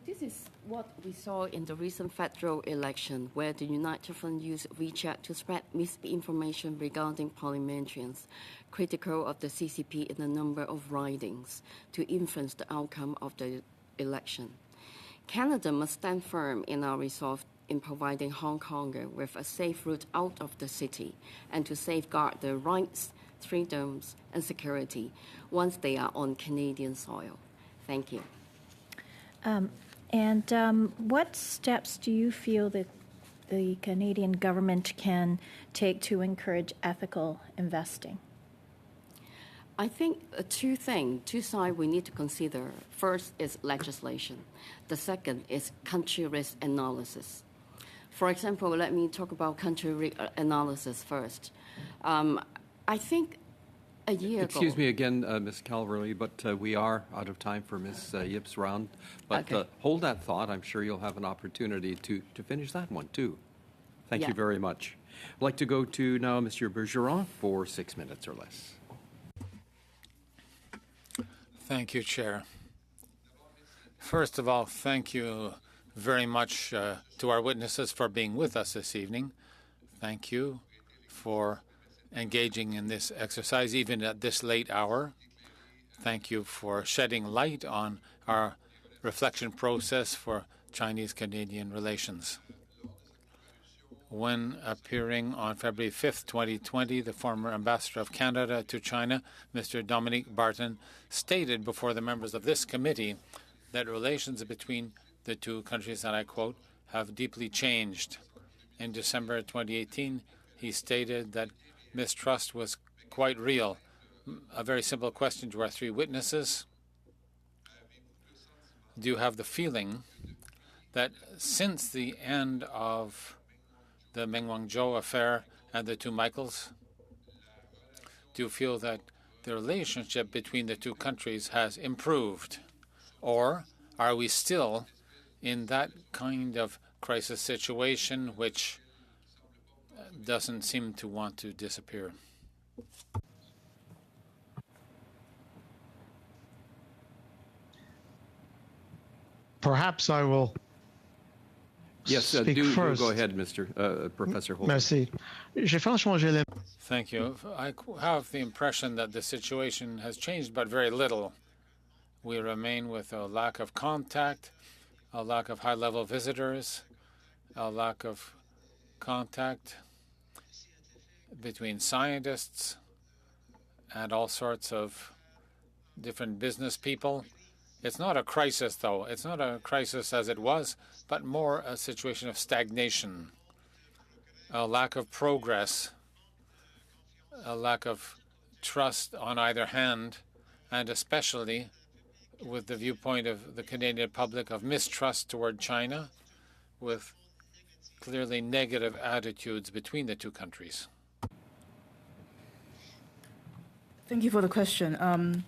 This is what we saw in the recent federal election, where the United Front used WeChat to spread misinformation regarding parliamentarians, critical of the CCP in a number of ridings, to influence the outcome of the election. Canada must stand firm in our resolve in providing Hong Kongers with a safe route out of the city and to safeguard their rights, freedoms, and security once they are on Canadian soil. Thank you. And what steps do you feel that the Canadian government can take to encourage ethical investing? I think two sides we need to consider. First is legislation. The second is country risk analysis. For example, let me talk about country risk analysis first. I think a year ago... Excuse me again, Ms. Calverley, but we are out of time for Ms. Yip's round. But Okay. Hold that thought. I'm sure you'll have an opportunity to finish that one, too. Thank you very much. I'd like to go to now Mr. Bergeron for 6 minutes or less. Thank you, Chair. First of all, thank you very much to our witnesses for being with us this evening. Thank you for engaging in this exercise, even at this late hour. Thank you for shedding light on our reflection process for Chinese-Canadian relations. When appearing on February 5th, 2020, the former ambassador of Canada to China, Mr. Dominique Barton, stated before the members of this committee that relations between the two countries, and I quote, have deeply changed. In December 2018, he stated that mistrust was quite real. A very simple question to our three witnesses. Do you have the feeling that since the end of the Meng Wanzhou affair and the two Michaels, do you feel that the relationship between the two countries has improved? Or are we still in that kind of crisis situation which doesn't seem to want to disappear? Perhaps I will speak first. Go ahead, Professor Holt. Merci. Thank you. I have the impression that the situation has changed, but very little. We remain with a lack of contact, a lack of high-level visitors, a lack of contact between scientists and all sorts of different business people. It's not a crisis, though. It's not a crisis as it was, but more a situation of stagnation, a lack of progress, a lack of trust on either hand, and especially with the viewpoint of the Canadian public of mistrust toward China, with clearly negative attitudes between the two countries. Thank you for the question.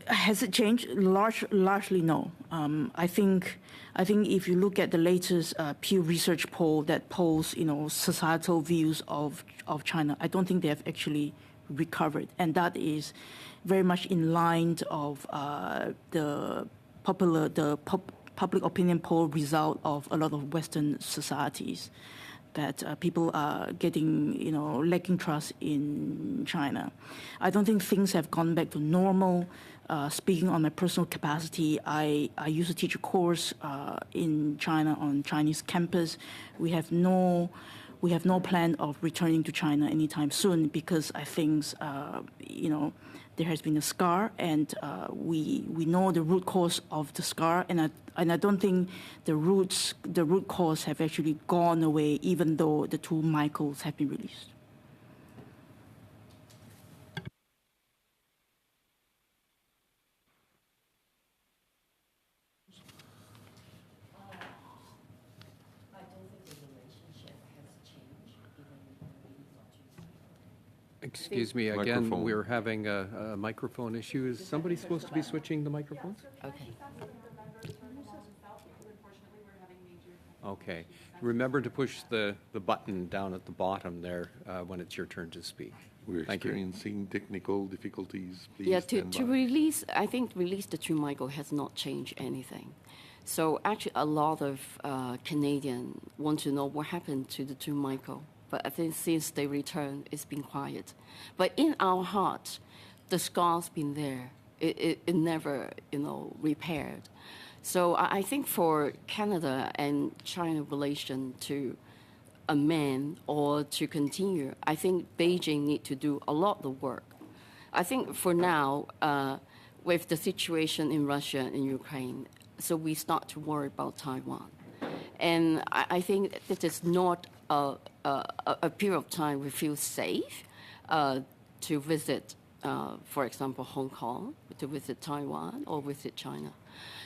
Has it changed? Largely, no. I think if you look at the latest Pew Research poll that polls, societal views of China, I don't think they have actually recovered, and that is very much in line of the public opinion poll result of a lot of Western societies, that people are getting, lacking trust in China. I don't think things have gone back to normal. Speaking on my personal capacity, I used to teach a course in China on Chinese campus. We have no plan of returning to China anytime soon, because I think, there has been a scar, and we know the root cause of the scar, and I don't think the root cause have actually gone away, even though the two Michaels have been released. Excuse me, again, we're having a microphone issue. Is somebody supposed to be switching the microphones? Okay. Okay. Remember to push the button down at the bottom there when it's your turn to speak. We're Thank you. experiencing technical difficulties. Please Yeah, stand to by. release, I think release the two Michael has not changed anything. So actually, a lot of Canadians want to know what happened to the two Michael. But I think since they returned, it's been quiet. But in our heart, the scar's been there. It never, repaired. So I think for Canada and China relation to amend or to continue, I think Beijing need to do a lot of work. I think for now, with the situation in Russia and Ukraine, so we start to worry about Taiwan. And I think this is not a period of time we feel safe to visit, for example, Hong Kong, to visit Taiwan or visit China.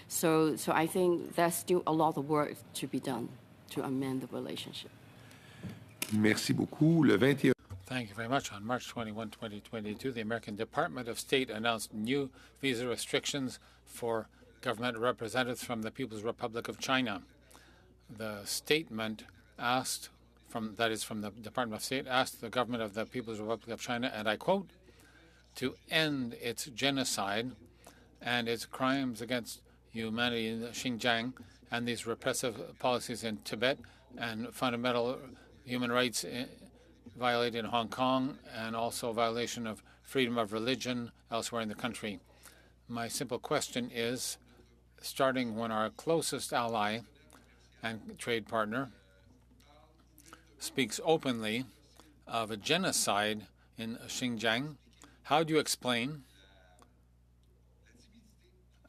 So I think there's still a lot of work to be done to amend the relationship. Merci beaucoup. Le 21. Thank you very much. On March 21, 2022, the American Department of State announced new visa restrictions for government representatives from the People's Republic of China. The statement asked, from the Department of State, asked the government of the People's Republic of China, and I quote, to end its genocide and its crimes against humanity in Xinjiang and these repressive policies in Tibet and fundamental human rights violated in Hong Kong and also violation of freedom of religion elsewhere in the country. My simple question is, starting when our closest ally and trade partner speaks openly of a genocide in Xinjiang, how do you explain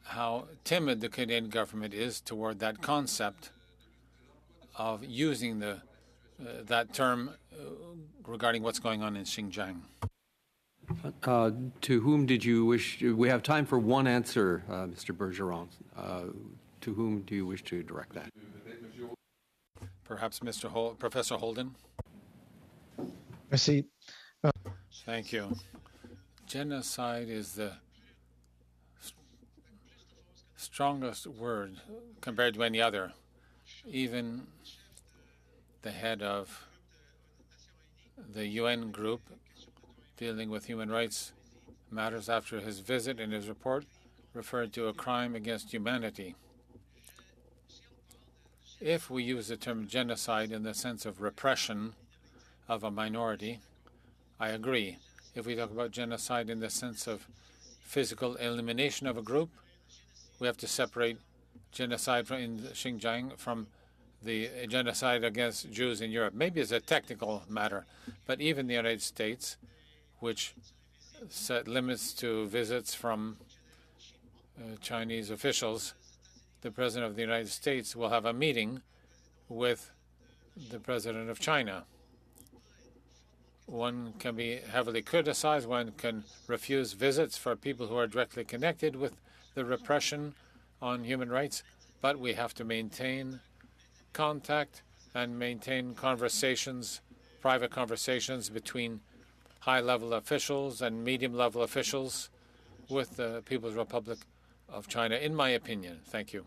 how timid the Canadian government is toward that concept of using that term regarding what's going on in Xinjiang? To whom did you wish? We have time for one answer, Mr. Bergeron. To whom do you wish to direct that? Perhaps Professor Holden? Merci. Thank you. Genocide is the strongest word compared to any other. Even the head of the UN group dealing with human rights matters after his visit in his report referred to a crime against humanity. If we use the term genocide in the sense of repression of a minority, I agree. If we talk about genocide in the sense of physical elimination of a group, we have to separate genocide in Xinjiang from the genocide against Jews in Europe. Maybe it's a technical matter, but even the United States, which set limits to visits from Chinese officials, the President of the United States will have a meeting with the President of China. One can be heavily criticized, one can refuse visits for people who are directly connected with the repression on human rights, but we have to maintain contact and maintain conversations, private conversations between high-level officials and medium-level officials with the People's Republic of China, in my opinion. Thank you.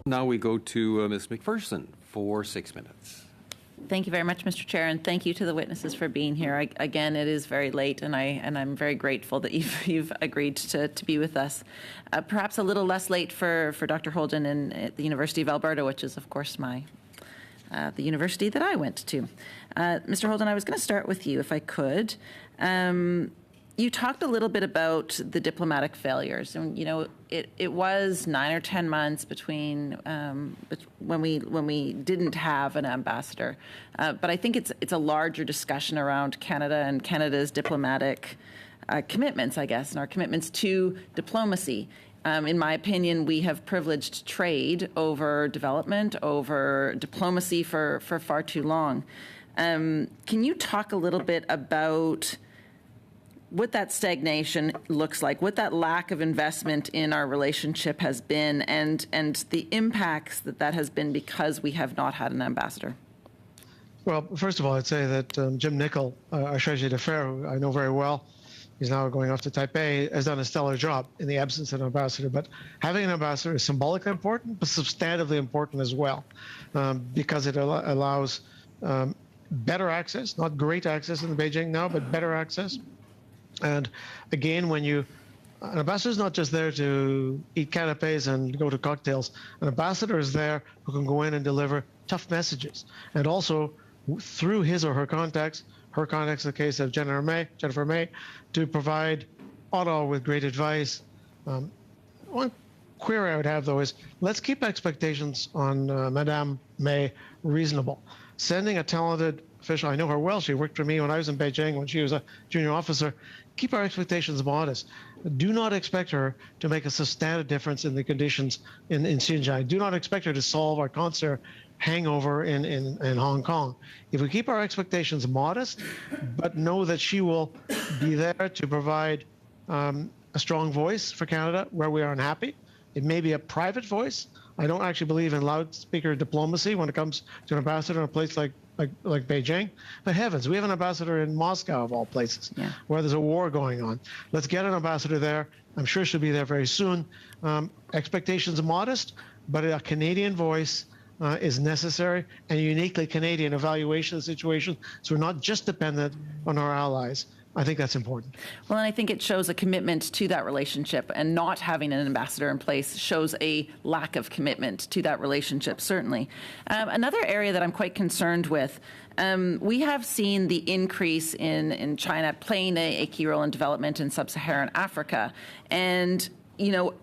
Now we go to Ms. McPherson for 6 minutes. Thank you very much, Mr. Chair, and thank you to the witnesses for being here. Again, it is very late, and I'm very grateful that you've agreed to be with us. Perhaps a little less late for Dr. Holden at the University of Alberta, which is, of course, the university that I went to. Mr. Holden, I was going to start with you, if I could. You talked a little bit about the diplomatic failures, and it was 9 or 10 months between when we didn't have an ambassador. But I think it's a larger discussion around Canada and Canada's diplomatic commitments, I guess, and our commitments to diplomacy. In my opinion, we have privileged trade over development, over diplomacy for far too long. Can you talk a little bit about what that stagnation looks like, what that lack of investment in our relationship has been, and the impacts that has been because we have not had an ambassador? Well, first of all, I'd say that Jim Nicol, our Chargé d'Affaires, who I know very well, he's now going off to Taipei, has done a stellar job in the absence of an ambassador. But having an ambassador is symbolically important, but substantively important as well, because it allows better access, not great access in Beijing now, but better access. And again, an ambassador is not just there to eat canapes and go to cocktails. An ambassador is there who can go in and deliver tough messages, and also through his or her contacts in the case of Jennifer May, to provide Ottawa with great advice. One query I would have, though, is let's keep expectations on Madame May reasonable. Sending a talented official, I know her well, she worked for me when I was in Beijing when she was a junior officer, keep our expectations modest. Do not expect her to make a substantive difference in the conditions in Xinjiang. Do not expect her to solve our concert hangover in Hong Kong. If we keep our expectations modest, but know that she will be there to provide a strong voice for Canada where we are unhappy, it may be a private voice. I don't actually believe in loudspeaker diplomacy when it comes to an ambassador in a place like Beijing. But heavens, we have an ambassador in Moscow, of all places, where there's a war going on. Let's get an ambassador there. I'm sure she'll be there very soon. Expectations modest, but a Canadian voice is necessary, and a uniquely Canadian evaluation of the situation, so we're not just dependent on our allies. I think that's important. Well, and I think it shows a commitment to that relationship, and not having an ambassador in place shows a lack of commitment to that relationship, certainly. Another area that I'm quite concerned with, we have seen the increase in China playing a key role in development in sub-Saharan Africa, and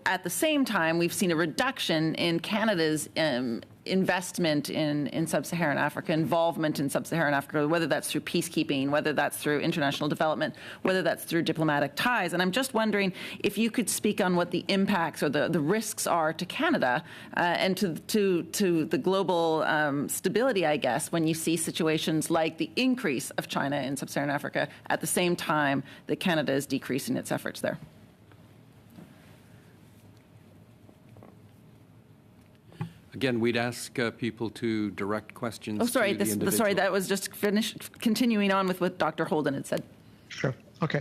at the same time, we've seen a reduction in Canada's investment in sub-Saharan Africa, involvement in sub-Saharan Africa, whether that's through peacekeeping, whether that's through international development, whether that's through diplomatic ties. And I'm just wondering if you could speak on what the impacts or the risks are to Canada and to the global stability, I guess, when you see situations like the increase of China in sub-Saharan Africa at the same time that Canada is decreasing its efforts there. Again, we'd ask people to direct questions. Oh, sorry. To the individual. Sorry, that was just continuing on with what Dr. Holden had said. Sure. Okay.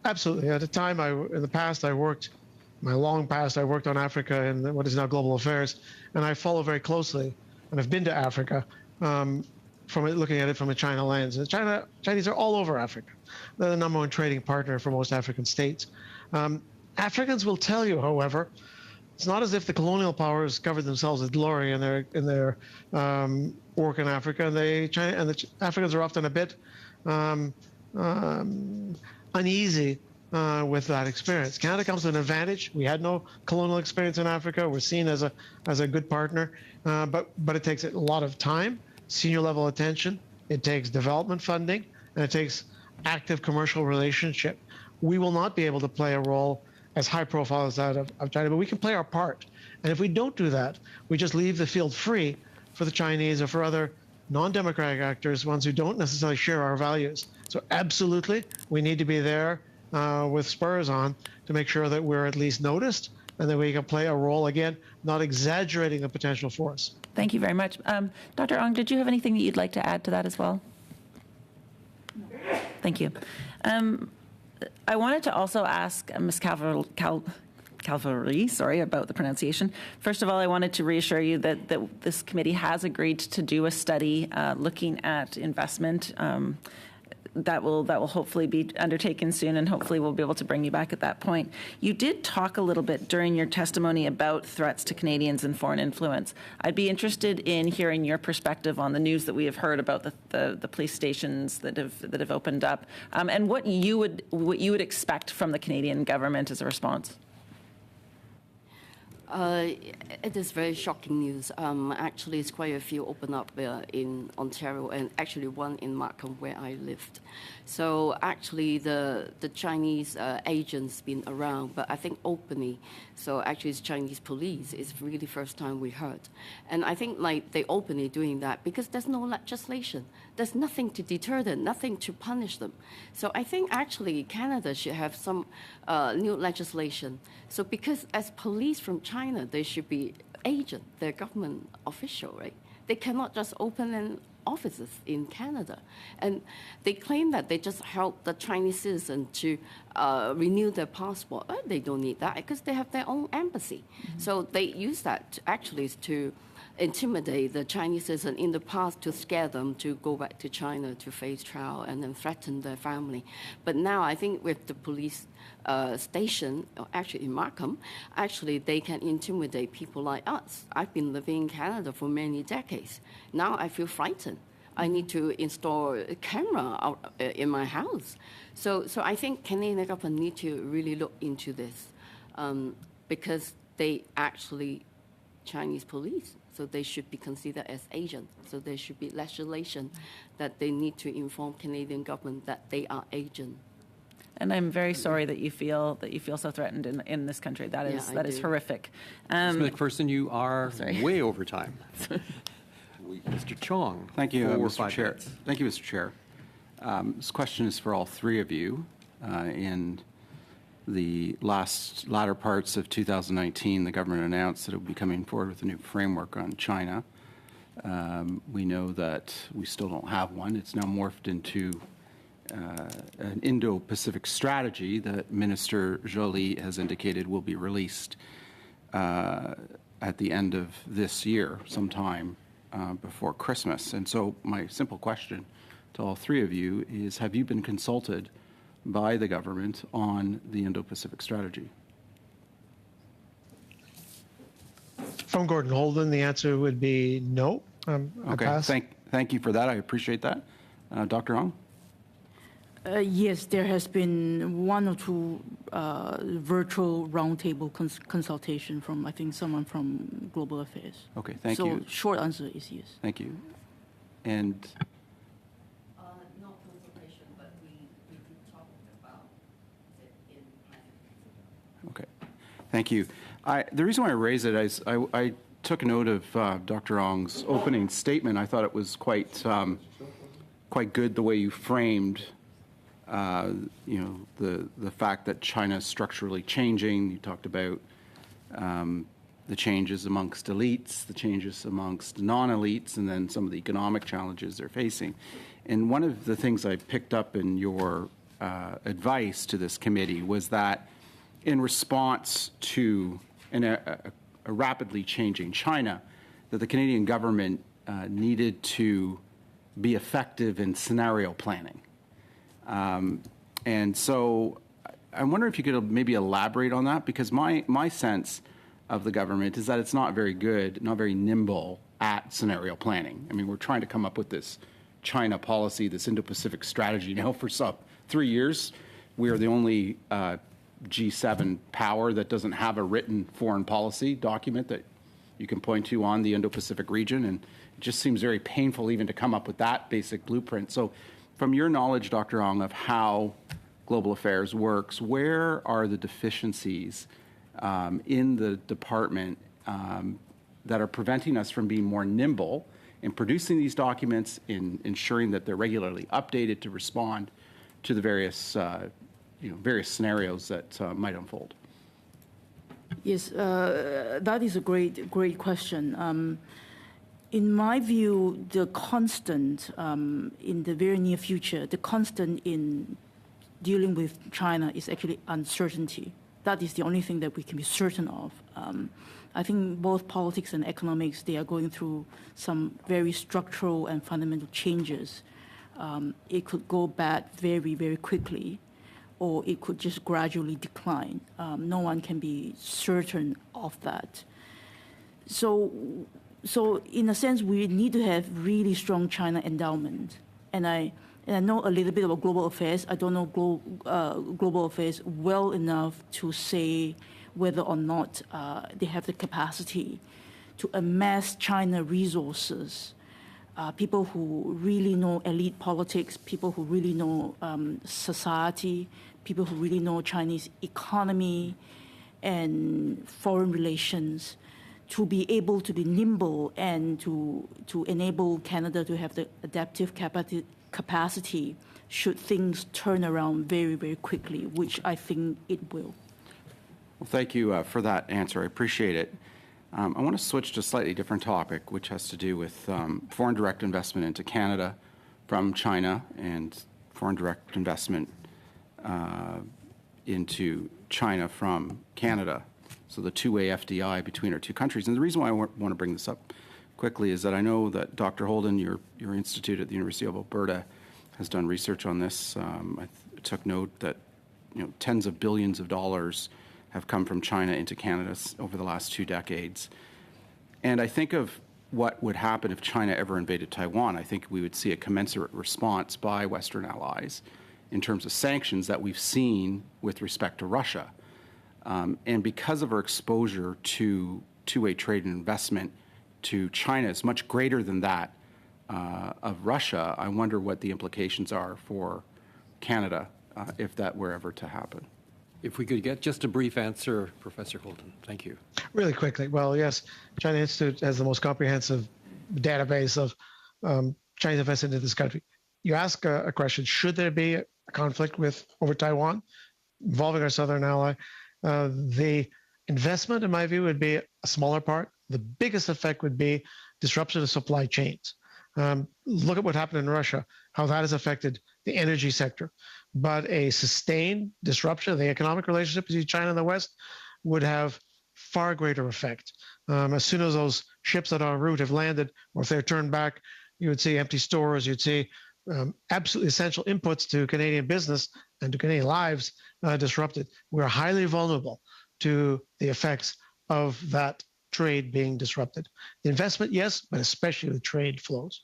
Absolutely. At a time, in the past, I worked on Africa in what is now Global Affairs, and I follow very closely, and I've been to Africa from looking at it from a China lens. And Chinese are all over Africa. They're the number one trading partner for most African states. Africans will tell you, however, it's not as if the colonial powers covered themselves with glory in their work in Africa. And the Africans are often a bit uneasy with that experience. Canada comes with an advantage. We had no colonial experience in Africa. We're seen as a good partner, but it takes a lot of time, senior level attention. It takes development funding, and it takes active commercial relationship. We will not be able to play a role as high profile as that of China, but we can play our part. And if we don't do that, we just leave the field free for the Chinese or for other non-democratic actors, ones who don't necessarily share our values. So absolutely, we need to be there with spurs on to make sure that we're at least noticed and that we can play a role, again, not exaggerating the potential for us. Thank you very much. Dr. Ong, did you have anything that you'd like to add to that as well? Thank you. I wanted to also ask Ms. Calvary, sorry about the pronunciation. First of all, I wanted to reassure you that this committee has agreed to do a study looking at investment that will hopefully be undertaken soon, and hopefully we'll be able to bring you back at that point. You did talk a little bit during your testimony about threats to Canadians and foreign influence. I'd be interested in hearing your perspective on the news that we have heard about the police stations that have opened up, and what you would expect from the Canadian government as a response. It is very shocking news. Actually, it's quite a few open up in Ontario, and actually one in Markham where I lived. So actually, the Chinese agents been around, but I think openly. So actually, it's Chinese police. It's really first time we heard, and I think like they openly doing that because there's no legislation. There's nothing to deter them, nothing to punish them. So I think actually Canada should have some new legislation. So because as police from China, they should be agent, they're government official, right? They cannot just open and offices in Canada. And they claim that they just help the Chinese citizen to renew their passport. They don't need that because they have their own embassy. So they use that actually to intimidate the Chinese citizen in the past, to scare them to go back to China to face trial and then threaten their family. But now I think with the police station, actually in Markham, actually they can intimidate people like us. I've been living in Canada for many decades. Now I feel frightened. I need to install a camera in my house. So I think Canadian government need to really look into this because they actually Chinese police. So they should be considered as agents. So there should be legislation that they need to inform Canadian government that they are agents. And I'm very sorry that you feel so threatened in this country. That is horrific. Ms. McPherson, you are way over time. Mr. Chong. Thank you, 4 or Mr. 5 Chair. minutes. Thank you, Mr. Chair. This question is for all three of you. In the latter parts of 2019, the government announced that it would be coming forward with a new framework on China. We know that we still don't have one. It's now morphed into an Indo-Pacific strategy that Minister Joly has indicated will be released at the end of this year, sometime before Christmas. And so my simple question to all three of you is, have you been consulted by the government on the Indo-Pacific strategy? From Gordon Holden, the answer would be no. Okay, thank you for that. I appreciate that. Dr. Ong? Yes, there has been 1 or 2 virtual roundtable consultation from, I think, someone from Global Affairs. Okay, thank you. So short answer is yes. Thank you. And not consultation, but we did talk about it in private. okay, thank you. The reason why I raise it is I took note of Dr. Ong's opening statement. I thought it was quite good the way you framed the fact that China is structurally changing. You talked about the changes amongst elites, the changes amongst non-elites, and then some of the economic challenges they're facing. And one of the things I picked up in your advice to this committee was that in response to a rapidly changing China, that the Canadian government needed to be effective in scenario planning. And so I wonder if you could maybe elaborate on that, because my sense of the government is that it's not very good, not very nimble at scenario planning. I mean, we're trying to come up with this China policy, this Indo-Pacific strategy now for 3 years. We are the only G7 power that doesn't have a written foreign policy document that you can point to on the Indo-Pacific region, and it just seems very painful even to come up with that basic blueprint. So from your knowledge, Dr. Ong, of how global affairs works, where are the deficiencies in the department that are preventing us from being more nimble in producing these documents, in ensuring that they're regularly updated to respond to the various scenarios that might unfold? Yes, that is a great question. In my view, the constant in the very near future, the constant in dealing with China is actually uncertainty. That is the only thing that we can be certain of. I think both politics and economics, they are going through some very structural and fundamental changes. It could go bad very, very quickly, or it could just gradually decline. No one can be certain of that. So in a sense, we need to have really strong China endowment. And I know a little bit about global affairs. I don't know global affairs well enough to say whether or not they have the capacity to amass China resources, people who really know elite politics, people who really know society, people who really know Chinese economy and foreign relations, to be able to be nimble and to enable Canada to have the adaptive capacity should things turn around very, very quickly, which I think it will. Well, thank you for that answer. I appreciate it. I want to switch to a slightly different topic, which has to do with foreign direct investment into Canada from China and foreign direct investment into China from Canada. So the two-way FDI between our two countries. And the reason why I want to bring this up quickly is that I know that Dr. Holden, your institute at the University of Alberta, has done research on this. I took note that tens of billions of dollars have come from China into Canada over the last 2 decades. And I think of what would happen if China ever invaded Taiwan. I think we would see a commensurate response by Western allies in terms of sanctions that we've seen with respect to Russia. And because of our exposure to two-way trade and investment to China is much greater than that of Russia, I wonder what the implications are for Canada if that were ever to happen. If we could get just a brief answer, Professor Holden. Thank you. Really quickly. Well, yes, China Institute has the most comprehensive database of Chinese investment into this country. You ask a question, should there be a conflict over Taiwan involving our southern ally? The investment, in my view, would be a smaller part. The biggest effect would be disruption of supply chains. Look at what happened in Russia, how that has affected the energy sector. But a sustained disruption of the economic relationship between China and the West would have far greater effect. As soon as those ships that are en route have landed, or if they're turned back, you would see empty stores, you'd see absolutely essential inputs to Canadian business and to Canadian lives disrupted. We're highly vulnerable to the effects of that trade being disrupted. The investment, yes, but especially the trade flows.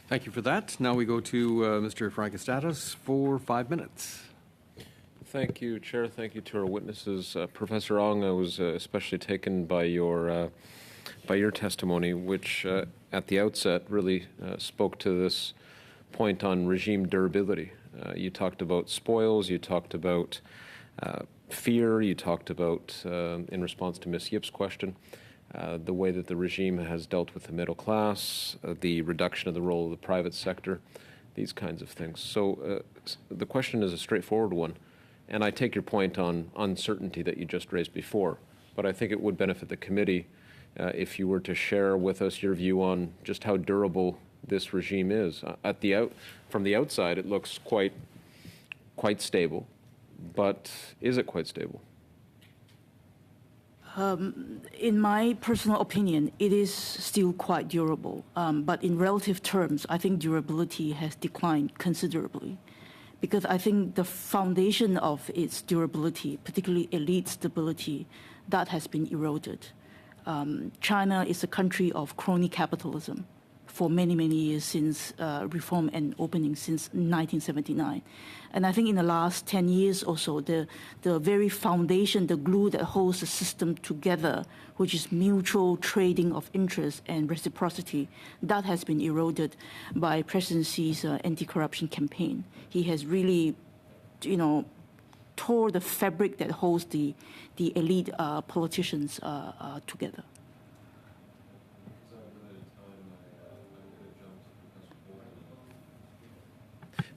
Thank you for that. Now we go to Mr. Frankostatos for 5 minutes. Thank you, Chair. Thank you to our witnesses. Professor Ong, I was especially taken by your testimony, which at the outset really spoke to this point on regime durability. You talked about spoils, you talked about fear, you talked about, in response to Ms. Yip's question, the way that the regime has dealt with the middle class, the reduction of the role of the private sector, these kinds of things. So the question is a straightforward one, and I take your point on uncertainty that you just raised before, but I think it would benefit the committee if you were to share with us your view on just how durable this regime is. From the outside, it looks quite stable, but is it quite stable? In my personal opinion, it is still quite durable. But in relative terms, I think durability has declined considerably. Because I think the foundation of its durability, particularly elite stability, that has been eroded. China is a country of crony capitalism for many, many years since reform and opening since 1979. And I think in the last 10 years or so, the very foundation, the glue that holds the system together, which is mutual trading of interest and reciprocity, that has been eroded by President Xi's anti-corruption campaign. He has really, tore the fabric that holds the elite politicians together.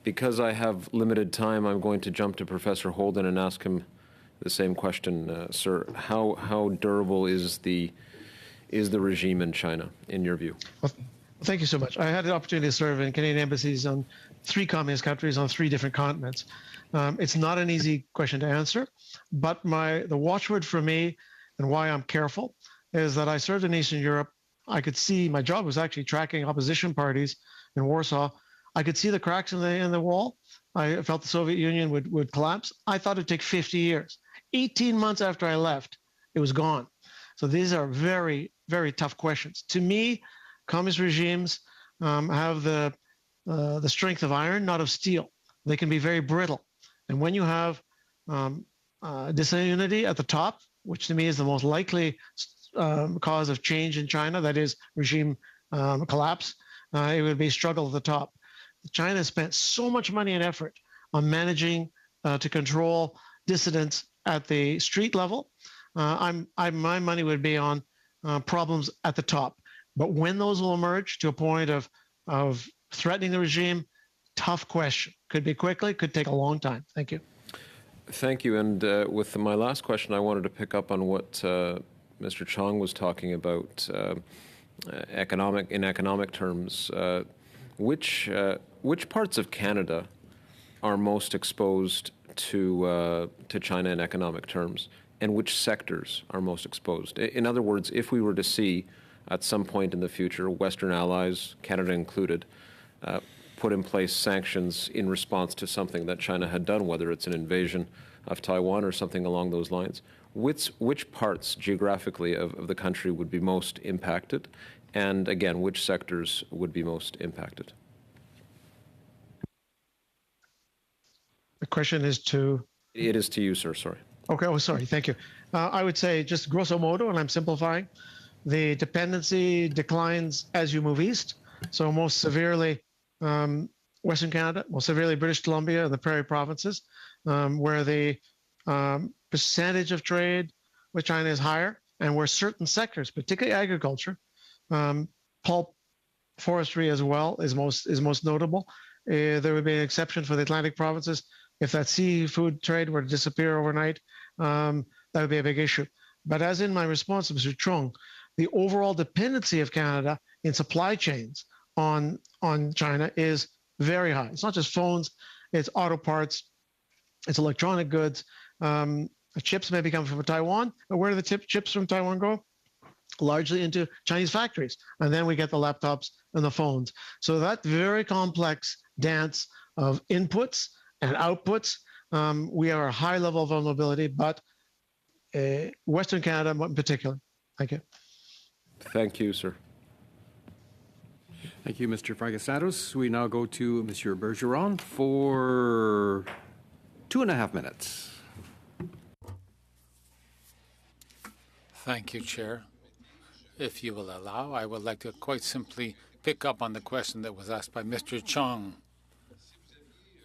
Because I have limited time, I'm going to jump to Professor Holden and ask him the same question, sir. How durable is the regime in China, in your view? Well, thank you so much. I had the opportunity to serve in Canadian embassies on 3 communist countries on 3 different continents. It's not an easy question to answer, but the watchword for me and why I'm careful is that I served in Eastern Europe. I could see, my job was actually tracking opposition parties in Warsaw. I could see the cracks in the wall. I felt the Soviet Union would collapse. I thought it'd take 50 years. 18 months after I left, it was gone. So these are very, very tough questions. To me, communist regimes have the strength of iron, not of steel. They can be very brittle. And when you have disunity at the top, which to me is the most likely cause of change in China, that is regime collapse, it would be struggle at the top. China spent so much money and effort on managing to control dissidents at the street level. My money would be on problems at the top. But when those will emerge to a point of threatening the regime, tough question. Could be quickly, could take a long time. Thank you. Thank you. And with my last question, I wanted to pick up on what Mr. Chong was talking about economic terms, which parts of Canada are most exposed to China in economic terms, and which sectors are most exposed? In other words, if we were to see at some point in the future Western allies, Canada included, put in place sanctions in response to something that China had done, whether it's an invasion of Taiwan or something along those lines, which parts geographically of the country would be most impacted? And again, which sectors would be most impacted? The question is to... It is to you, sir, sorry. Okay, oh, sorry, thank you. I would say just grosso modo, and I'm simplifying, the dependency declines as you move east. So most severely Western Canada, most severely British Columbia and the Prairie provinces, where the percentage of trade with China is higher, and where certain sectors, particularly agriculture, pulp, forestry as well, is most notable. There would be an exception for the Atlantic provinces. If that seafood trade were to disappear overnight, that would be a big issue. But as in my response to Mr. Chung, the overall dependency of Canada in supply chains on China is very high. It's not just phones, it's auto parts, it's electronic goods. Chips may be coming from Taiwan, but where do the chips from Taiwan go? Largely into Chinese factories. And then we get the laptops and the phones. So that very complex dance of inputs and outputs, we are a high level of vulnerability, but Western Canada in particular. Thank you. Thank you, sir. Thank you, Mr. Fragasatos. We now go to Monsieur Bergeron for 2.5 minutes. Thank you, Chair. If you will allow, I would like to quite simply pick up on the question that was asked by Mr. Chong.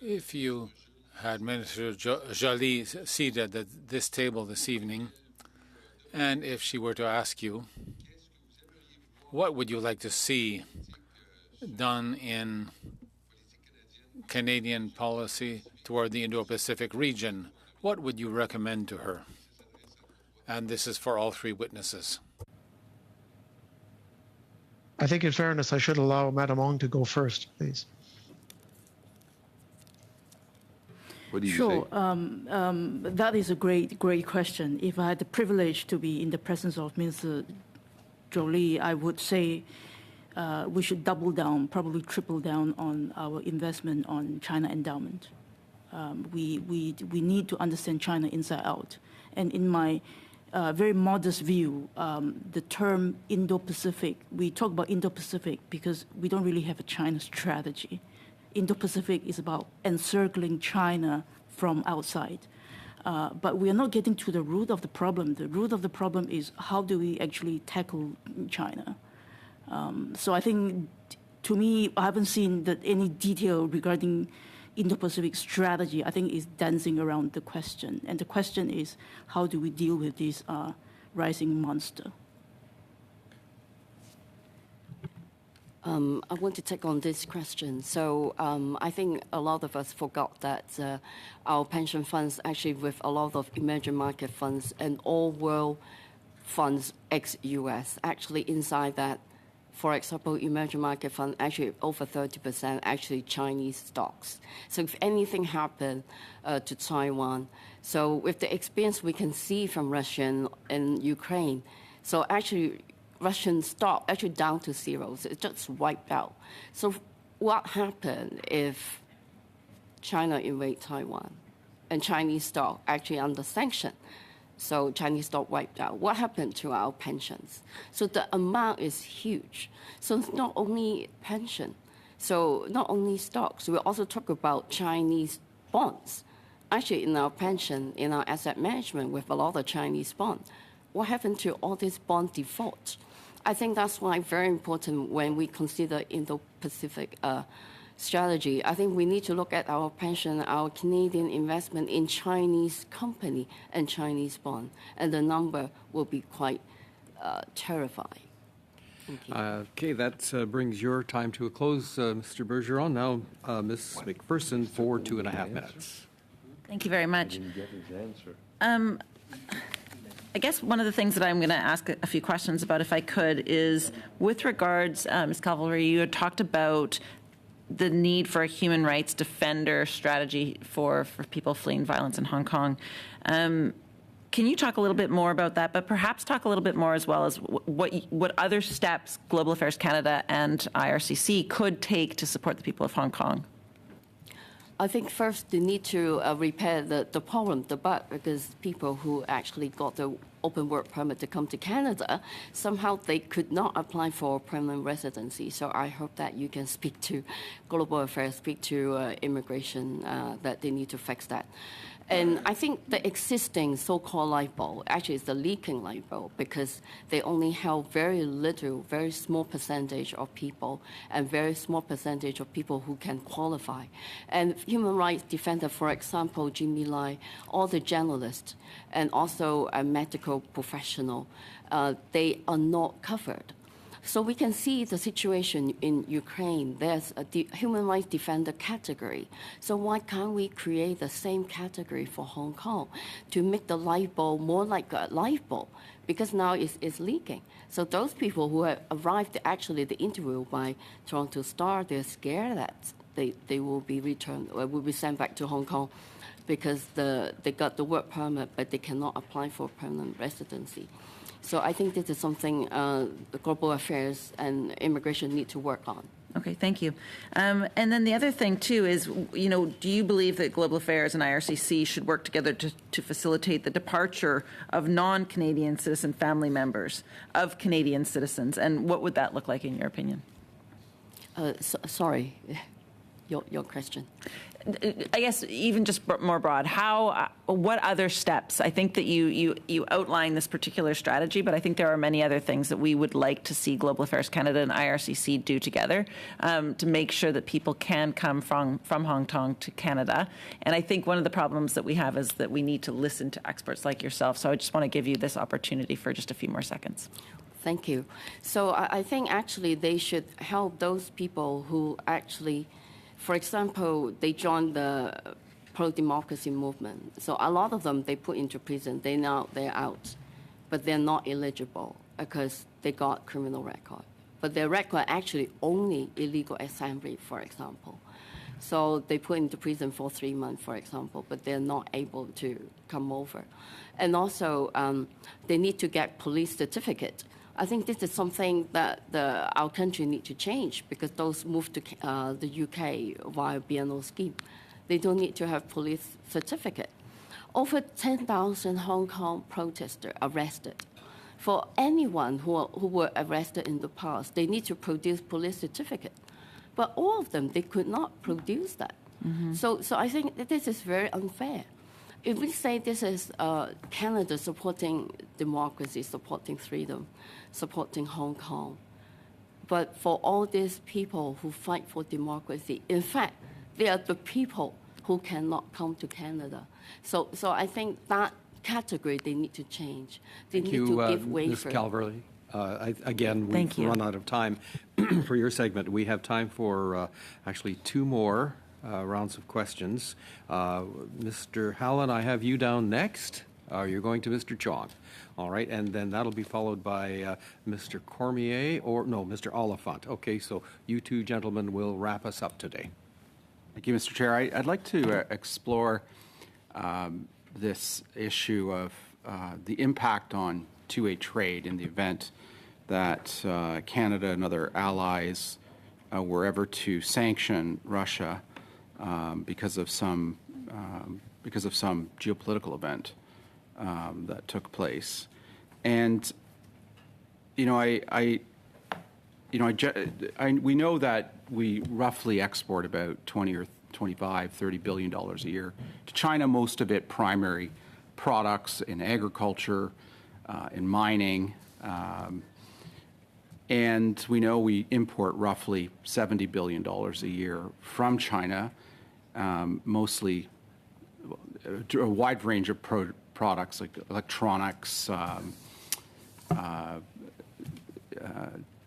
If you had Minister Joly seated at this table this evening, and if she were to ask you, what would you like to see done in Canadian policy toward the Indo-Pacific region, what would you recommend to her? And this is for all three witnesses. I think in fairness, I should allow Madam Ong to go first, please. What do you Sure. say? That is a great question. If I had the privilege to be in the presence of Minister Joly, I would say we should double down, probably triple down on our investment on China endowment. We need to understand China inside out. And in my very modest view, the term Indo-Pacific, we talk about Indo-Pacific because we don't really have a China strategy. Indo-Pacific is about encircling China from outside. But we are not getting to the root of the problem. The root of the problem is how do we actually tackle China? So I think, to me, I haven't seen any detail regarding Indo-Pacific strategy. I think is dancing around the question. And the question is, how do we deal with this rising monster? I want to take on this question. So I think a lot of us forgot that our pension funds, actually with a lot of emerging market funds and all world funds ex-US, actually inside that, for example, emerging market fund, actually over 30% actually Chinese stocks. So if anything happened to Taiwan, so with the experience we can see from Russia and Ukraine, so actually Russian stock actually down to zero. So it just wiped out. So what happened if China invade Taiwan and Chinese stock actually under sanction? So Chinese stock wiped out. What happened to our pensions? So the amount is huge. So it's not only pension, so not only stocks. We also talk about Chinese bonds. Actually, in our pension, in our asset management, with a lot of Chinese bonds, what happened to all these bond defaults? I think that's why very important when we consider Indo-Pacific strategy. I think we need to look at our pension, our Canadian investment in Chinese company and Chinese bond, and the number will be quite terrifying. Thank you. Okay, that brings your time to a close, Mr. Bergeron. Now, Ms. McPherson for 2.5 minutes. Thank you very much. Didn't get his answer. I guess one of the things that I'm going to ask a few questions about, if I could, is with regards, Ms. Calvary, you had talked about the need for a human rights defender strategy for people fleeing violence in Hong Kong. Can you talk a little bit more about that, but perhaps talk a little bit more as well as what other steps Global Affairs Canada and IRCC could take to support the people of Hong Kong? I think first they need to repair the problem, the bug, because people who actually got the open work permit to come to Canada, somehow they could not apply for permanent residency. So I hope that you can speak to Global Affairs, speak to immigration, that they need to fix that. And I think the existing so-called light bulb actually is the leaking light bulb, because they only help very little, very small percentage of people and very small percentage of people who can qualify. And human rights defender, for example, Jimmy Lai, all the journalists, and also a medical professional, they are not covered. So we can see the situation in Ukraine. There's a human rights defender category. So why can't we create the same category for Hong Kong to make the light bulb more like a light bulb? Because now it's leaking. So those people who have arrived, actually the interview by Toronto Star, they're scared that they will be returned, or will be sent back to Hong Kong because they got the work permit, but they cannot apply for permanent residency. So I think this is something the Global Affairs and immigration need to work on. Okay, thank you. And then the other thing, too, is, do you believe that Global Affairs and IRCC should work together to facilitate the departure of non-Canadian citizen family members of Canadian citizens? And what would that look like, in your opinion? Sorry, your question. I guess even just more broad, what other steps? I think that you outline this particular strategy, but I think there are many other things that we would like to see Global Affairs Canada and IRCC do together to make sure that people can come from Hong Kong to Canada. And I think one of the problems that we have is that we need to listen to experts like yourself. So I just want to give you this opportunity for just a few more seconds. Thank you. So I think actually they should help those people who actually, for example, they joined the pro-democracy movement. So a lot of them, they put into prison. They're out, but they're not eligible because they got criminal record. But their record actually only illegal assembly, for example. So they put into prison for 3 months, for example, but they're not able to come over. And also, they need to get police certificate. I think this is something that our country needs to change, because those move to the UK via BNO scheme, they don't need to have police certificate. Over 10,000 Hong Kong protesters arrested. For anyone who were arrested in the past, they need to produce police certificate. But all of them, they could not produce that. Mm-hmm. So I think that this is very unfair. If we say this is Canada supporting democracy, supporting freedom, supporting Hong Kong, but for all these people who fight for democracy, in fact, they are the people who cannot come to Canada. So I think that category they need to change. They need to give way Ms. for. Calverley. Again, we've run out of time for your segment. We have time for actually 2 more rounds of questions. Mr. Hallen, I have you down next. You're going to Mr. Chong. All right, and then that'll be followed by Mr. Cormier, Mr. Oliphant. Okay, so you 2 gentlemen will wrap us up today. Thank you, Mr. Chair. I'd like to explore this issue of the impact on two-way trade in the event that Canada and other allies were ever to sanction Russia because of some geopolitical event that took place. And we know that we roughly export about 20 or 25, $30 billion a year to China, most of it primary products in agriculture, in mining, and we know we import roughly $70 billion a year from China, mostly a wide range of products like electronics,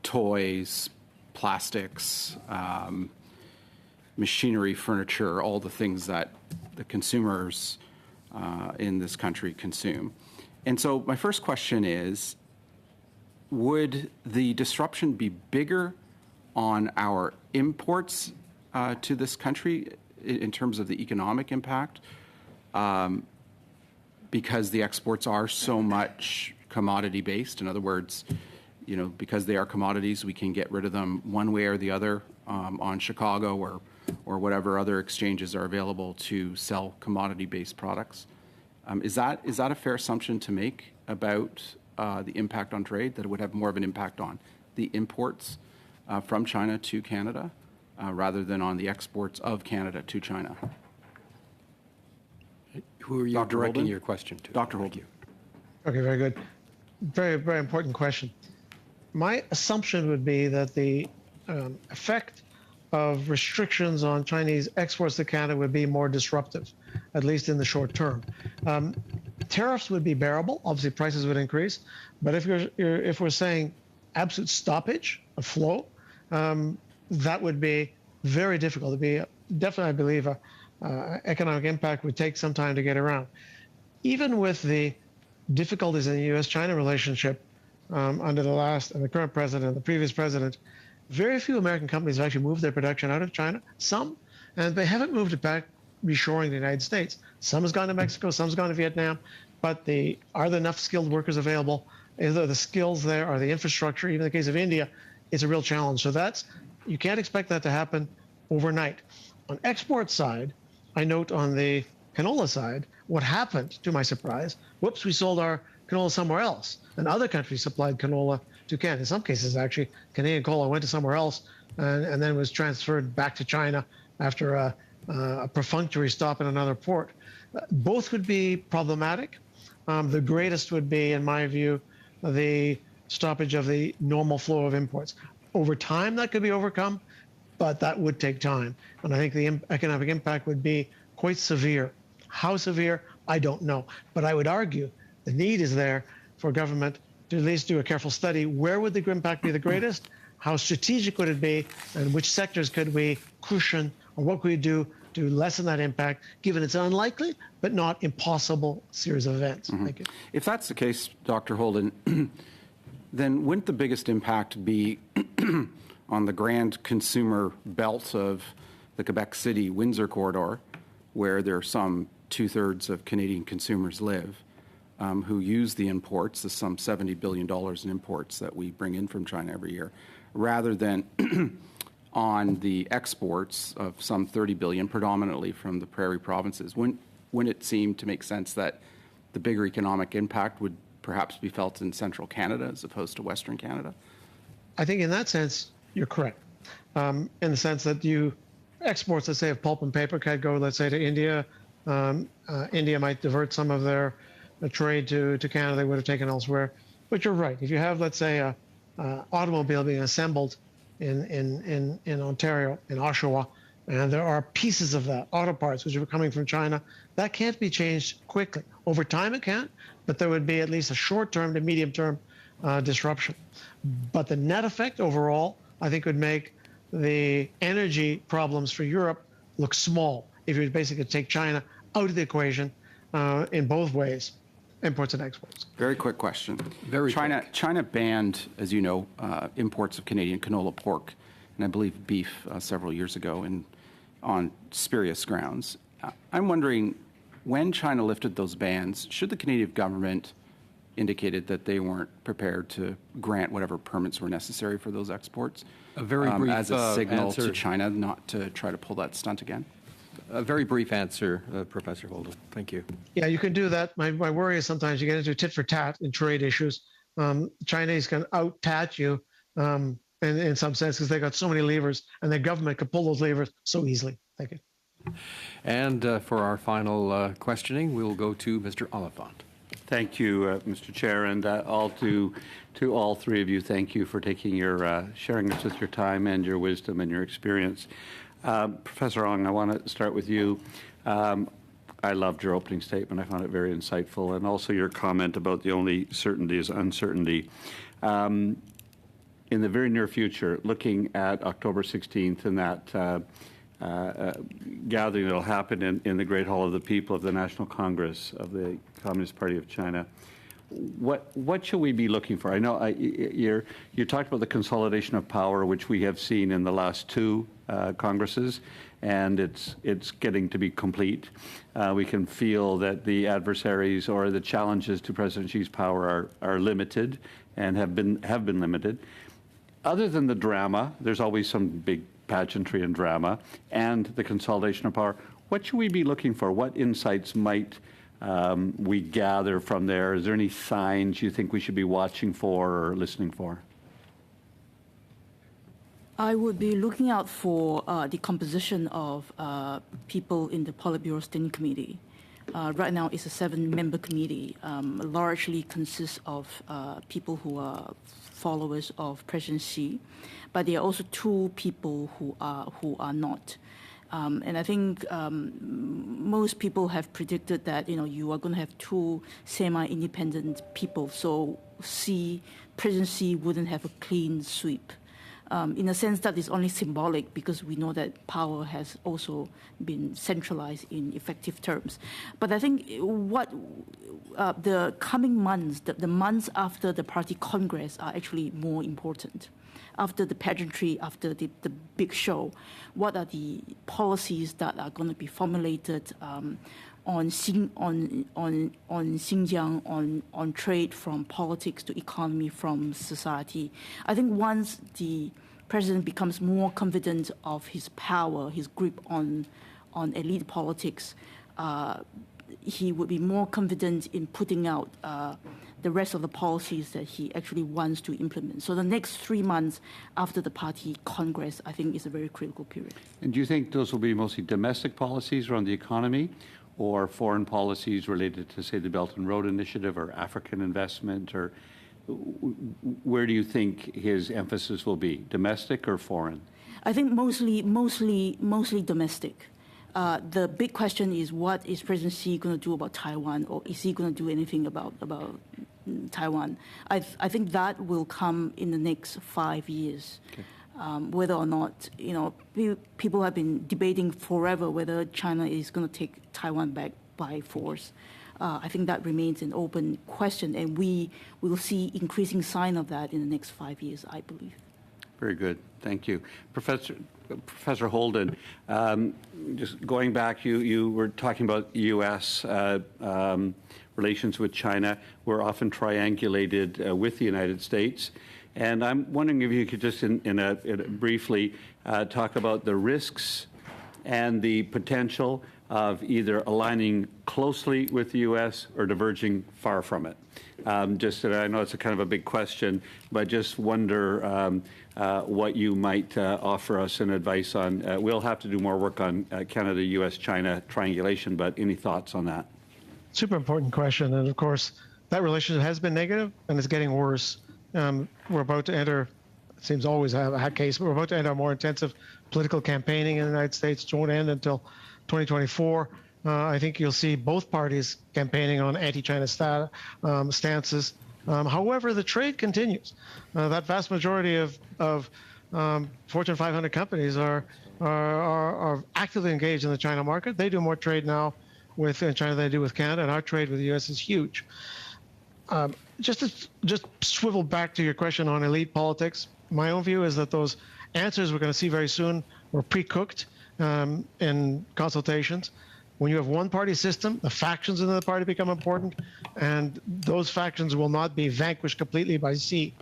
toys, plastics, machinery, furniture, all the things that the consumers in this country consume. And so my first question is, would the disruption be bigger on our imports to this country in terms of the economic impact, because the exports are so much commodity-based? In other words, because they are commodities, we can get rid of them one way or the other on Chicago or whatever other exchanges are available to sell commodity-based products. Is that a fair assumption to make about the impact on trade, that it would have more of an impact on the imports from China to Canada rather than on the exports of Canada to China? Who are you Dr. directing Holden? your question to? Dr. Holden. Okay, very good. Very, very important question. My assumption would be that the effect of restrictions on Chinese exports to Canada would be more disruptive, at least in the short term. Tariffs would be bearable. Obviously, prices would increase. But if we're saying absolute stoppage of flow, that would be very difficult. It'd be definitely, I believe, economic impact would take some time to get around. Even with the difficulties in the U.S.-China relationship under the current president and the previous president, very few American companies have actually moved their production out of China. Some, and they haven't moved it back, reshoring the United States. Some has gone to Mexico, some has gone to Vietnam, but are there enough skilled workers available? Is there the skills there? Are the infrastructure? Even in the case of India, it's a real challenge. So you can't expect that to happen overnight. On export side, I note on the canola side, what happened, to my surprise, whoops, we sold our canola somewhere else. And other countries supplied canola to Canada. In some cases, actually, Canadian cola went to somewhere else and then was transferred back to China after a perfunctory stop in another port. Both would be problematic. The greatest would be, in my view, the stoppage of the normal flow of imports. Over time, that could be overcome, but that would take time. And I think the economic impact would be quite severe. How severe, I don't know. But I would argue the need is there for government to at least do a careful study. Where would the impact be the greatest? How strategic would it be? And which sectors could we cushion, or what could we do to lessen that impact, given it's an unlikely but not impossible series of events? Thank you. If that's the case, Dr. Holden, then wouldn't the biggest impact be on the grand consumer belt of the Quebec City-Windsor corridor, where there are some 2/3 of Canadian consumers live, who use the imports, the some $70 billion in imports that we bring in from China every year, rather than on the exports of some $30 billion, predominantly from the prairie provinces? Wouldn't it seem to make sense that the bigger economic impact would perhaps be felt in central Canada as opposed to Western Canada? I think in that sense, you're correct. In the sense that exports, let's say, of pulp and paper could go, let's say, to India. India might divert some of their trade to Canada they would have taken elsewhere. But you're right. If you have, let's say, a automobile being assembled in Ontario, in Oshawa, and there are pieces of that, auto parts, which are coming from China, that can't be changed quickly. Over time it can, but there would be at least a short-term to medium-term disruption. But the net effect overall, I think, would make the energy problems for Europe look small if you basically take China out of the equation in both ways, imports and exports. Very quick question. China banned, as you know, imports of Canadian canola pork and I believe beef several years ago on spurious grounds. I'm wondering, when China lifted those bans, should the Canadian government indicated that they weren't prepared to grant whatever permits were necessary for those exports? A very brief as a signal answer to China not to try to pull that stunt again? A very brief answer, Professor Holden. Thank you. Yeah, you can do that. My worry is sometimes you get into tit for tat in trade issues. Chinese can out-tat you in some sense because they got so many levers, and their government could pull those levers so easily. Thank you. And for our final questioning, we'll go to Mr. Oliphant. Thank you, Mr. Chair, and to all three of you, thank you for taking sharing us with your time and your wisdom and your experience. Professor Ong, I want to start with you. I loved your opening statement. I found it very insightful, and also your comment about the only certainty is uncertainty. In the very near future, looking at October 16th and that gathering that will happen in the Great Hall of the People of the National Congress of the Communist Party of China, what should we be looking for? I know you talked about the consolidation of power, which we have seen in the last two Congresses, and it's getting to be complete. We can feel that the adversaries or the challenges to President Xi's power are limited and have been limited. Other than the drama, there's always some big pageantry and drama, and the consolidation of power. What should we be looking for? What insights might we gather from there? Is there any signs you think we should be watching for or listening for? I would be looking out for the composition of people in the Politburo Standing Committee. Right now, it's a 7-member committee, largely consists of people who are followers of President Xi, but there are also 2 people who are not. And I think most people have predicted that you are going to have 2 semi-independent people, so President Xi wouldn't have a clean sweep. In a sense, that is only symbolic because we know that power has also been centralized in effective terms. But I think what the coming months, the months after the party congress, are actually more important. After the pageantry, after the big show, what are the policies that are going to be formulated on Xinjiang, on trade, from politics to economy, from society? I think once the president becomes more confident of his power, his grip on elite politics, he would be more confident in putting out the rest of the policies that he actually wants to implement. So the next 3 months after the party congress, I think, is a very critical period. And do you think those will be mostly domestic policies around the economy, or foreign policies related to, say, the Belt and Road Initiative or African investment, or where do you think his emphasis will be, domestic or foreign? I think mostly domestic. The big question is, what is President Xi going to do about Taiwan, or is he going to do anything about Taiwan? I think that will come in the next 5 years. Okay. Whether or not, people have been debating forever whether China is going to take Taiwan back by force. I think that remains an open question, and we will see increasing sign of that in the next 5 years, I believe. Very good. Thank you. Professor Holden, just going back, you were talking about U.S. Relations with China. We're often triangulated with the United States. And I'm wondering if you could just briefly talk about the risks and the potential of either aligning closely with the U.S. or diverging far from it. Just I know it's a kind of a big question, but just wonder what you might offer us in advice on. We'll have to do more work on Canada, U.S., China triangulation, but any thoughts on that? Super important question. And of course, that relationship has been negative and it's getting worse. We're about to enter, it seems always a case, but we're about to enter a more intensive political campaigning in the United States. It won't end until 2024. I think you'll see both parties campaigning on anti-China stances. However, the trade continues. That vast majority of Fortune 500 companies are actively engaged in the China market. They do more trade now with China than they do with Canada, and our trade with the U.S. is huge. Just swivel back to your question on elite politics. My own view is that those answers we're going to see very soon were pre-cooked in consultations. When you have one-party system, the factions in the party become important, and those factions will not be vanquished completely by Xi.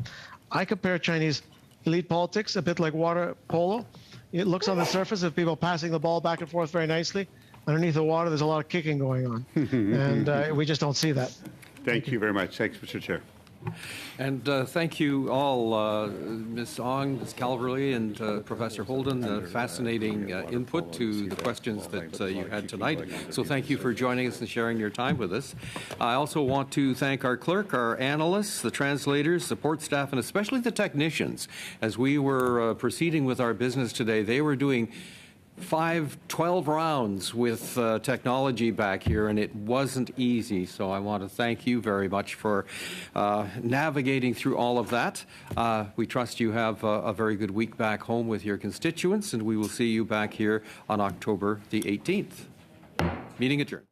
I compare Chinese elite politics a bit like water polo. It looks on the surface of people passing the ball back and forth very nicely. Underneath the water, there's a lot of kicking going on, and we just don't see that. Thank you very much. Thanks, Mr. Chair. And thank you all, Ms. Ong, Ms. Calverley, and Professor Holden. Fascinating input to the questions that you had tonight. So thank you for joining us and sharing your time with us. I also want to thank our clerk, our analysts, the translators, support staff, and especially the technicians. As we were proceeding with our business today, they were doing 12 rounds with technology back here, and it wasn't easy. So I want to thank you very much for navigating through all of that. We trust you have a very good week back home with your constituents, and we will see you back here on October the 18th. Meeting adjourned.